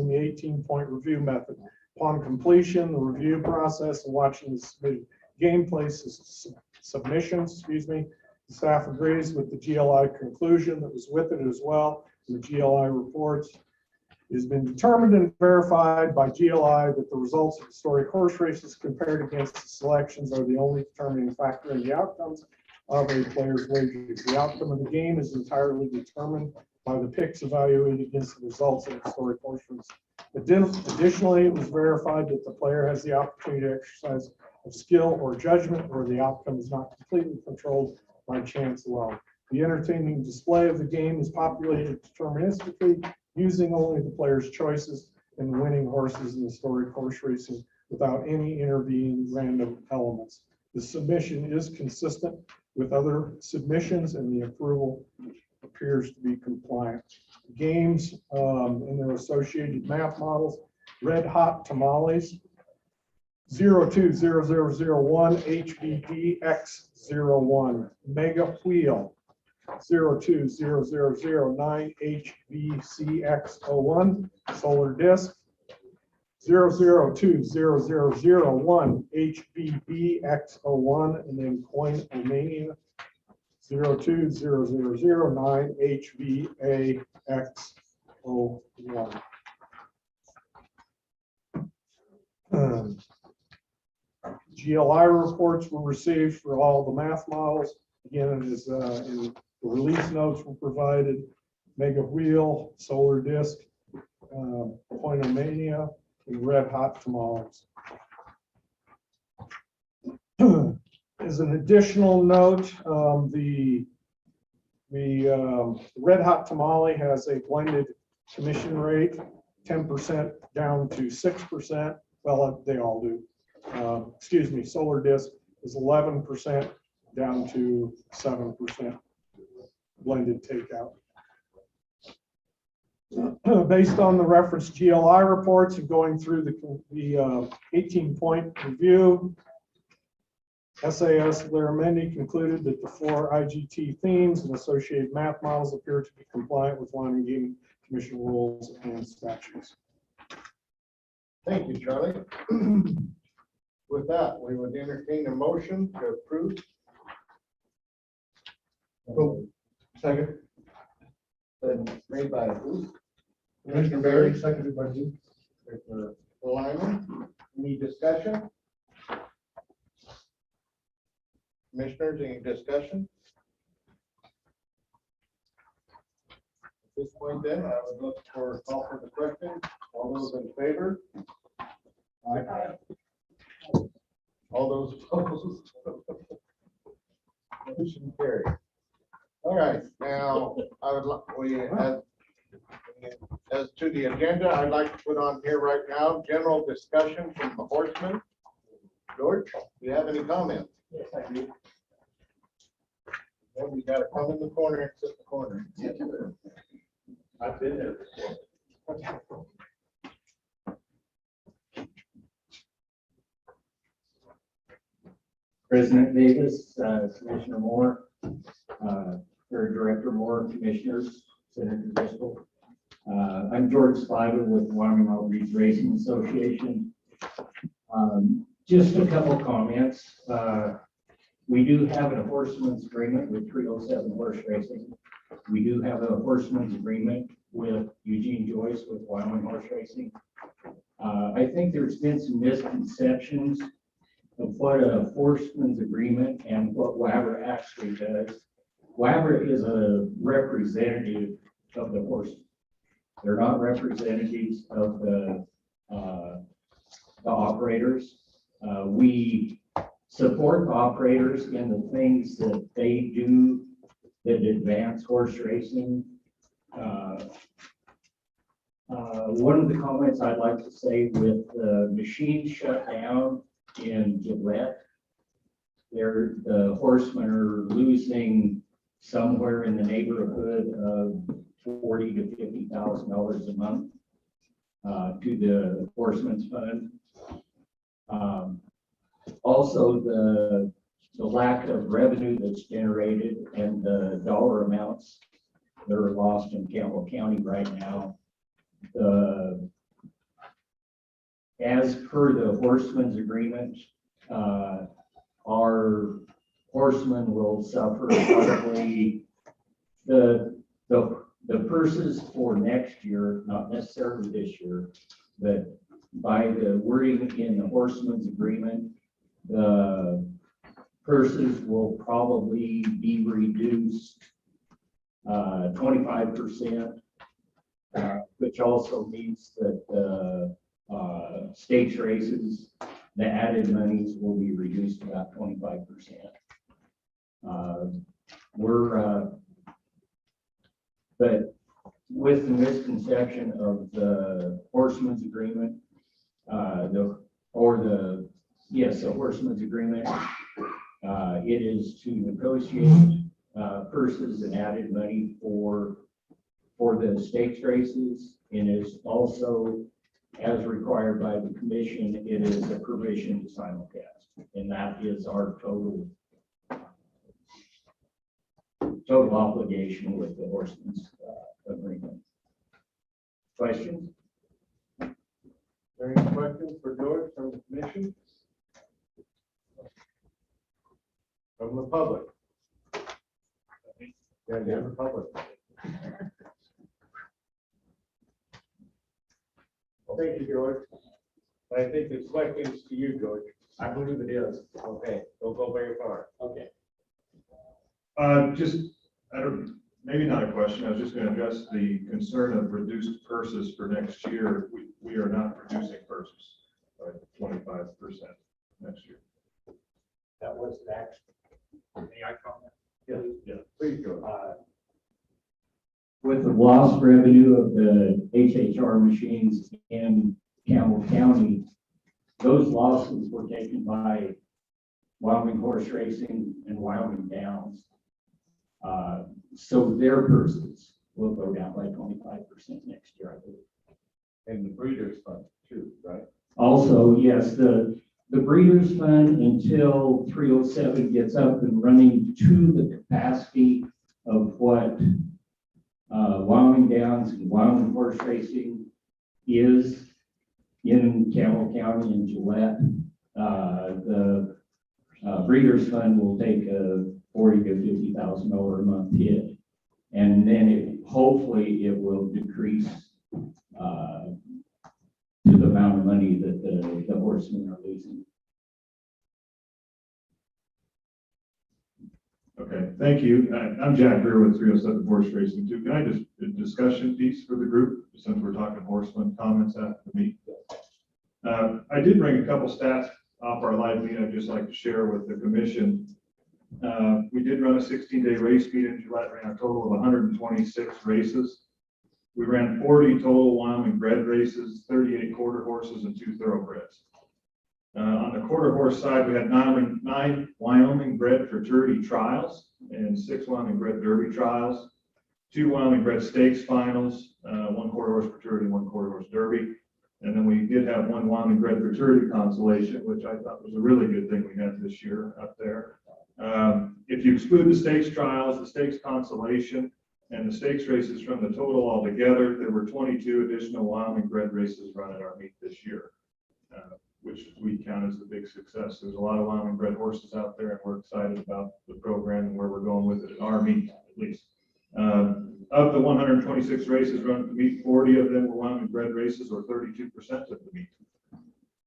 the 18-point review method. Upon completion, the review process and watching the submitted gameplay submissions, the staff agrees with the GLI conclusion that was with it as well. The GLI reports. It has been determined and verified by GLI that the results of historic horse races compared against the selections are the only determining factor in the outcomes of a player's wagers. The outcome of the game is entirely determined by the picks evaluated against the results of historic horse races. Additionally, it was verified that the player has the opportunity to exercise of skill or judgment where the outcome is not completely controlled by chance alone. The entertaining display of the game is populated deterministically using only the player's choices and the winning horses in historic horse racing without any intervening random elements. The submission is consistent with other submissions and the approval appears to be compliant. Games and their associated math models, Red Hot Tamales, 020001 HBDX01, Mega Wheel, 020009 HVCX01, Solar Disc, 002001 HBBX01, and then Coin Omania, 020009 HVAX01. GLI reports were received for all the math models. Again, it is in the release notes were provided. Mega Wheel, Solar Disc, Coinomania, and Red Hot Tamales. As an additional note, the Red Hot Tamale has a blended commission rate, 10% down to 6%. Well, they all do. Solar Disc is 11% down to 7% blended takeout. Based on the reference GLI reports and going through the 18-point review, SAS Laramendi concluded that the 4 IGT themes and associated math models appear to be compliant with Wyoming Gaming Commission rules and statutes. Thank you, Charlie. With that, we would entertain a motion to approve. Second. Been made by who? Commissioner Berry, seconded by you. Commissioner Lyman. Any discussion? Commissioners, any discussion? At this point then, I would look for a call for the question. All those in favor? Aye. All those opposed? Motion carried. All right, now I would like, as to the agenda, I'd like to put on here right now, general discussion from the horsemen. George, do you have any comments? Yes, I do. Well, we gotta come in the corner and sit in the corner. I've been there before. President Davis, Commissioner Moore, Third Director Moore, Commissioners, Senator Driscoll. I'm George Spivey with Wyoming Outreach Racing Association. Just a couple comments. We do have an horseman's agreement with 307 Horse Racing. We do have a horseman's agreement with Eugene Joyce with Wyoming Horse Racing. I think there's been some misconceptions of what a horseman's agreement and what WABR actually does. WABR is a representative of the horse. They're not representatives of the operators. We support the operators in the things that they do that advance horse racing. One of the comments I'd like to say with the machine shut down in Gillette, the horsemen are losing somewhere in the neighborhood of $40,000 to $50,000 a month to the Horsemen's Fund. Also, the lack of revenue that's generated and the dollar amounts that are lost in Campbell County right now. As per the Horsemen's Agreement, our horsemen will suffer probably the purses for next year, not necessarily this year, but by the wording in the Horsemen's Agreement, the purses will probably be reduced 25%, which also means that the stakes races, the added monies will be reduced about 25%. But with the misconception of the Horsemen's Agreement, the Horsemen's Agreement, it is to negotiate purses and added money for the stakes races, and is also, as required by the commission, it is a provision to simulcast, and that is our total obligation with the Horsemen's Agreement. Questions? Are there any questions for George from the commission? From the public? Yeah, the public. Thank you, George. I think the question is to you, George. I believe it is. Okay, don't go very far. Okay. Maybe not a question. I was just going to address the concern of reduced purses for next year. We are not reducing purses by 25% next year. That was next. May I comment? Yeah, please go. With the lost revenue of the HHR machines in Campbell County, those losses were taken by Wyoming Horse Racing and Wyoming Downs. So their purses will go down by 25% next year, I believe. And the Breeders' Fund too, right? Also, yes, the Breeders' Fund, until 307 gets up and running to the capacity of what Wyoming Downs and Wyoming Horse Racing is in Campbell County and Gillette, the Breeders' Fund will take a $40,000 to $50,000 a month hit, and then hopefully it will decrease to the amount of money that the horsemen are losing. Okay, thank you. I'm Jack Greer with 307 Horse Racing too. Can I just a discussion piece for the group, since we're talking horsemen comments after the meet? I did bring a couple stats off our live meet I'd just like to share with the commission. We did run a 16-day race meet in Gillette, ran a total of 126 races. We ran 40 total Wyoming bred races, 38 quarter horses, and 2 thoroughbreds. On the quarter horse side, we had 9 Wyoming bred fraternity trials and 6 Wyoming bred derby trials, 2 Wyoming bred stakes finals, 1 quarter horse fraternity, 1 quarter horse derby. And then we did have 1 Wyoming bred fraternity consolation, which I thought was a really good thing we had this year up there. If you exclude the stakes trials, the stakes consolation, and the stakes races from the total altogether, there were 22 additional Wyoming bred races run at our meet this year, which we count as a big success. There's a lot of Wyoming bred horses out there, and we're excited about the program and where we're going with it at our meet, at least. Of the 126 races run at the meet, 40 of them were Wyoming bred races, or 32% of the meet.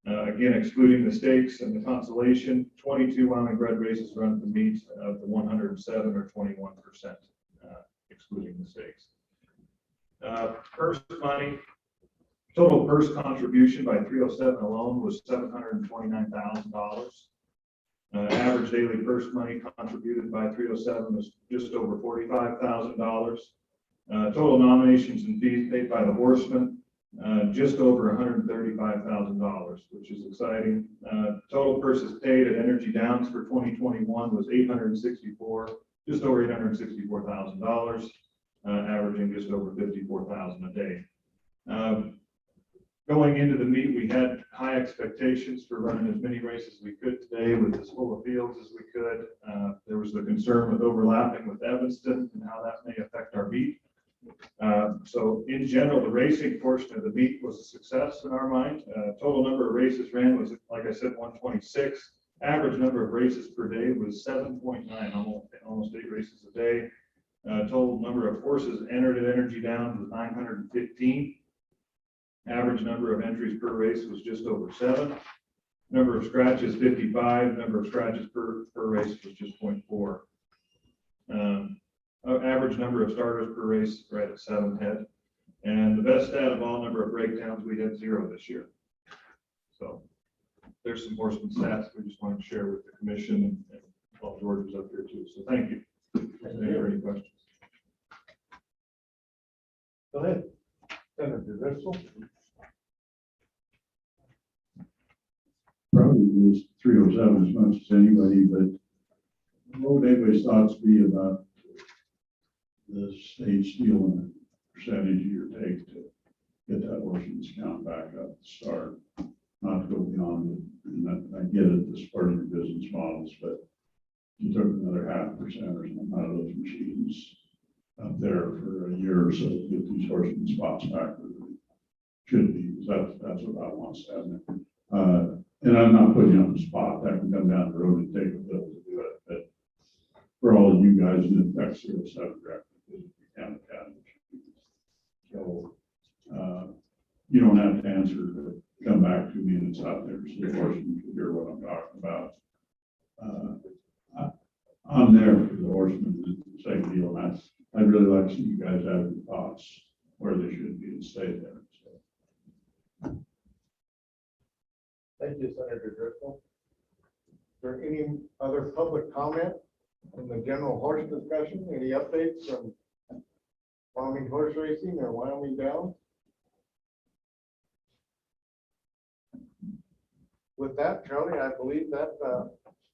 Again, excluding the stakes and the consolation, 22 Wyoming bred races run at the meet. Of the 107, or 21%, excluding the stakes. Purse money, total purse contribution by 307 alone was $729,000. Average daily purse money contributed by 307 was just over $45,000. Total nominations and fees paid by the horsemen, just over $135,000, which is exciting. Total purses paid at Energy Downs for 2021 was just over $864,000, averaging just over $54,000 a day. Going into the meet, we had high expectations for running as many races as we could today with as full of fields as we could. There was the concern with overlapping with Evanston and how that may affect our meet. So in general, the racing portion of the meet was a success in our mind. Total number of races ran was, like I said, 126. Average number of races per day was 7.9, almost 8 races a day. Total number of horses entered at Energy Downs was 915. Average number of entries per race was just over 7. Number of scratches, 55. Number of scratches per race was just 0.4. Average number of starters per race, right at 7 head. And the best stat of all number of breakdowns, we had 0 this year. So there's some horseman stats we just wanted to share with the commission, and well, George was up here too. So thank you. Any questions? Go ahead. Senator Driscoll. Probably was 307 as much as anybody, but what would anybody's thoughts be about the state stealing a percentage of your take to get that horseman's count back up to start, not to go beyond it? And I get it, this part of your business models, but you took another 0.5% or something out of those machines up there for a year or so to get these horseman spots back where they should be, because that's what I want to happen. And I'm not putting you on the spot, that can come down the road and take a bill to do it, but for all of you guys in the next 07 directly, because you can so you don't have to answer, to come back to me and it's out there, so the horseman can hear what I'm talking about. I'm there for the horsemen, the same deal, and I'd really like to see you guys have your thoughts where they should be and stay there. So. Thank you, Senator Driscoll. Is there any other public comment in the general horse discussion? Any updates from Wyoming horse racing or Wyoming Downs? With that, Charlie, I believe that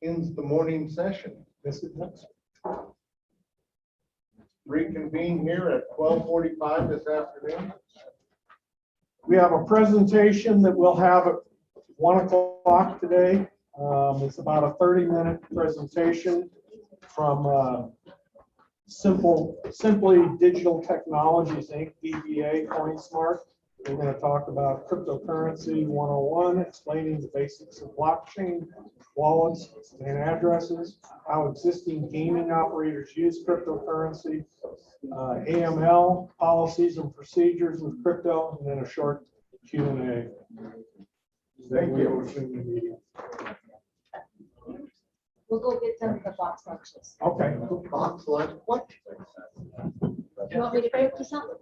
ends the morning session. Yes, it does. Reconvene here at 12:45 this afternoon. We have a presentation that we'll have at 1 o'clock today. It's about a 30-minute presentation from Simply Digital Technologies, Inc., DBA, CoinSmart. We're going to talk about cryptocurrency 101, explaining the basics of blockchain, wallets, and addresses, how existing gaming operators use cryptocurrency, AML, policies and procedures with crypto, and then a short Q&A. Thank you. We'll go get them the box lunches. Okay. Box lunch, what? You want me to break you something?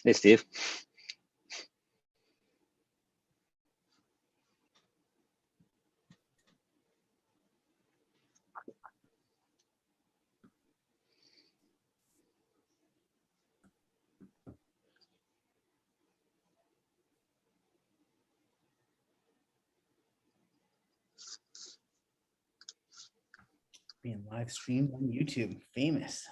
Hey, Steve. Being live streamed on YouTube. Famous.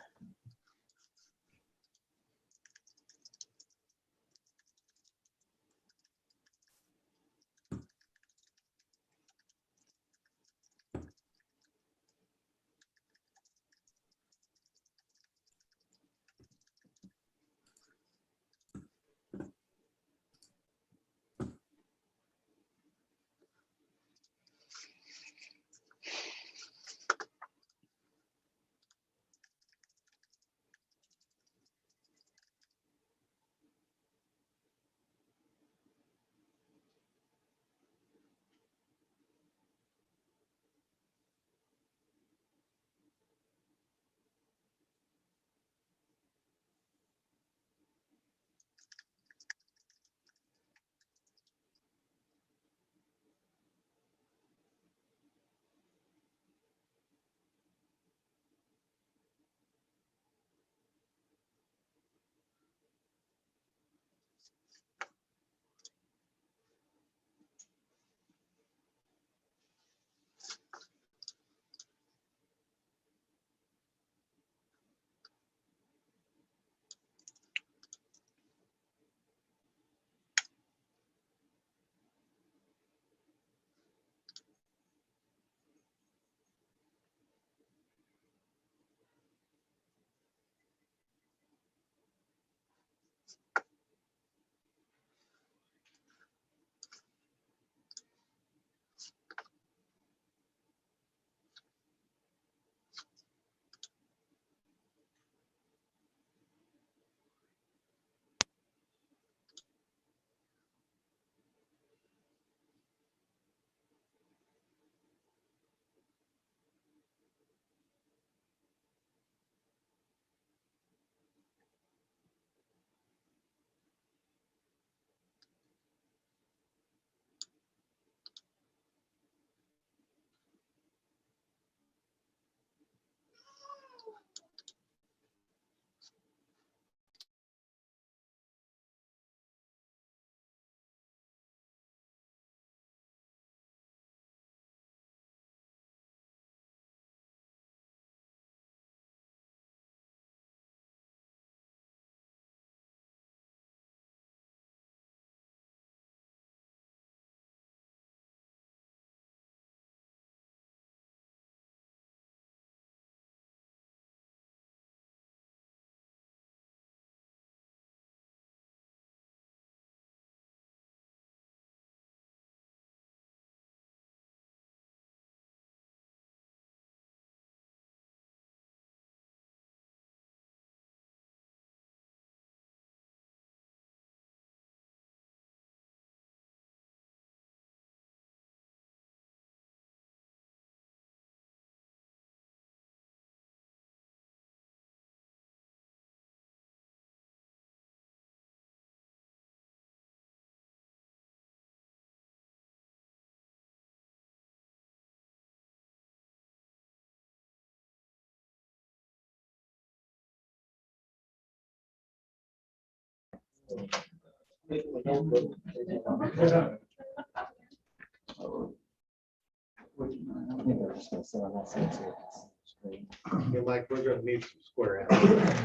I think they're just gonna sit on that side so it's straight. Okay, Mike, we're gonna need some square answers.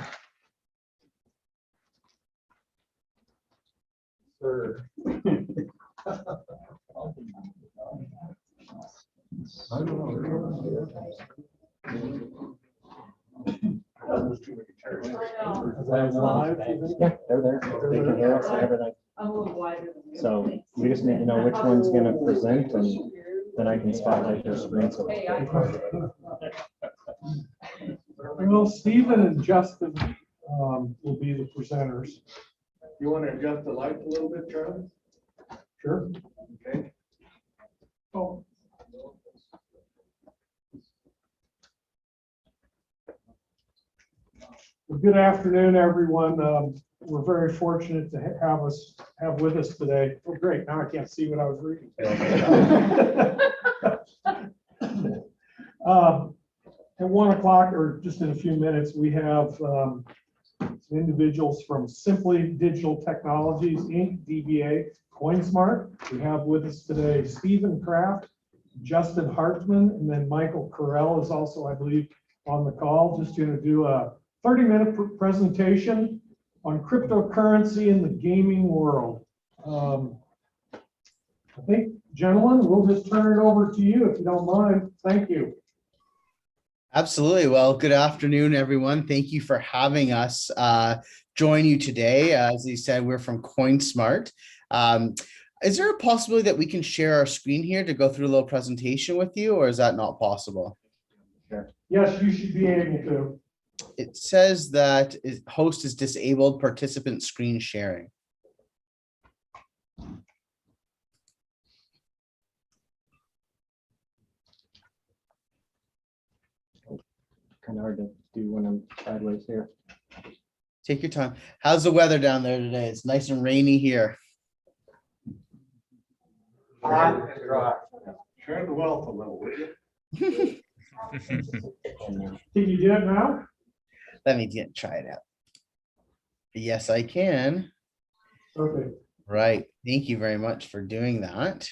Sir. I don't know. Is that live? Yeah, they're there. They can hear us and everything. I'm a little wider than you. So we just need to know which one's gonna present and then I can spotlight their screen. So Well, Stephen and Justin will be the presenters. You want to adjust the lights a little bit, Charlie? Sure. Okay. Oh. Well, good afternoon, everyone. we're very fortunate to have with us today. Oh, great, now I can't see what I was reading. At 1 o'clock, or just in a few minutes, we have some individuals from Simply Digital Technologies, Inc., DBA, CoinSmart. We have with us today Stephen Kraft, Justin Hartman, and then Michael Carell is also, I believe, on the call. Just going to do a 30-minute presentation on cryptocurrency in the gaming world. I think, gentlemen, we'll just turn it over to you if you don't mind. Thank you. Absolutely. Well, good afternoon, everyone. Thank you for having us join you today. As you said, we're from CoinSmart. Is there a possibility that we can share our screen here to go through a little presentation with you, or is that not possible? Sure. Yes, you should be able to. It says that host is disabled, participant screen sharing. Kind of hard to do when I'm sideways here. Take your time. How's the weather down there today? It's nice and rainy here. Share the wealth a little, will you? Can you do it now? Let me try it out. Yes, I can. Okay. Right. Thank you very much for doing that.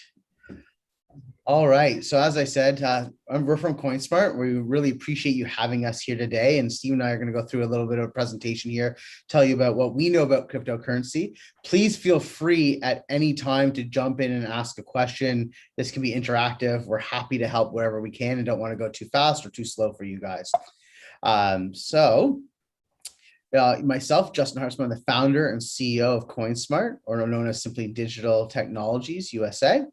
All right. So as I said, we're from CoinSmart. We really appreciate you having us here today. And Steve and I are going to go through a little bit of a presentation here, tell you about what we know about cryptocurrency. Please feel free at any time to jump in and ask a question. This can be interactive. We're happy to help wherever we can and don't want to go too fast or too slow for you guys. Myself, Justin Hartman, I'm the founder and CEO of CoinSmart, or known as Simply Digital Technologies USA.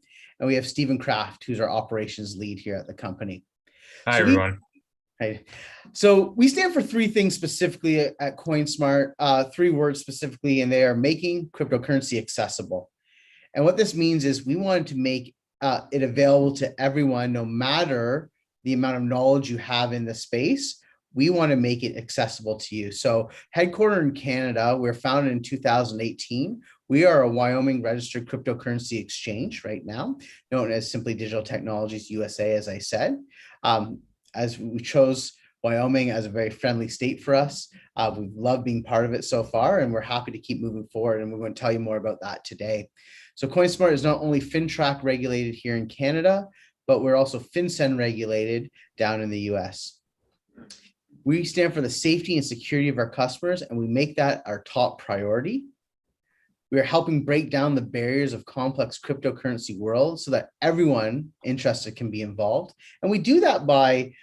And we have Stephen Kraft, who's our operations lead here at the company. Hi, everyone. Hey. So we stand for three things specifically at CoinSmart, three words specifically, and they are making cryptocurrency accessible. And what this means is we wanted to make it available to everyone, no matter the amount of knowledge you have in the space. We want to make it accessible to you. So headquartered in Canada, we're founded in 2018. We are a Wyoming registered cryptocurrency exchange right now, known as Simply Digital Technologies USA, as I said. As we chose Wyoming as a very friendly state for us. We've loved being part of it so far, and we're happy to keep moving forward. And we're going to tell you more about that today. So CoinSmart is not only FinTrack regulated here in Canada, but we're also FinCEN regulated down in the US. We stand for the safety and security of our customers, and we make that our top priority. We are helping break down the barriers of complex cryptocurrency world so that everyone interested can be involved. And we do that by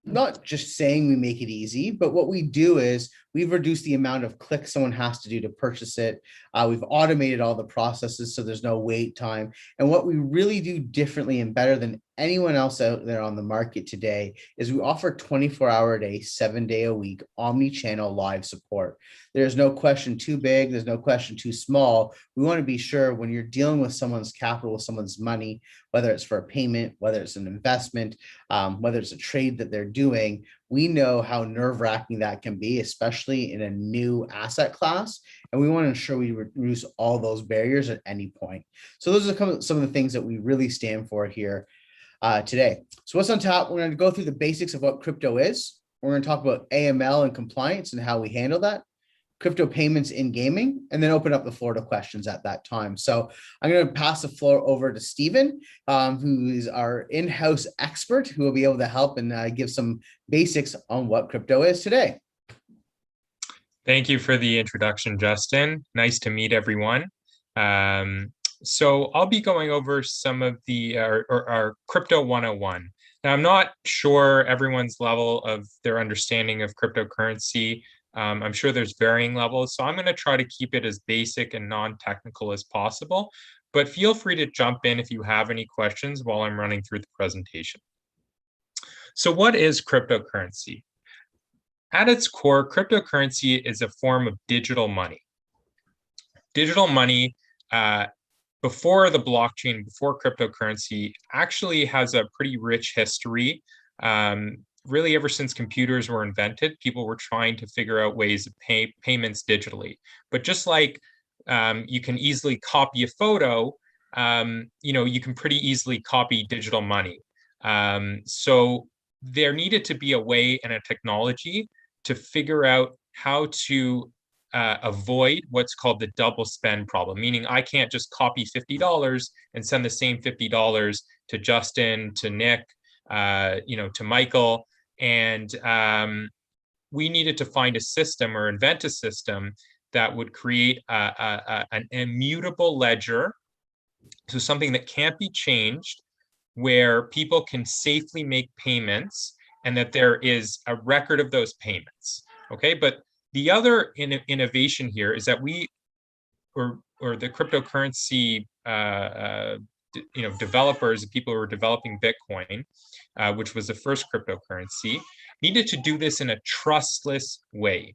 not just saying we make it easy, but what we do is we've reduced the amount of clicks someone has to do to purchase it. We've automated all the processes so there's no wait time. And what we really do differently and better than anyone else out there on the market today is we offer 24-hour a day, 7-day a week, omni-channel live support. There's no question too big. There's no question too small. We want to be sure when you're dealing with someone's capital, with someone's money, whether it's for a payment, whether it's an investment, whether it's a trade that they're doing, we know how nerve-wracking that can be, especially in a new asset class. And we want to ensure we reduce all those barriers at any point. So those are some of the things that we really stand for here today. So what's on top? We're going to go through the basics of what crypto is. We're going to talk about AML and compliance and how we handle that, crypto payments in gaming, and then open up the floor to questions at that time. So I'm going to pass the floor over to Stephen, who is our in-house expert, who will be able to help and give some basics on what crypto is today. Thank you for the introduction, Justin. Nice to meet everyone. So I'll be going over some of the our Crypto 101. Now, I'm not sure everyone's level of their understanding of cryptocurrency. I'm sure there's varying levels, so I'm going to try to keep it as basic and non-technical as possible, but feel free to jump in if you have any questions while I'm running through the presentation. So what is cryptocurrency? At its core, cryptocurrency is a form of digital money. Digital money, before the blockchain, before cryptocurrency, actually has a pretty rich history. really ever since computers were invented, people were trying to figure out ways of payments digitally. But just like you can easily copy a photo, you can pretty easily copy digital money. So there needed to be a way and a technology to figure out how to avoid what's called the double spend problem, meaning I can't just copy $50 and send the same $50 to Justin, to Nick, to Michael. And we needed to find a system or invent a system that would create an immutable ledger, so something that can't be changed, where people can safely make payments and that there is a record of those payments. Okay, but the other innovation here is that we, or the cryptocurrency, developers, the people who were developing Bitcoin, which was the first cryptocurrency, needed to do this in a trustless way.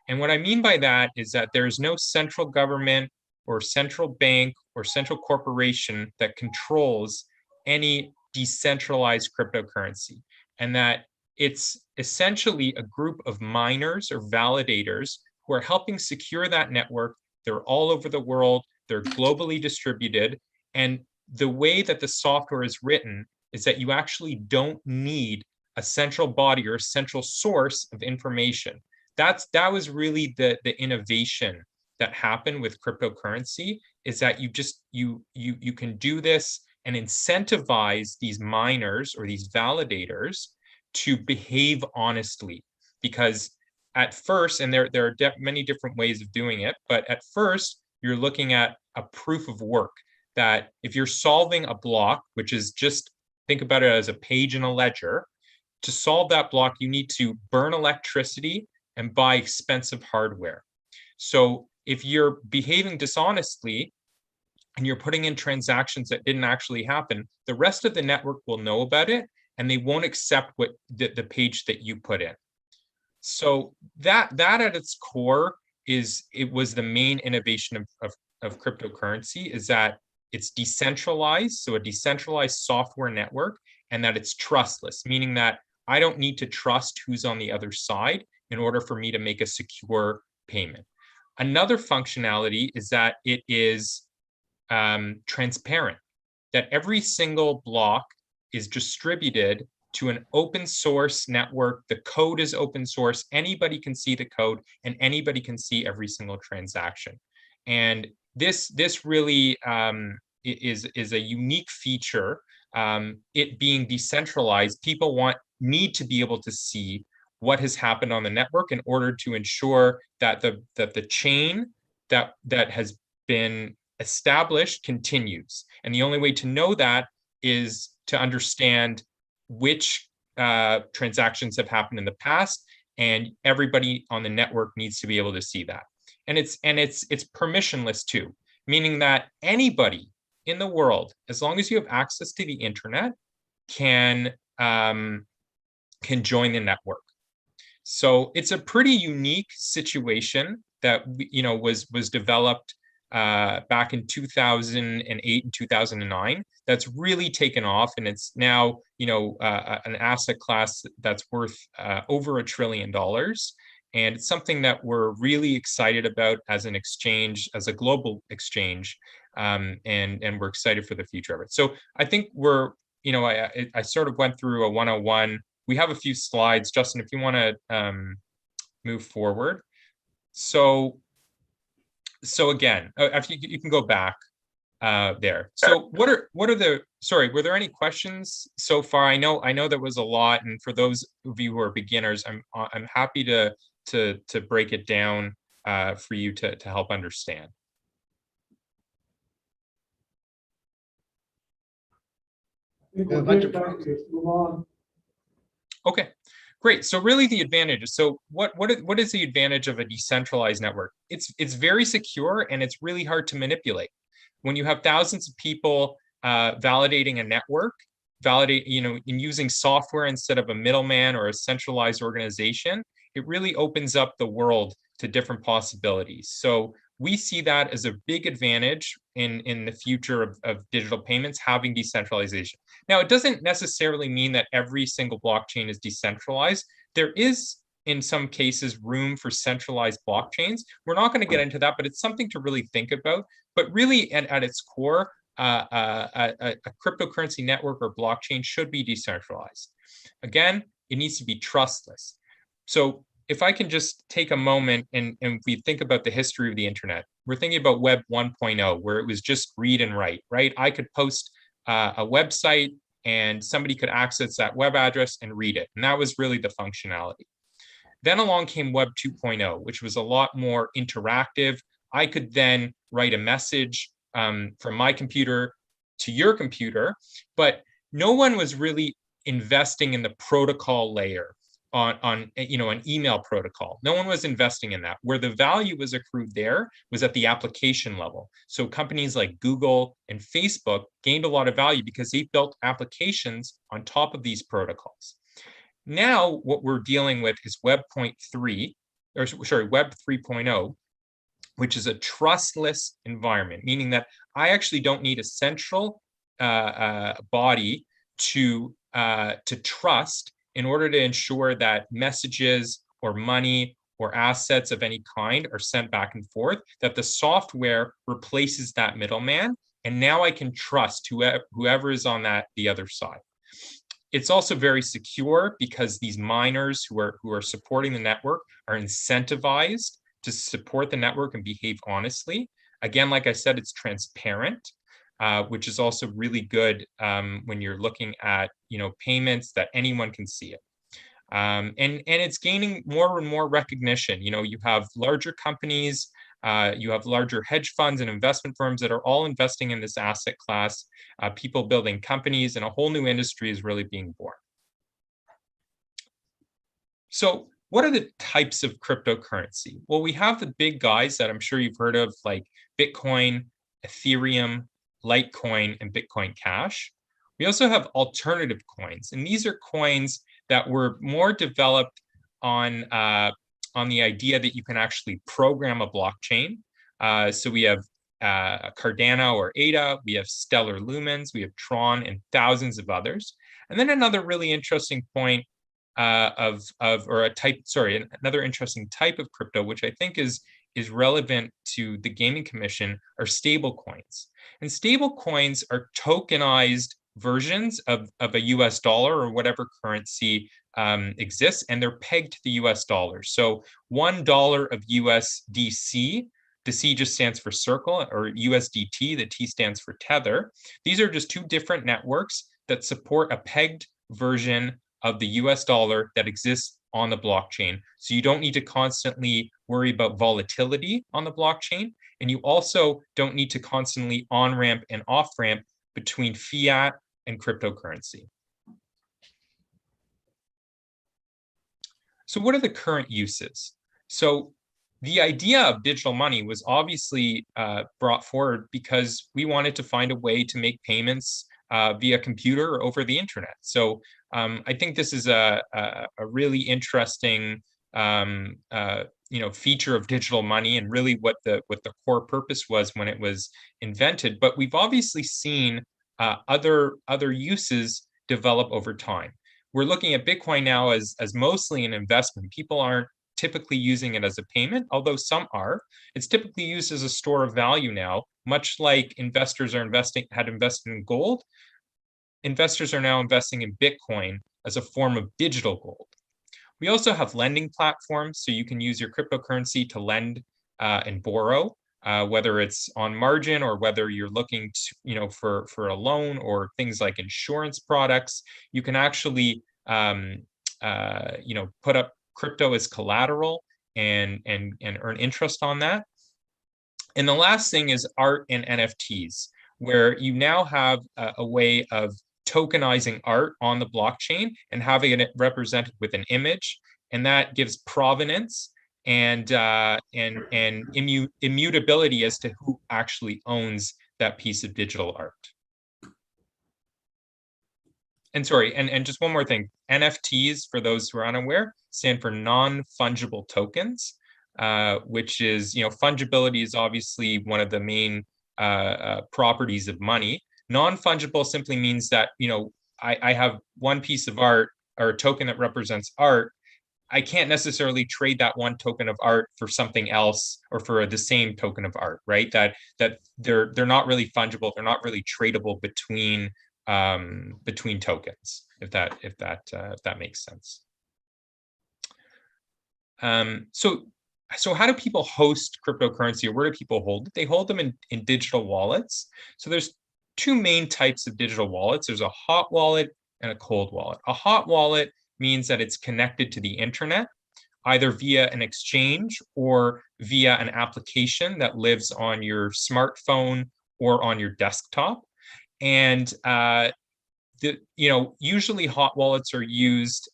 And what I mean by that is that there is no central government or central bank or central corporation that controls any decentralized cryptocurrency, and that it's essentially a group of miners or validators who are helping secure that network. They're all over the world, they're globally distributed, and the way that the software is written is that you actually don't need a central body or a central source of information. That was really the innovation that happened with cryptocurrency, is that you can do this and incentivize these miners or these validators to behave honestly. Because at first, and there are many different ways of doing it, but at first you're looking at a proof of work, that if you're solving a block, which is just, think about it as a page in a ledger, to solve that block, you need to burn electricity and buy expensive hardware. So if you're behaving dishonestly and you're putting in transactions that didn't actually happen, the rest of the network will know about it and they won't accept what the page that you put in. So that at its core was the main innovation of cryptocurrency, is that it's decentralized, so a decentralized software network, and that it's trustless, meaning that I don't need to trust who's on the other side in order for me to make a secure payment. Another functionality is that it is transparent, that every single block is distributed to an open source network. The code is open source. Anybody can see the code and anybody can see every single transaction. And this really is a unique feature. It being decentralized, people need to be able to see what has happened on the network in order to ensure that the chain that has been established continues. And the only way to know that is to understand which transactions have happened in the past, and everybody on the network needs to be able to see that. And it's permissionless too, meaning that anybody in the world, as long as you have access to the internet, can join the network. So it's a pretty unique situation that was developed back in 2008 and 2009. That's really taken off, and it's now an asset class that's worth over $1 trillion. And it's something that we're really excited about as an exchange, as a global exchange, and we're excited for the future of it. So I think I sort of went through a 101. We have a few slides. Justin, if you want to move forward. So again, if you can go back there. So what are the, sorry, were there any questions so far? I know there was a lot, and for those of you who are beginners, I'm happy to break it down for you to help understand. Okay, great. So really the advantages. So what is the advantage of a decentralized network? It's very secure and it's really hard to manipulate. When you have thousands of people validating a network, in using software instead of a middleman or a centralized organization, it really opens up the world to different possibilities. So we see that as a big advantage in the future of digital payments, having decentralization. Now, it doesn't necessarily mean that every single blockchain is decentralized. There is, in some cases, room for centralized blockchains. We're not going to get into that, but it's something to really think about. But really, at its core, a cryptocurrency network or blockchain should be decentralized. Again, it needs to be trustless. So if I can just take a moment and we think about the history of the internet, we're thinking about Web 1.0, where it was just read and write, right? I could post a website and somebody could access that web address and read it. And that was really the functionality. Then along came Web 2.0, which was a lot more interactive. I could then write a message from my computer to your computer, but no one was really investing in the protocol layer on an email protocol. No one was investing in that. Where the value was accrued there was at the application level. So companies like Google and Facebook gained a lot of value because they built applications on top of these protocols. Now, what we're dealing with is Web 3.0, which is a trustless environment, meaning that I actually don't need a central body to trust in order to ensure that messages or money or assets of any kind are sent back and forth, that the software replaces that middleman, and now I can trust whoever is on the other side. It's also very secure because these miners who are supporting the network are incentivized to support the network and behave honestly. Again, like I said, it's transparent, which is also really good when you're looking at payments that anyone can see it. And it's gaining more and more recognition. You have larger companies, you have larger hedge funds and investment firms that are all investing in this asset class, people building companies, and a whole new industry is really being born. So what are the types of cryptocurrency? Well, we have the big guys that I'm sure you've heard of, like Bitcoin, Ethereum, Litecoin, and Bitcoin Cash. We also have alternative coins, and these are coins that were more developed on the idea that you can actually program a blockchain. So we have Cardano or ADA, we have Stellar Lumens, we have Tron, and thousands of others. And then another really interesting point another interesting type of crypto, which I think is relevant to the Gaming Commission, are stable coins. And stable coins are tokenized versions of a US dollar or whatever currency exists, and they're pegged to the US dollar. So $1 of USDC, the C just stands for circle, or USDT, the T stands for tether. These are just two different networks that support a pegged version of the US dollar that exists on the blockchain. So you don't need to constantly worry about volatility on the blockchain. And you also don't need to constantly on-ramp and off-ramp between fiat and cryptocurrency. So what are the current uses? So the idea of digital money was obviously brought forward because we wanted to find a way to make payments via computer or over the internet. So I think this is a really interesting feature of digital money, and really what the core purpose was when it was invented. But we've obviously seen other uses develop over time. We're looking at Bitcoin now as mostly an investment. People aren't typically using it as a payment, although some are. It's typically used as a store of value now, much like investors had invested in gold. Investors are now investing in Bitcoin as a form of digital gold. We also have lending platforms, so you can use your cryptocurrency to lend and borrow, whether it's on margin or whether you're looking to, for a loan or things like insurance products. You can actually, put up crypto as collateral and earn interest on that. And the last thing is art and NFTs, where you now have a way of tokenizing art on the blockchain and having it represented with an image, and that gives provenance and immutability as to who actually owns that piece of digital art. And sorry, and just one more thing, NFTs, for those who are unaware, stand for non-fungible tokens. which is, fungibility is obviously one of the main properties of money. Non-fungible simply means that, I have one piece of art or a token that represents art. I can't necessarily trade that one token of art for something else or for the same token of art, right? That they're not really fungible. They're not really tradable between tokens, if that makes sense. So how do people host cryptocurrency, or where do people hold it? They hold them in digital wallets. So there's two main types of digital wallets. There's a hot wallet and a cold wallet. A hot wallet means that it's connected to the internet, either via an exchange or via an application that lives on your smartphone or on your desktop. And usually hot wallets are used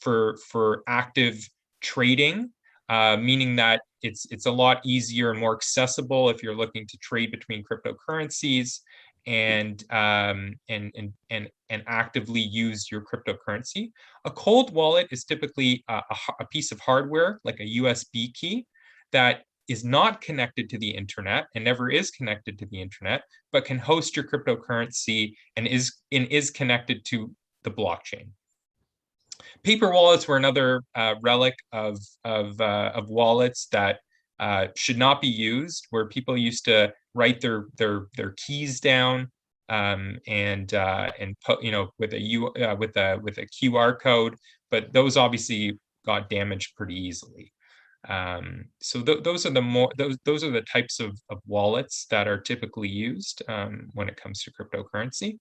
for active trading, meaning that it's a lot easier and more accessible if you're looking to trade between cryptocurrencies and actively use your cryptocurrency. A cold wallet is typically a piece of hardware, like a USB key, that is not connected to the internet and never is connected to the internet, but can host your cryptocurrency and is connected to the blockchain. Paper wallets were another relic of wallets that should not be used, where people used to write their keys down and put, with a QR code, but those obviously got damaged pretty easily. So those are the types of wallets that are typically used when it comes to cryptocurrency.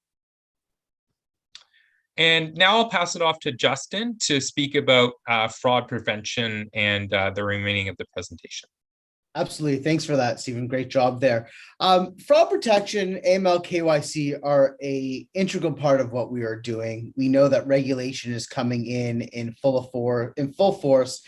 And now I'll pass it off to Justin to speak about fraud prevention and the remaining of the presentation. Absolutely. Thanks for that, Stephen. Great job there. Fraud protection, AML, KYC are a integral part of what we are doing. We know that regulation is coming in full force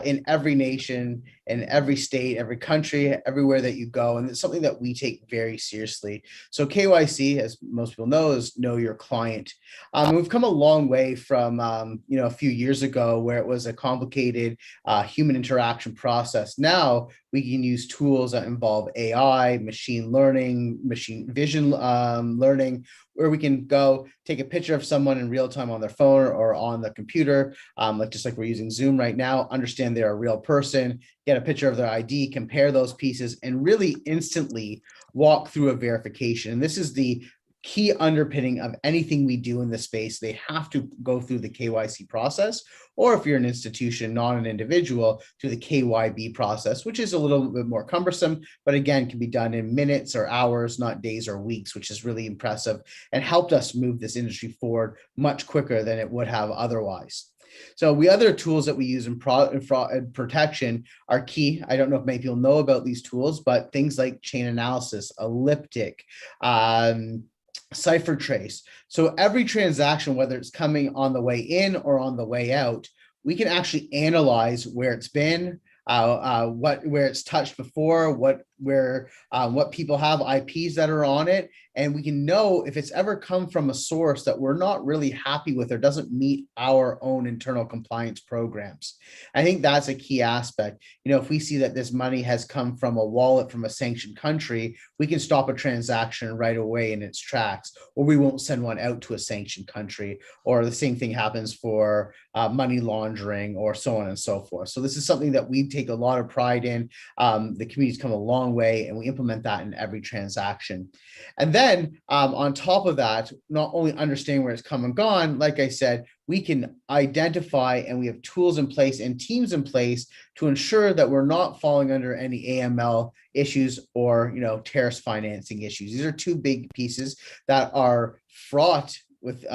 in every nation, in every state, every country, everywhere that you go. And it's something that we take very seriously. So KYC, as most people know, is know your client. We've come a long way from, a few years ago where it was a complicated human interaction process. Now we can use tools that involve AI, machine learning, machine vision learning, where we can go take a picture of someone in real time on their phone or on the computer, just like we're using Zoom right now, understand they're a real person, get a picture of their ID, compare those pieces, and really instantly walk through a verification. And this is the key underpinning of anything we do in this space. They have to go through the KYC process, or if you're an institution, not an individual, to the KYB process, which is a little bit more cumbersome, but again, can be done in minutes or hours, not days or weeks, which is really impressive and helped us move this industry forward much quicker than it would have otherwise. So other tools that we use in fraud protection are key. I don't know if many people know about these tools, but things like chain analysis, elliptic, cipher trace. So every transaction, whether it's coming on the way in or on the way out, we can actually analyze where it's been, where it's touched before, what people have IPs that are on it, and we can know if it's ever come from a source that we're not really happy with or doesn't meet our own internal compliance programs. I think that's a key aspect. If we see that this money has come from a wallet from a sanctioned country, we can stop a transaction right away in its tracks, or we won't send one out to a sanctioned country, or the same thing happens for money laundering or so on and so forth. So this is something that we take a lot of pride in. The community's come a long way, and we implement that in every transaction. And then on top of that, not only understanding where it's come and gone, like I said, we can identify, and we have tools in place and teams in place to ensure that we're not falling under any AML issues or terrorist financing issues. These are two big pieces that are fraught with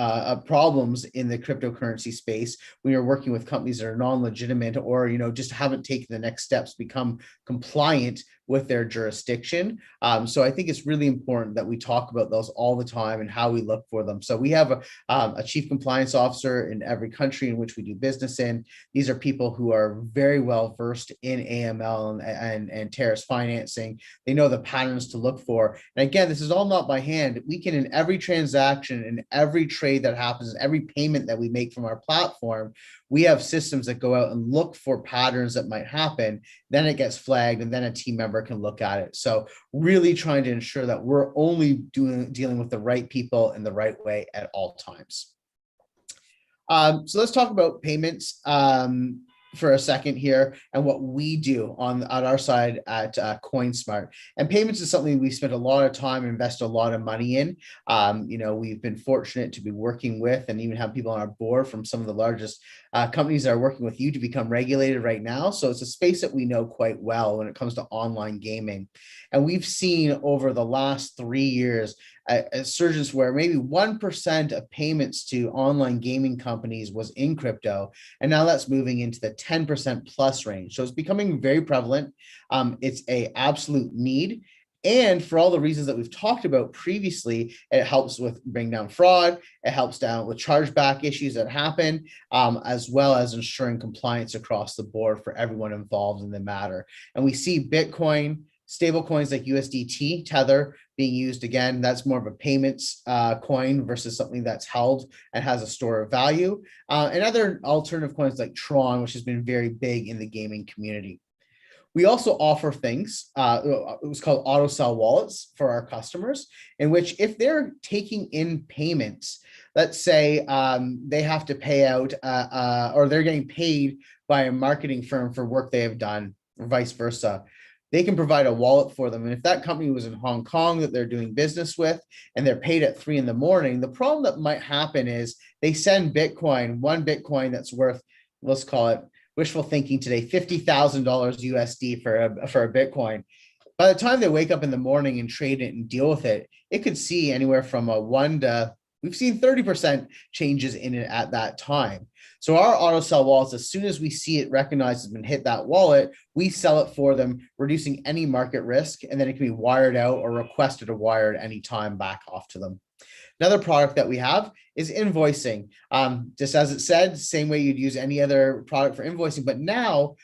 problems in the cryptocurrency space when you're working with companies that are non-legitimate or just haven't taken the next steps to become compliant with their jurisdiction. So I think it's really important that we talk about those all the time and how we look for them. So we have a chief compliance officer in every country in which we do business in. These are people who are very well versed in AML and terrorist financing. They know the patterns to look for. And again, this is all not by hand. We can, in every transaction, in every trade that happens, every payment that we make from our platform, we have systems that go out and look for patterns that might happen. Then it gets flagged and then a team member can look at it. So really trying to ensure that we're only dealing with the right people in the right way at all times. So let's talk about payments for a second here and what we do on our side at CoinSmart. And payments is something we spent a lot of time, invest a lot of money in. We've been fortunate to be working with and even have people on our board from some of the largest companies that are working with you to become regulated right now. So it's a space that we know quite well when it comes to online gaming. And we've seen over the last 3 years a surge where maybe 1% of payments to online gaming companies was in crypto. And now that's moving into the 10% plus range. So it's becoming very prevalent. It's an absolute need. And for all the reasons that we've talked about previously, it helps with bringing down fraud. It helps down with chargeback issues that happen, as well as ensuring compliance across the board for everyone involved in the matter. And we see Bitcoin, stable coins like USDT, Tether being used again. That's more of a payments coin versus something that's held and has a store of value. And other alternative coins like Tron, which has been very big in the gaming community. We also offer things, it was called auto sell wallets for our customers, in which if they're taking in payments, let's say they have to pay out or they're getting paid by a marketing firm for work they have done, or vice versa, they can provide a wallet for them. And if that company was in Hong Kong that they're doing business with and they're paid at 3 a.m, the problem that might happen is they send Bitcoin, one Bitcoin that's worth, let's call it wishful thinking today, $50,000 USD for a Bitcoin. By the time they wake up in the morning and trade it and deal with it, it could see anywhere from a 1 to, we've seen 30% changes in it at that time. So our auto sell wallets, as soon as we see it recognized has been hit that wallet, we sell it for them, reducing any market risk, and then it can be wired out or requested a wire at any time back off to them. Another product that we have is invoicing. Just as it said, same way you'd use any other product for invoicing, but now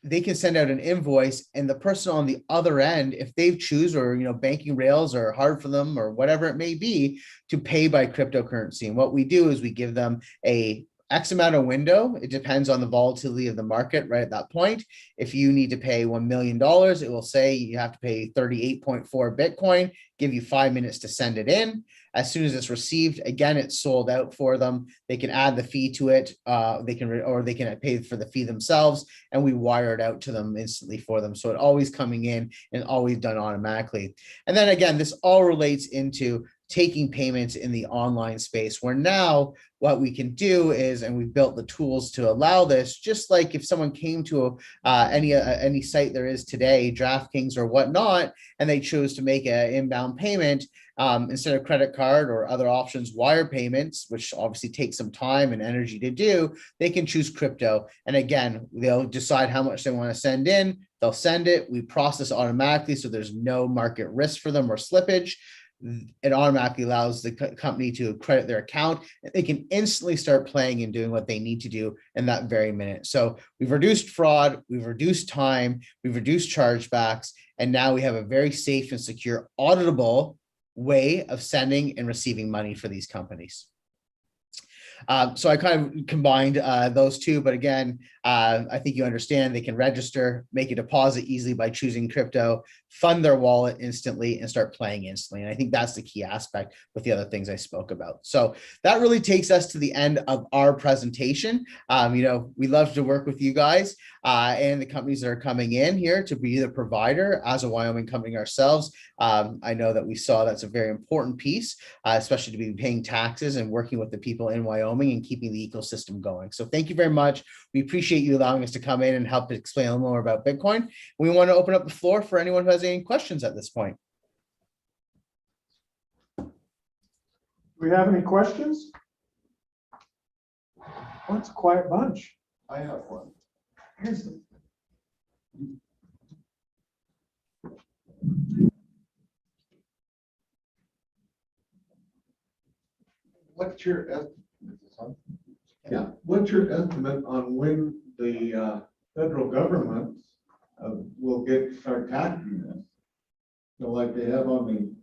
they can send out an invoice and the person on the other end, if they choose, or banking rails are hard for them or whatever it may be, to pay by cryptocurrency. And what we do is we give them a X amount of window. It depends on the volatility of the market right at that point. If you need to pay $1 million, it will say you have to pay 38.4 Bitcoin, give you 5 minutes to send it in. As soon as it's received, again, it's sold out for them. They can add the fee to it. They can pay for the fee themselves, and we wire it out to them instantly for them. So it always coming in and always done automatically. And then again, this all relates into taking payments in the online space, where now what we can do is, and we've built the tools to allow this, just like if someone came to any site there is today, DraftKings or whatnot, and they chose to make an inbound payment, instead of credit card or other options, wire payments, which obviously take some time and energy to do, they can choose crypto. And again, they'll decide how much they want to send in, they'll send it, we process automatically, so there's no market risk for them or slippage. It automatically allows the company to credit their account. They can instantly start playing and doing what they need to do in that very minute. So we've reduced fraud, we've reduced time, we've reduced chargebacks, and now we have a very safe and secure, auditable way of sending and receiving money for these companies. So I kind of combined those two, but again, I think you understand they can register, make a deposit easily by choosing crypto, fund their wallet instantly, and start playing instantly. And I think that's the key aspect with the other things I spoke about. So that really takes us to the end of our presentation. We love to work with you guys and the companies that are coming in here to be the provider as a Wyoming company ourselves. I know that we saw that's a very important piece, especially to be paying taxes and working with the people in Wyoming and keeping the ecosystem going. So thank you very much. We appreciate you allowing us to come in and help explain a little more about Bitcoin. We want to open up the floor for anyone who has any questions at this point. Do we have any questions? Oh, it's a quiet bunch. I have one. Here's the What's your what's your estimate on when the federal government will start taxing this? So like they have on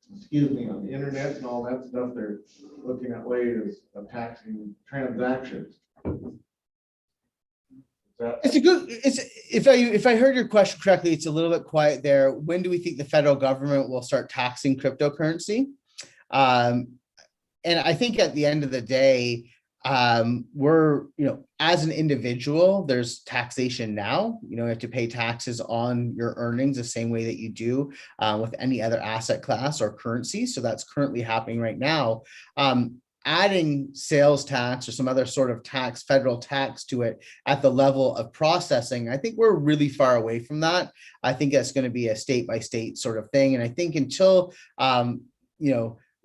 on the internet and all that stuff, they're looking at ways of taxing transactions. It's a good, if I heard your question correctly, it's a little bit quiet there. When do we think the federal government will start taxing cryptocurrency? And I think at the end of the day, we're, as an individual, there's taxation now. You have to pay taxes on your earnings the same way that you do with any other asset class or currency. So that's currently happening right now. Adding sales tax or some other sort of tax, federal tax to it at the level of processing, I think we're really far away from that. I think that's going to be a state by state sort of thing. And I think until,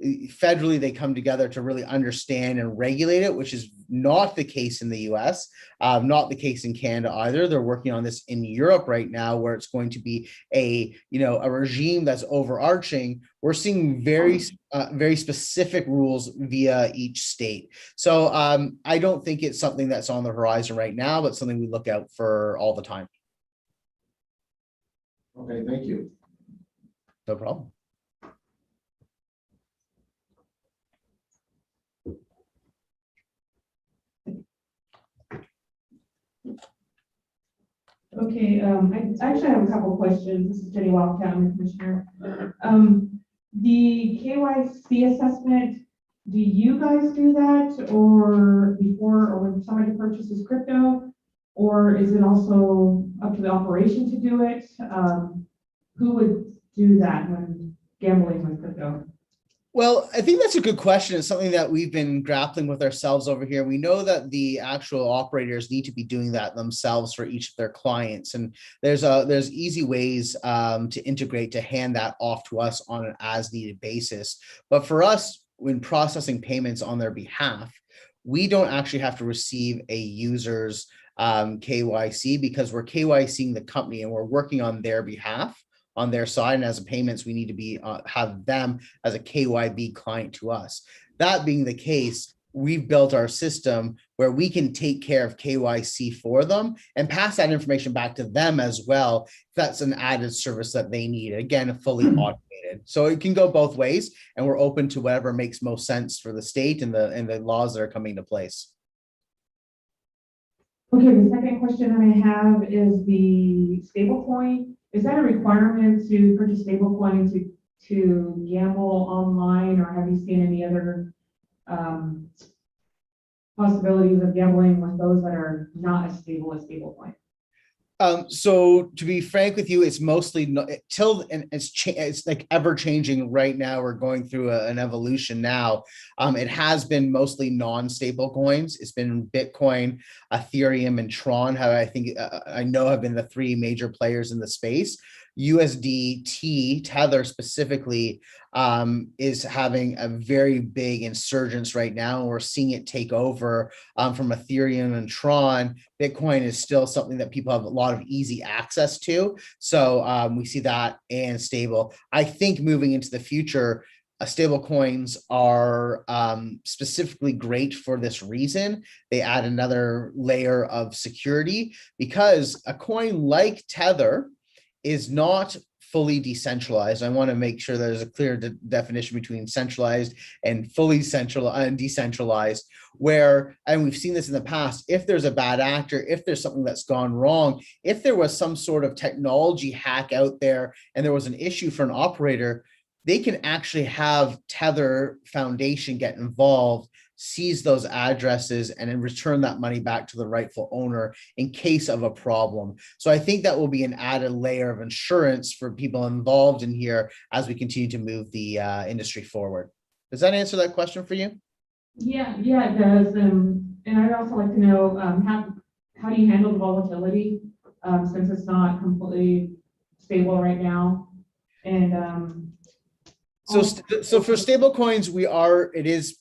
federally they come together to really understand and regulate it, which is not the case in the US, not the case in Canada either. They're working on this in Europe right now, where it's going to be a regime that's overarching. We're seeing very specific rules via each state. So I don't think it's something that's on the horizon right now, but something we look out for all the time. Okay, thank you. No problem. Okay, I actually have a couple of questions. This is Jenny Wildcat, I'm the commissioner. The KYC assessment, do you guys do that or before or when somebody purchases crypto? Or is it also up to the operation to do it? Who would do that when gambling with crypto? Well, I think that's a good question. It's something that we've been grappling with ourselves over here. We know that the actual operators need to be doing that themselves for each of their clients. And there's easy ways to integrate to hand that off to us on an as needed basis. But for us, when processing payments on their behalf, we don't actually have to receive a user's KYC because we're KYCing the company and we're working on their behalf. On their side, and as a payments, we need to be have them as a KYB client to us. That being the case, we've built our system where we can take care of KYC for them and pass that information back to them as well. That's an added service that they need. Again, fully automated. So it can go both ways, and we're open to whatever makes most sense for the state and the laws that are coming into place. Okay, the second question that I have is the stablecoin. Is that a requirement to purchase stablecoin to gamble online, or have you seen any other possibilities of gambling with those that are not as stable as stablecoin? So to be frank with you, it's mostly it's like ever changing right now. We're going through an evolution now. It has been mostly non-stable coins. It's been Bitcoin, Ethereum, and Tron. I know have been the three major players in the space. USDT, Tether specifically, is having a very big insurgence right now. We're seeing it take over from Ethereum and Tron. Bitcoin is still something that people have a lot of easy access to. So we see that and stable. I think moving into the future, stable coins are specifically great for this reason. They add another layer of security because a coin like Tether is not fully decentralized. I want to make sure there's a clear definition between centralized and fully centralized and decentralized, and we've seen this in the past, if there's a bad actor, if there's something that's gone wrong, if there was some sort of technology hack out there and there was an issue for an operator, they can actually have Tether Foundation get involved, seize those addresses, and then return that money back to the rightful owner in case of a problem. So I think that will be an added layer of insurance for people involved in here as we continue to move the industry forward. Does that answer that question for you? Yeah, it does. And I'd also like to know how do you handle the volatility since it's not completely stable right now? And so for stable coins, it is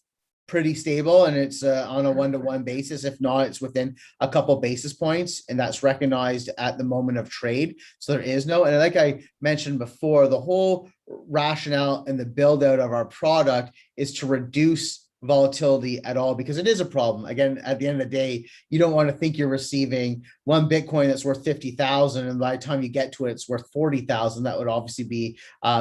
pretty stable, and it's on a one-to-one basis. If not, it's within a couple basis points, and that's recognized at the moment of trade. So there is no, and like I mentioned before, the whole rationale and the build out of our product is to reduce volatility at all, because it is a problem. Again, at the end of the day, you don't want to think you're receiving one Bitcoin that's worth 50,000, and by the time you get to it, it's worth 40,000. That would obviously be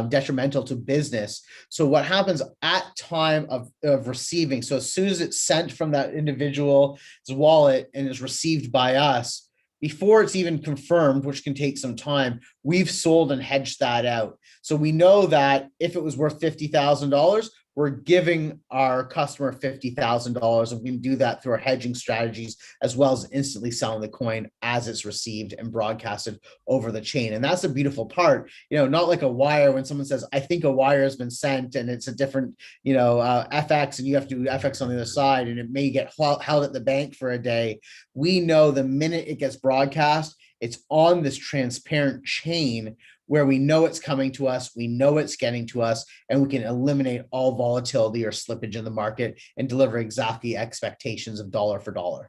detrimental to business. So what happens at time of receiving, so as soon as it's sent from that individual's wallet and is received by us, before it's even confirmed, which can take some time, we've sold and hedged that out. So we know that if it was worth $50,000, we're giving our customer $50,000, and we can do that through our hedging strategies, as well as instantly selling the coin as it's received and broadcasted over the chain. And that's the beautiful part, not like a wire. When someone says, I think a wire has been sent and it's a different, FX, and you have to do FX on the other side, and it may get held at the bank for a day. We know the minute it gets broadcast, it's on this transparent chain where we know it's coming to us, we know it's getting to us, and we can eliminate all volatility or slippage in the market and deliver exactly expectations of dollar for dollar.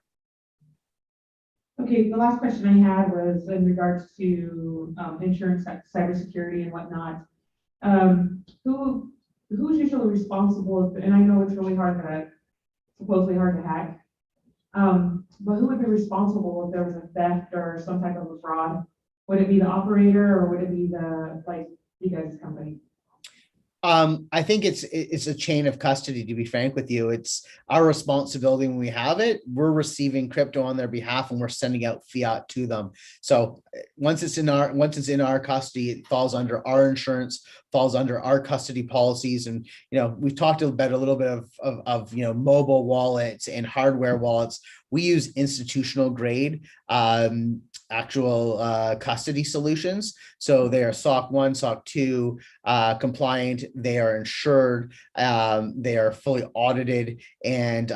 Okay, the last question I had was in regards to insurance, cybersecurity and whatnot. Who's usually responsible, and I know it's really supposedly hard to hack, but who would be responsible if there was a theft or some type of a fraud? Would it be the operator, or would it be you guys' company? I think it's a chain of custody, to be frank with you. It's our responsibility when we have it. We're receiving crypto on their behalf, and we're sending out fiat to them. So once it's in our custody, it falls under our insurance, falls under our custody policies. And we've talked about a little bit of mobile wallets and hardware wallets. We use institutional grade actual custody solutions. So they are SOC 1, SOC 2 compliant. They are insured. They are fully audited, and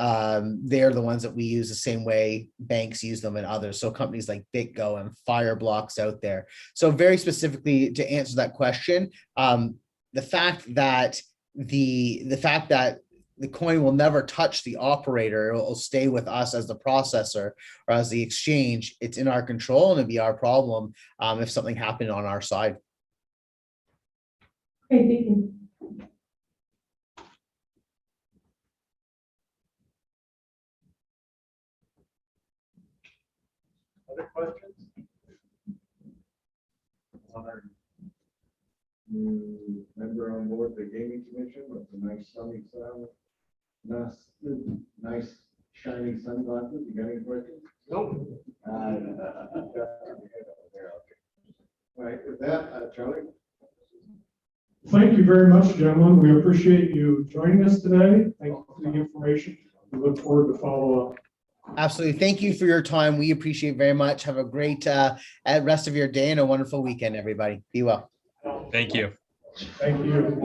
they're the ones that we use the same way banks use them and others. So companies like BitGo and Fireblocks out there. So very specifically to answer that question, the fact that the coin will never touch the operator, it will stay with us as the processor or as the exchange. It's in our control, and it'd be our problem if something happened on our side. Okay, thank you. Other questions? New member on board the gaming commission with the nice sunny sun, nice shiny sunglasses. You got any questions? Nope. All right, with that, Charlie. Thank you very much, gentlemen. We appreciate you joining us today. Thank you for the information. We look forward to follow up. Absolutely. Thank you for your time. We appreciate it very much. Have a great rest of your day and a wonderful weekend, everybody. Be well. Thank you. Thank you.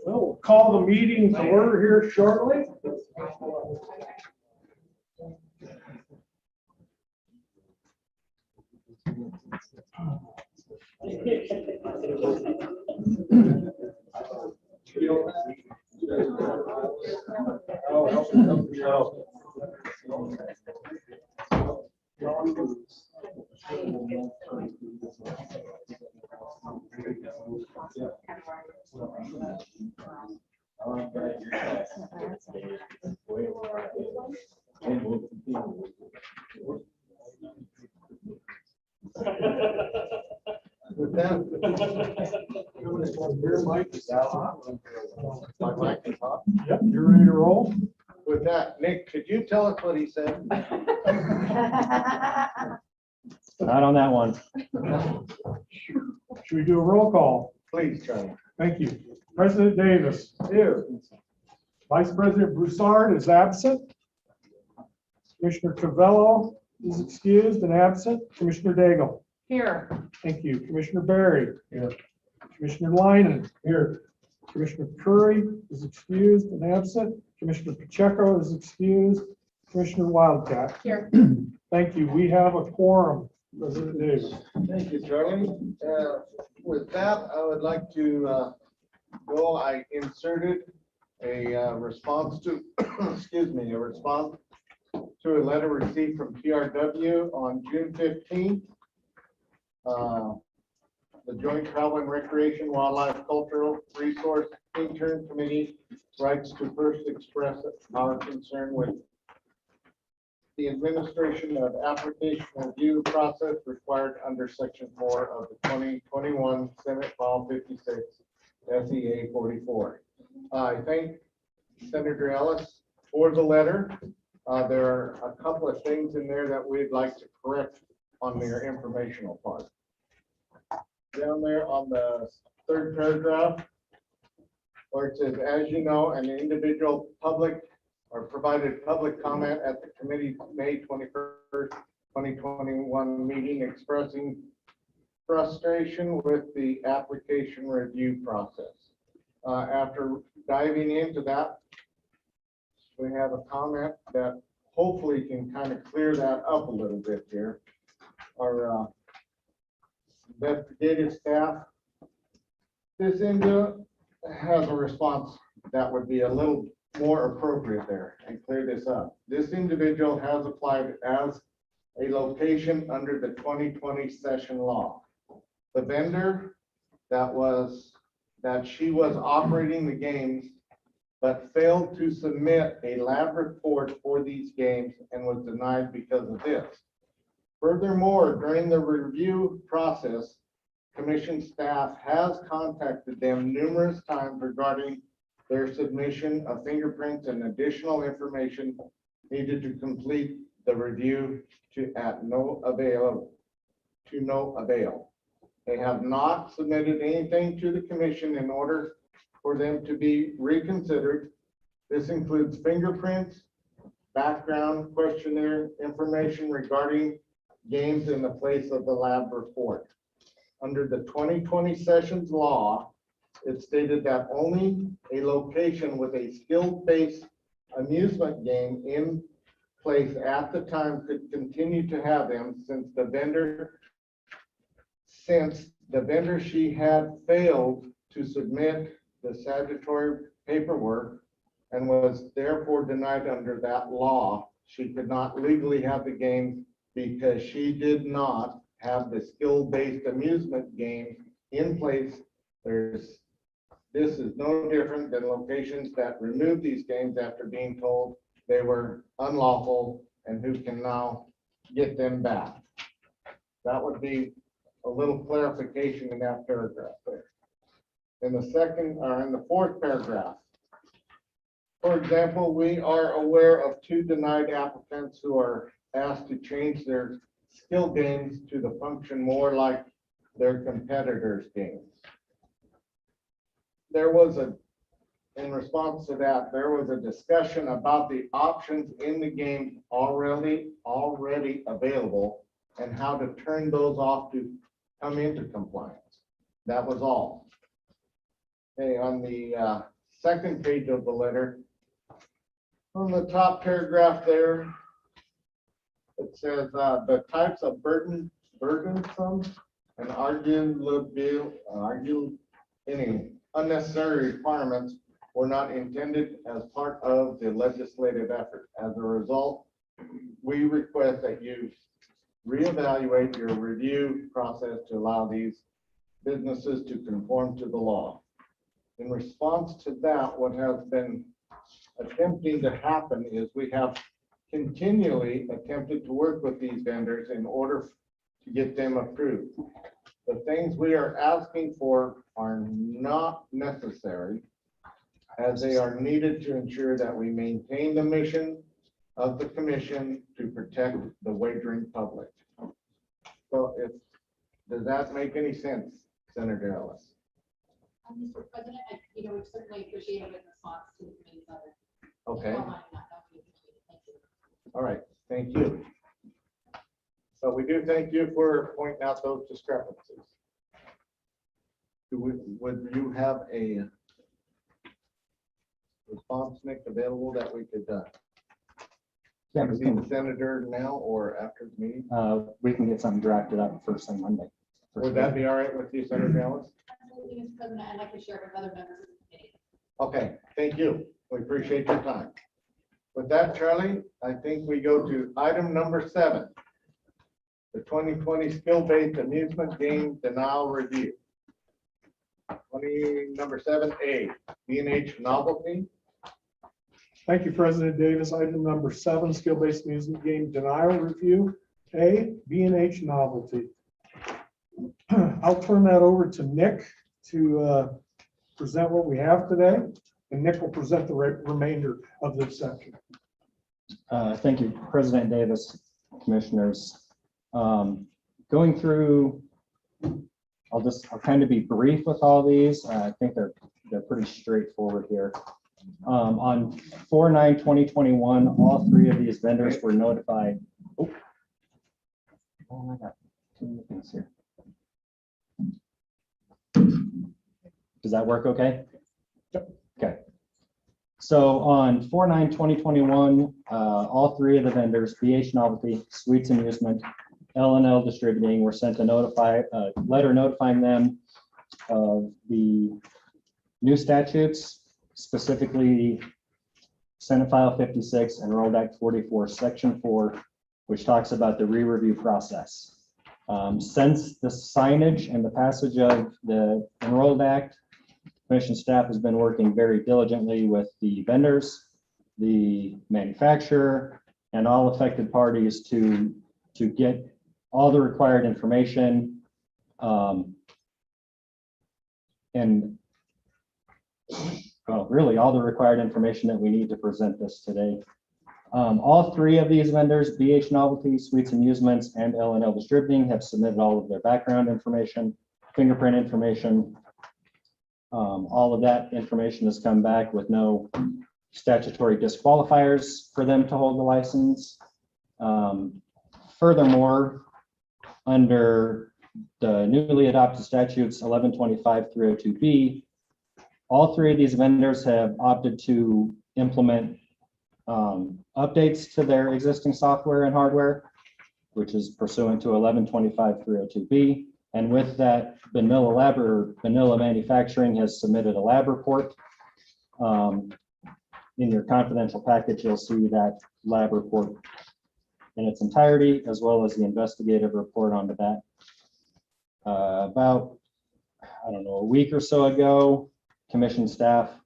We'll call the meeting to order here shortly. With that, Yep, you're ready to roll. with that, Nick, could you tell us what he said? Not on that one. Should we do a roll call? Please, Charlie. Thank you. President Davis. Here. Vice President Broussard is absent. Commissioner Covello is excused and absent. Commissioner Daigle. Here. Thank you. Commissioner Berry. Here. Commissioner Lyman. Here. Commissioner Curry is excused and absent. Commissioner Pacheco is excused. Commissioner Wildcat. Here. Thank you. We have a quorum. President Davis. Thank you, Charlie. With that, I would like to go. I inserted a response to, excuse me, a response to a letter received from PRW on June 15th. The Joint Travel and Recreation Wildlife Cultural Resource Intern Committee writes to first express our concern with the administration of application review process required under Section 4 of the 2021 Senate File 56 SEA 44. I thank Senator Ellis for the letter. There are a couple of things in there that we'd like to correct on their informational part. Down there on the third paragraph, where it says, as you know, an individual public or provided public comment at the committee's May 21st, 2021 meeting expressing frustration with the application review process. After diving into that, we have a comment that hopefully can kind of clear that up a little bit here. Our investigative staff, this individual has a response that would be a little more appropriate there and clear this up. This individual has applied as a location under the 2020 session law. The vendor that she was operating the games but failed to submit a lab report for these games and was denied because of this. Furthermore, during the review process, commission staff has contacted them numerous times regarding their submission of fingerprints and additional information needed to complete the review to no avail. They have not submitted anything to the commission in order for them to be reconsidered. This includes fingerprints, background questionnaire information regarding games in the place of the lab report. Under the 2020 sessions law, it stated that only a location with a skill-based amusement game in place at the time could continue to have them since the vendor she had failed to submit the statutory paperwork and was therefore denied under that law. She could not legally have the game because she did not have the skill-based amusement game in place. This is no different than locations that removed these games after being told they were unlawful and who can now get them back. That would be a little clarification in that paragraph there. In the fourth paragraph, for example, we are aware of 2 denied applicants who are asked to change their skill games to the function more like their competitors' games. In response to that, there was a discussion about the options in the game already available and how to turn those off to come into compliance. That was all. Okay, on the second page of the letter, on the top paragraph there, it says the types of burdensome and any unnecessary requirements were not intended as part of the legislative effort. As a result, we request that you reevaluate your review process to allow these businesses to conform to the law. In response to that, what has been attempting to happen is we have continually attempted to work with these vendors in order to get them approved. The things we are asking for are not necessary, as they are needed to ensure that we maintain the mission of the commission to protect the wagering public. So does that make any sense, Senator Ellis? Mr. President, we certainly appreciate it in response to the committee's other. Okay. Thank you. All right, thank you. So we do thank you for pointing out those discrepancies. Would you have a response, Nick, available that we could Yeah, see the senator now or after the meeting? we can get something drafted up first thing Monday. Would that be all right with you, Senator Ellis? Absolutely, Mr. President, I'd like to share with other members of the committee. Okay, thank you. We appreciate your time. With that, Charlie, I think we go to item number 7. The 2020 skill-based amusement game denial review. Number 7A, B&H novelty. Thank you, President Davis. Item number 7, skill-based amusement game denial review. A, B&H novelty. I'll turn that over to Nick to present what we have today, and Nick will present the remainder of this section. Thank you, President Davis, commissioners. Going through, I'll kind of be brief with all these. I think they're pretty straightforward here. On 4/9/2021, all 3 of these vendors were notified. Oh, I got 2 things here. Does that work okay? Yep. Okay. So on 4/9/2021, all 3 of the vendors, BH Novelty, Sweets Amusement, L&L Distributing, were sent a letter notifying them of the new statutes, specifically Senate File 56 and Enrolled Act 44, Section 4, which talks about the re-review process. Since the signage and the passage of the Enrolled Act, Commission staff has been working very diligently with the vendors, the manufacturer, and all affected parties to get all the required information and well, really all the required information that we need to present this today. All 3 of these vendors, BH Novelty, Sweets Amusements, and L&L Distributing, have submitted all of their background information, fingerprint information. All of that information has come back with no statutory disqualifiers for them to hold the license. Furthermore, under the newly adopted statutes 1125-302B, all 3 of these vendors have opted to implement updates to their existing software and hardware, which is pursuant to 1125-302B. And with that, Vanilla Manufacturing has submitted a lab report. In your confidential package, you'll see that lab report in its entirety, as well as the investigative report onto that. About, I don't know, a week or so ago, Commission staff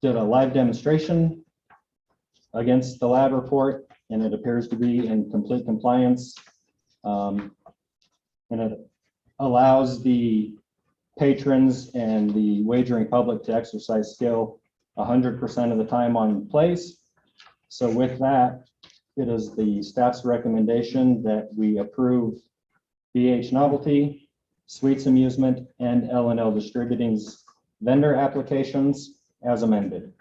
did a live demonstration against the lab report, and it appears to be in complete compliance. And it allows the patrons and the wagering public to exercise skill 100% of the time on plays. So with that, it is the staff's recommendation that we approve BH Novelty, Sweets Amusement, and L&L Distributing's vendor applications as amended.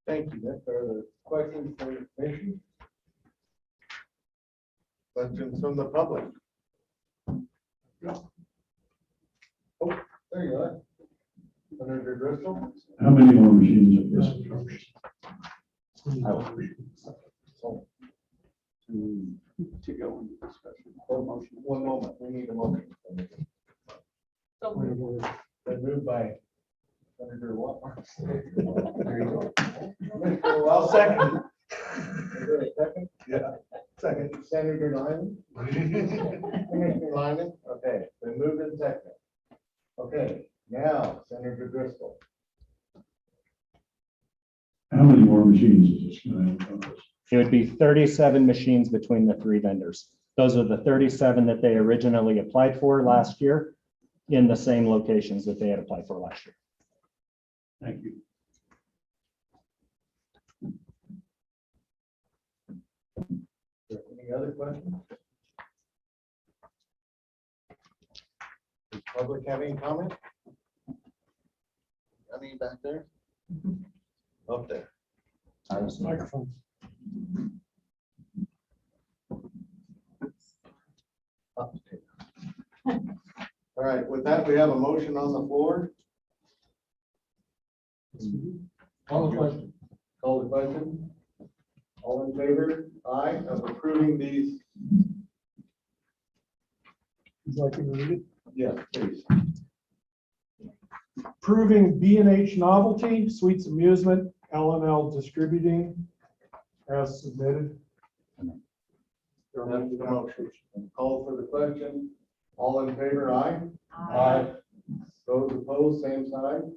Thank you, Nick. Are there questions for the commission? Questions from the public? Oh, there you are. Senator Driscoll? How many more machines of this? To go into discussion. One moment, we need a motion. Been moved by Senator Watmar. There you go. I'll second. Is there a second? Yeah. Second, Senator Lyman. Commissioner Lyman, okay, been moved and second. Okay, now Senator Driscoll. How many more machines is this going to encompass? It would be 37 machines between the 3 vendors. Those are the 37 that they originally applied for last year in the same locations that they had applied for last year. Thank you. Any other questions? Does the public have any comment? Any back there? Up there. Microphone. Up there. All right, with that, we have a motion on the floor. Call the question. Call the question. All in favor, aye, of approving these? Would you like me to read it? Yes, please. approving B&H Novelty, Sweets Amusement, L&L Distributing as submitted. That's the motion. Call for the question. All in favor, aye? Aye. Those opposed, same sign.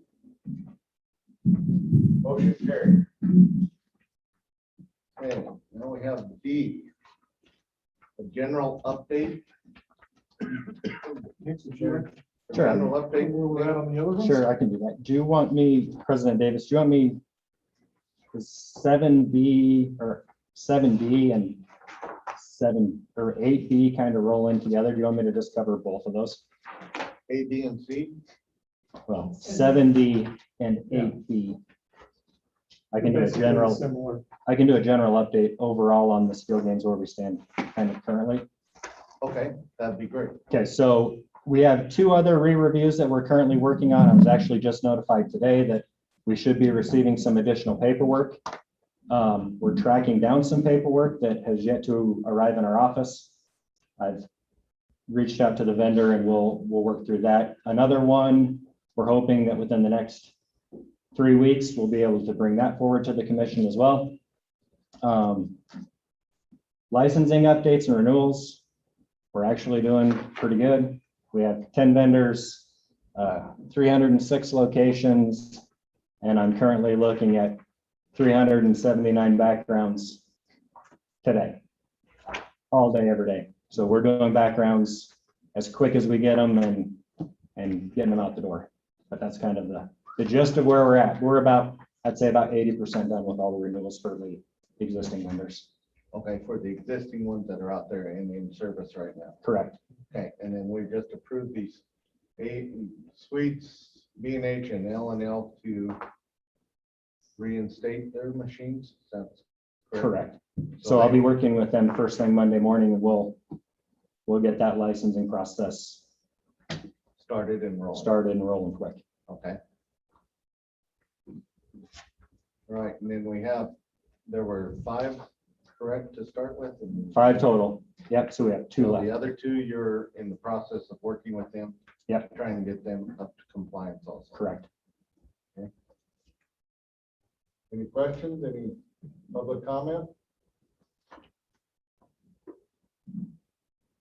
Motion carried. Okay, now we have D. A general update. Sure. General update. Where we're at on the other ones? Sure, I can do that. Do you want me, President Davis, do you want me 7B or 7D and 7 or 8B kind of roll in together? Do you want me to just cover both of those? A, B, and C. Well, 7D and 8B. I can do a Basically general, similar. I can do a general update overall on the skill games where we stand kind of currently. Okay, that'd be great. Okay, so we have 2 other re-reviews that we're currently working on. I was actually just notified today that we should be receiving some additional paperwork. We're tracking down some paperwork that has yet to arrive in our office. I've reached out to the vendor and we'll work through that. Another one, we're hoping that within the next 3 weeks, we'll be able to bring that forward to the commission as well. Licensing updates and renewals, we're actually doing pretty good. We have 10 vendors, 306 locations, and I'm currently looking at 379 backgrounds today, all day, every day. So we're doing backgrounds as quick as we get them and getting them out the door. But that's kind of the gist of where we're at. We're about, I'd say about 80% done with all the renewals for the existing vendors. Okay, for the existing ones that are out there and in service right now. Correct. Okay, and then we just approved these Sweets, B&H and L&L to reinstate their machines. That's Correct. So I'll be working with them first thing Monday morning and we'll get that licensing process started and rolling quick. Okay. All right, and then there were 5, correct, to start with? And 5 total. Yep, so we have 2 so left. the other 2, you're in the process of working with them. Yep. Trying to get them up to compliance also. Correct. Okay. Any questions, any public comment?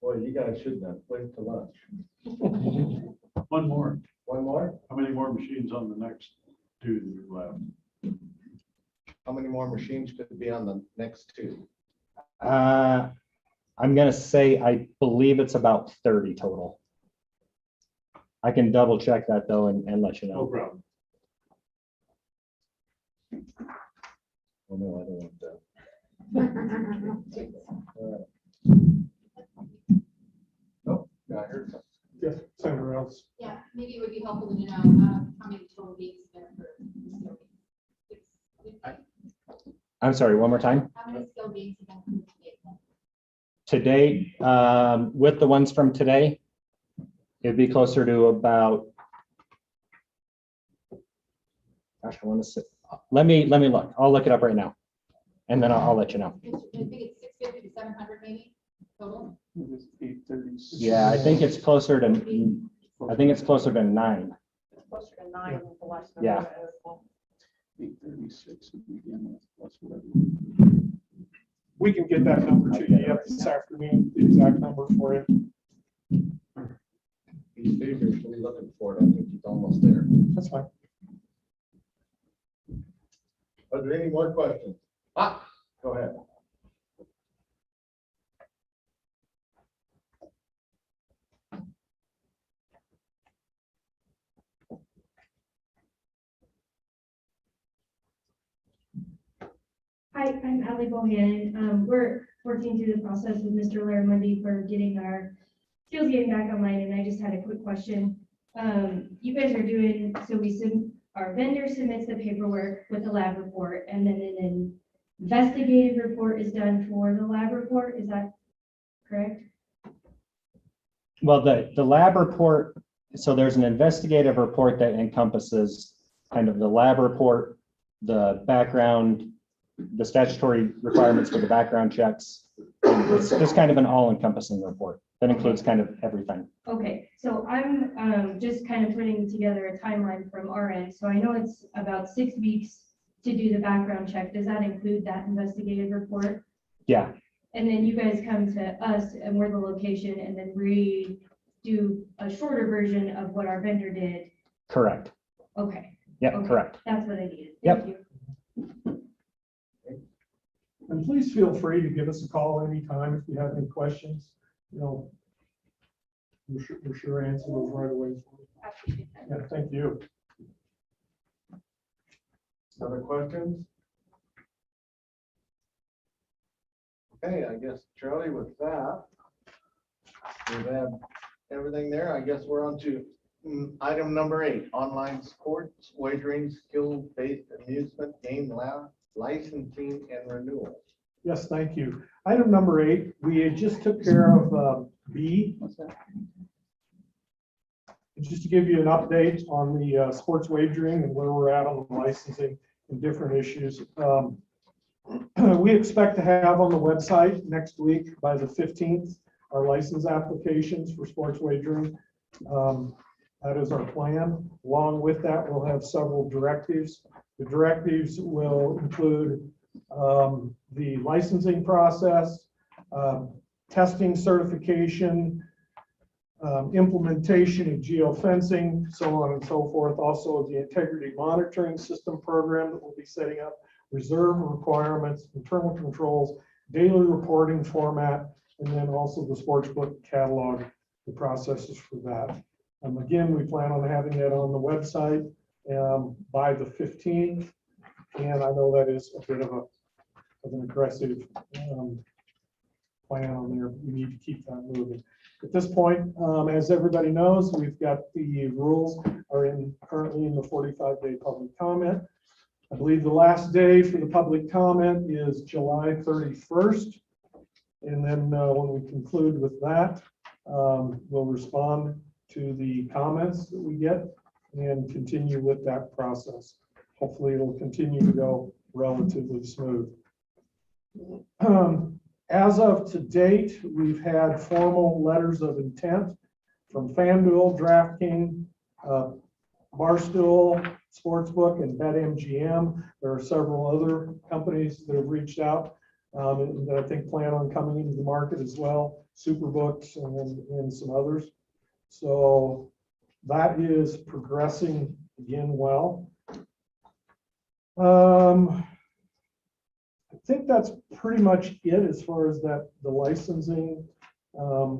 Boy, you guys shouldn't have waited to lunch. One more. One more? How many more machines on the next 2 that are left? How many more machines could be on the next 2? I'm gonna say, I believe it's about 30 total. I can double check that though and let you know. No problem. Oh, no, I don't want that. Oh, yeah, I heard something. Yeah, somewhere else. Yeah, maybe it would be helpful to know how many total games there for. I'm sorry, one more time. How many skill games have been Today, with the ones from today, it'd be closer to about, gosh, I want to say, let me look. I'll look it up right now. And then I'll let you know. I think it's 650 to 700 maybe total. Yeah, I think it's closer to 9. Closer to 9 with the last number. Yeah. 836 to begin with, plus whatever. We can get that number to you yet this afternoon, the exact number for you. He's feverishly looking for it. I think he's almost there. That's fine. Are there any more questions? Go ahead. Hi, I'm Allie Bohannon. We're working through the process with Mr. Laramundi for getting our skills getting back online, and I just had a quick question. You guys are doing, so our vendor submits the paperwork with the lab report, and then an investigative report is done for the lab report. Is that correct? Well, the lab report, so there's an investigative report that encompasses kind of the lab report, the background the statutory requirements for the background checks. And it's just kind of an all-encompassing report that includes kind of everything. Okay, so I'm just kind of putting together a timeline from our end. So I know it's about 6 weeks to do the background check. Does that include that investigative report? Yeah, And then you guys come to us and we're the location and then redo a shorter version of what our vendor did. correct. Okay. Yep, Okay, correct. that's what I needed. Yep. Thank you. And please feel free to give us a call anytime if you have any questions. You know, we're sure answer those right away. Yeah, thank you. Other questions? Okay, I guess Charlie, with that, we've had everything there. I guess we're on to item number 8, online sports wagering, skill-based amusement game licensing and renewal. Yes, thank you. Item number 8, we just took care of B. What's that? Just to give you an update on the sports wagering and where we're at on the licensing and different issues. We expect to have on the website next week by the 15th, our license applications for sports wagering. That is our plan. Along with that, we'll have several directives. The directives will include the licensing process, testing certification, implementation of geofencing, so on and so forth. Also, the integrity monitoring system program that we'll be setting up, reserve requirements, internal controls, daily reporting format, and then also the sportsbook catalog, the processes for that. Again, we plan on having that on the website by the 15th, and I know that is a bit of an aggressive plan on there. We need to keep that moving. At this point, as everybody knows, we've got the rules are currently in the 45-day public comment. I believe the last day for the public comment is July 31st. And then when we conclude with that, we'll respond to the comments that we get and continue with that process. Hopefully it'll continue to go relatively smooth. As of to date, we've had formal letters of intent from FanDuel, DraftKings, Barstool, Sportsbook, and BetMGM. There are several other companies that have reached out that I think plan on coming into the market as well, Superbooks and some others. So that is progressing again well. I think that's pretty much it as far as the licensing,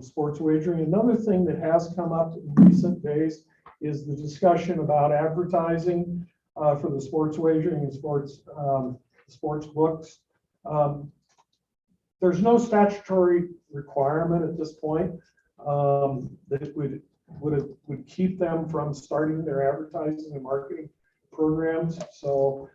sports wagering. Another thing that has come up in recent days is the discussion about advertising for the sports wagering and sports books. There's no statutory requirement at this point that would keep them from starting their advertising and marketing programs. So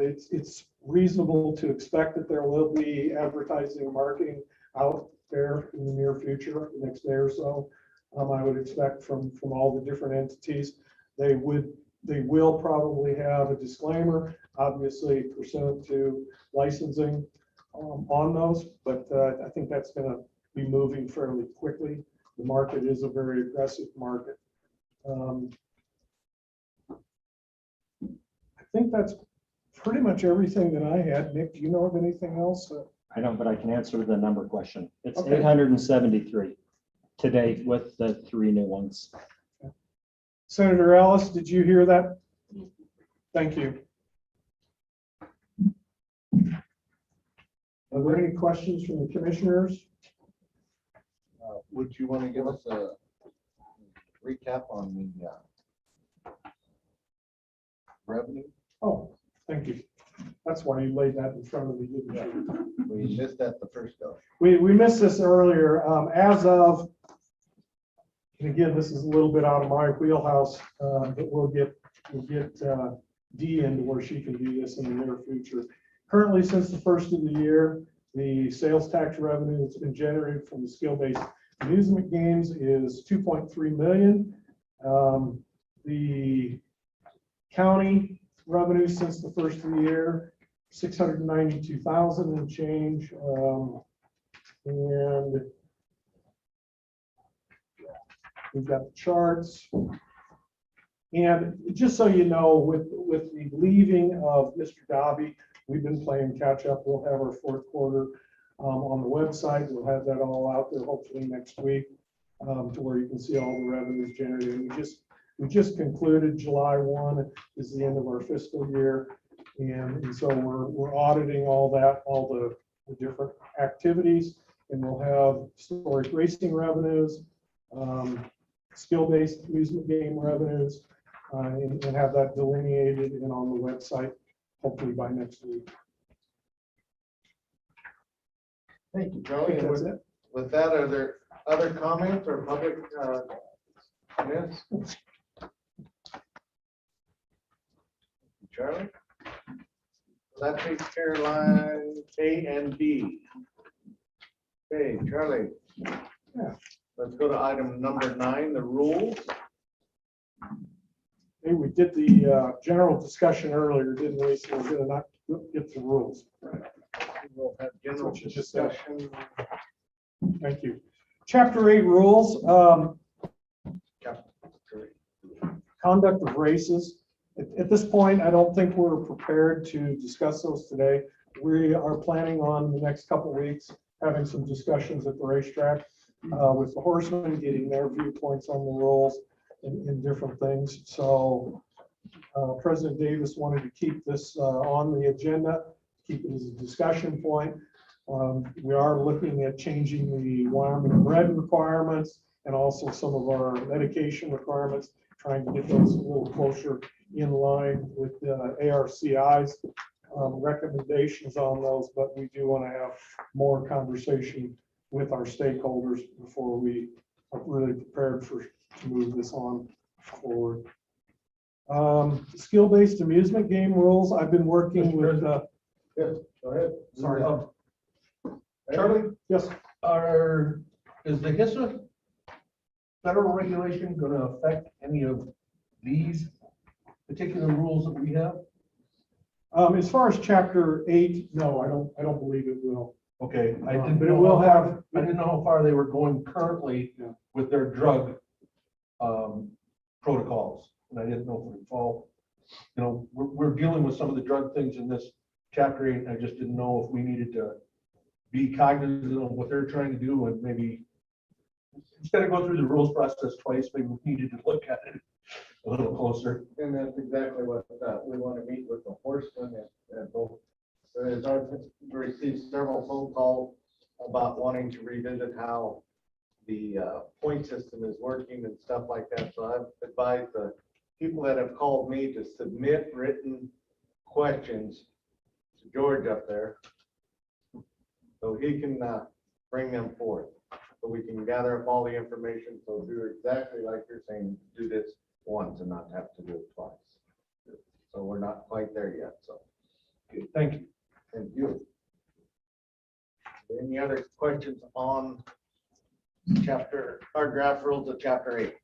it's reasonable to expect that there will be advertising and marketing out there in the near future, the next day or so. I would expect from all the different entities, they will probably have a disclaimer, obviously pursuant to licensing on those, but I think that's going to be moving fairly quickly. The market is a very aggressive market. I think that's pretty much everything that I had. Nick, do you know of anything else? I don't, but I can answer the number question. It's Okay. 873 to date with the 3 new ones. Senator Ellis, did you hear that? Thank you. Are there any questions from the commissioners? Would you want to give us a recap on the revenue? Oh, thank you. That's why you laid that in front of me, didn't you? We missed that the first go. We missed this earlier. As of, and again, this is a little bit out of my wheelhouse, but we'll get Dee into where she can do this in the near future. Currently, since the first of the year, the sales tax revenue that's been generated from the skill-based amusement games is 2.3 million. The county revenue since the first of the year 692,000 and change. And we've got the charts. And just so you know, with the leaving of Mr. Dobby, we've been playing catch up. We'll have our fourth quarter on the website. We'll have that all out there hopefully next week to where you can see all the revenues generated. We just concluded July 1 is the end of our fiscal year. And so we're auditing all that, all the different activities, and we'll have historic racing revenues, skill-based amusement game revenues, and have that delineated and on the website, hopefully by next week. Thank you, Charlie. And That's it. with that, are there other comments or public comments? Charlie? That takes care of line A and B. Okay, Charlie. Yeah. Let's go to item number 9, the rules. Hey, we did the general discussion earlier, didn't we? So we're gonna not get the rules. We'll have general That's what you just said. discussion. Thank you. Chapter 8 rules. Conduct of races. At this point, I don't think we're prepared to discuss those today. We are planning on the next couple of weeks having some discussions at the racetrack with the horsemen, getting their viewpoints on the rules and different things. So President Davis wanted to keep this on the agenda, keep it as a discussion point. We are looking at changing the Wyoming red requirements and also some of our medication requirements, trying to get those a little closer in line with ARCI's recommendations on those, but we do want to have more conversation with our stakeholders before we are really prepared to move this on forward. Skill-based amusement game rules. I've been working with. Yes, go ahead. Sorry. Charlie, Yes. Is the HISA federal regulation going to affect any of these particular rules that we have? As far as chapter 8, no, I don't believe it will. Okay, I But didn't it know will how have. far, I didn't know how far they were going currently with their drug protocols, and I didn't know if it would fall. You know, we're dealing with some of the drug things in this chapter 8, and I just didn't know if we needed to be cognizant of what they're trying to do, and maybe instead of going through the rules process twice, maybe we needed to look at it a little closer. And that's exactly what we want to meet with the horsemen at both. As I've received several phone calls about wanting to revisit how the point system is working and stuff like that. So I've advised the people that have called me to submit written questions to George up there, so he can bring them forth, so we can gather up all the information. So do exactly like you're saying, do this once and not have to do it twice. So we're not quite there yet, so. Okay, thank you. Thank you. Any other questions on our draft rules of chapter 8?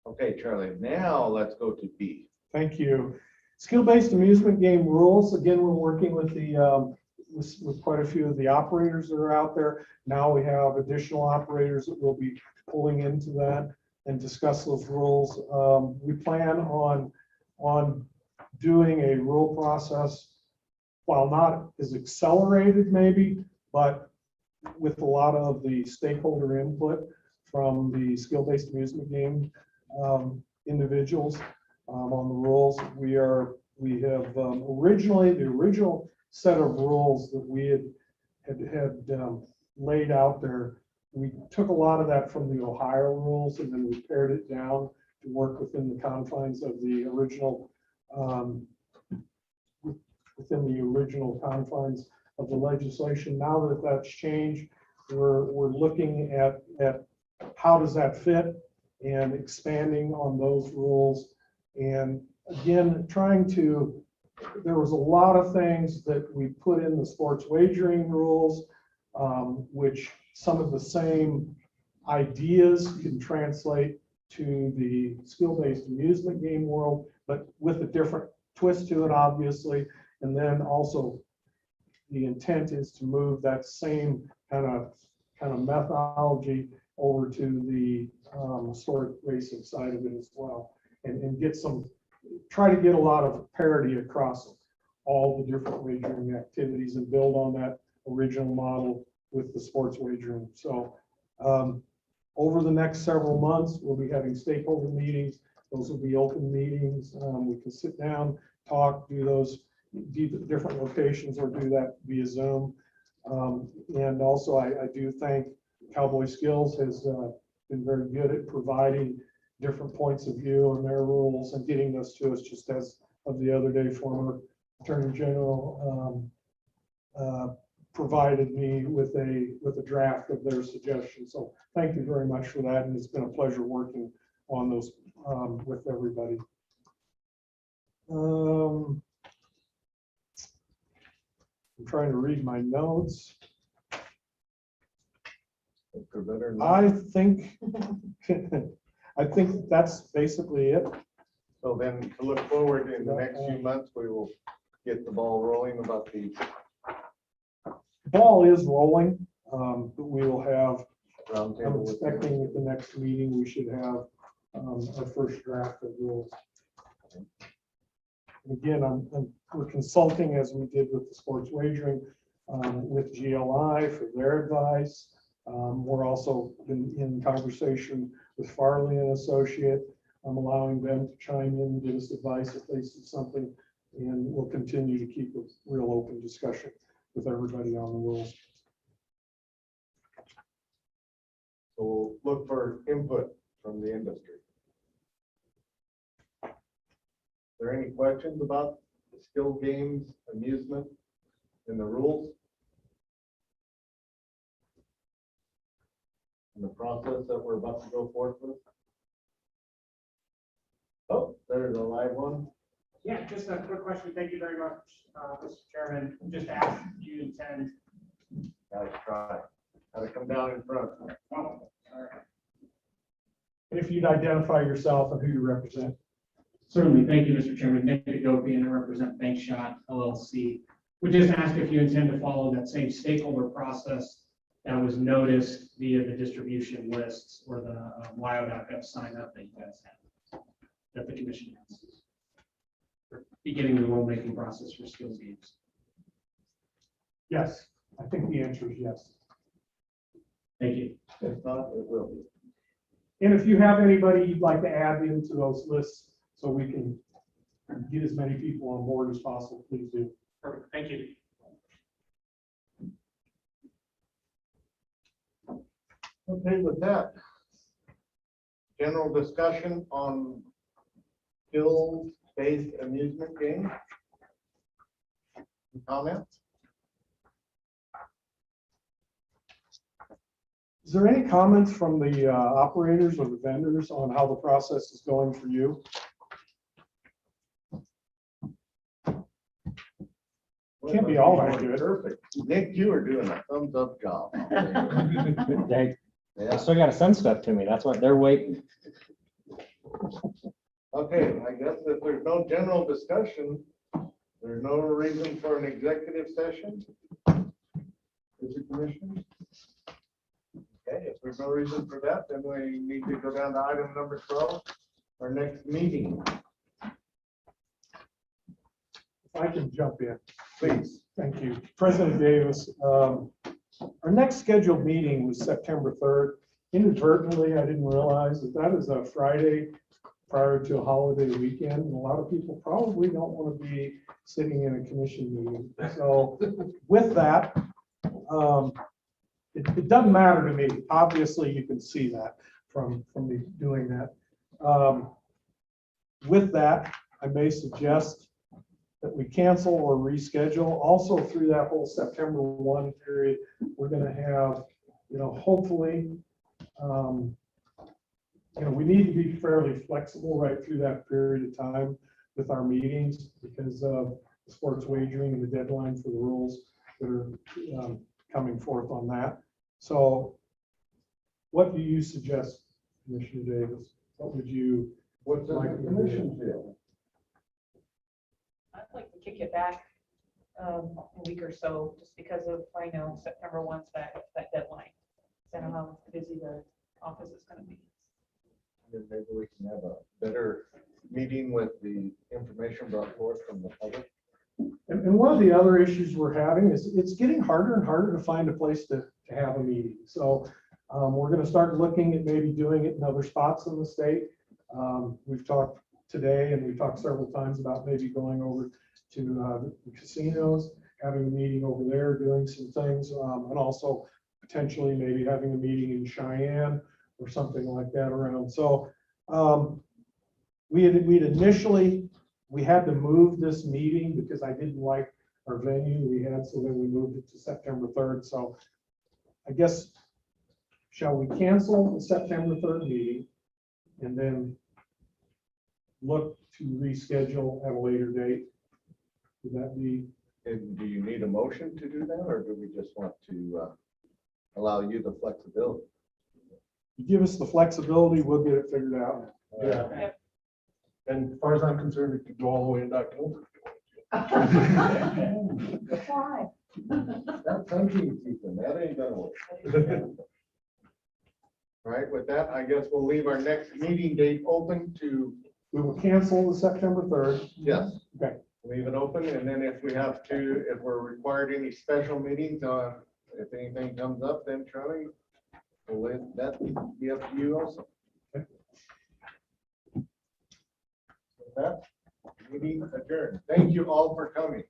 Okay, Charlie, now let's go to B. Thank you. Skill-based amusement game rules. Again, we're working with the with quite a few of the operators that are out there. Now we have additional operators that will be pulling into that and discuss those rules. We plan on doing a rule process, while not as accelerated maybe, but with a lot of the stakeholder input from the skill-based amusement game individuals on the rules. We have originally, the original set of rules that we had laid out there, we took a lot of that from the Ohio rules and then we pared it down to work within the confines of the original confines of the legislation. Now that that's changed, we're looking at how does that fit and expanding on those rules. And again, there was a lot of things that we put in the sports wagering rules, which some of the same ideas can translate to the skill-based amusement game world, but with a different twist to it, obviously. And then also the intent is to move that same kind of methodology over to the historic racing side of it as well. And try to get a lot of parity across all the different wagering activities and build on that original model with the sports wagering. So over the next several months, we'll be having stakeholder meetings. Those will be open meetings. We can sit down, talk, do those different locations, or do that via Zoom. And also I do thank Cowboy Skills has been very good at providing different points of view on their rules and getting those to us, just as of the other day, former Attorney General provided me with a draft of their suggestions. So thank you very much for that, and it's been a pleasure working on those with everybody. I'm trying to read my notes. I think I think that's basically it. So then to look forward in the next few months, we will get the ball rolling about the. Ball is rolling, but we will have, I'm roundtable with them. expecting at the next meeting, we should have our first draft of rules. Again, we're consulting, as we did with the sports wagering, with GLI for their advice. We're also in conversation with Farley and Associate. I'm allowing them to chime in, give us advice if they see something, and we'll continue to keep a real open discussion with everybody on the rules. So we'll look for input from the industry. Are there any questions about the skill games, amusement, and the rules? And the process that we're about to go forth with? Oh, there's a live one. Yeah, just a quick question. Thank you very much, Mr. Chairman. Just ask if you intend. Gotta try. Gotta come down in front. Oh, all right. If you'd identify yourself and who you represent. Certainly. Thank you, Mr. Chairman. Nick Adopian, and I represent Bank Shot LLC. We just ask if you intend to follow that same stakeholder process that was noticed via the distribution lists or the WIO.gov sign up that you guys have, that the commission has. Beginning the rulemaking process for skills games. Yes, I think the answer is yes. Thank you. If not, it will be. And if you have anybody you'd like to add into those lists so we can get as many people on board as possible, please do. Perfect. Thank you. Okay, with that, general discussion on skills-based amusement games. Comments? Is there any comments from the operators or the vendors on how the process is going for you? Can't be all that good. Perfect. Nick, you are doing a thumbs up job. They still gotta send stuff to me. That's what they're waiting. Okay, I guess if there's no general discussion, there's no reason for an executive session. Is it commission? Okay, if there's no reason for that, then we need to go down to item number 12, our next meeting. If I can jump in. Please. Thank you. President Davis, our next scheduled meeting was September 3rd. Inadvertently, I didn't realize that is a Friday prior to a holiday weekend. And a lot of people probably don't want to be sitting in a commission meeting. So with that, it doesn't matter to me. Obviously, you can see that from me doing that. With that, I may suggest that we cancel or reschedule. Also, through that whole September 1 period, we're going to have, hopefully, we need to be fairly flexible right through that period of time with our meetings because of the sports wagering and the deadline for the rules that are coming forth on that. So what do you suggest, Commissioner Davis? What would you What's the like to do? commission feel? kick it back a week or so, just because of, I know September 1's that deadline. So I know how busy the office is gonna be. Then maybe we can have a better meeting with the information brought forth from the public. And one of the other issues we're having is it's getting harder and harder to find a place to have a meeting. So we're gonna start looking at maybe doing it in other spots in the state. We've talked today and we've talked several times about maybe going over to the casinos, having a meeting over there, doing some things, and also potentially maybe having a meeting in Cheyenne or something like that around. So we had to move this meeting because I didn't like our venue we had, so then we moved it to September 3rd. So I guess, shall we cancel the September 3rd meeting and then look to reschedule at a later date? Would that be? And do you need a motion to do that, or do we just want to allow you the flexibility? You give us the flexibility, we'll get it figured out. Yeah. And as far as I'm concerned, it could go all the way into October. Why? That's hunting season, that ain't gonna work. All right, with that, I guess we'll leave our next meeting date open to. We will cancel the September 3rd. Yes. Okay. Leave it open, and then if we have to, if we're required any special meetings, if anything comes up, then Charlie, we'll let that be up to you also. Okay. With that, meeting adjourned. Thank you all for coming.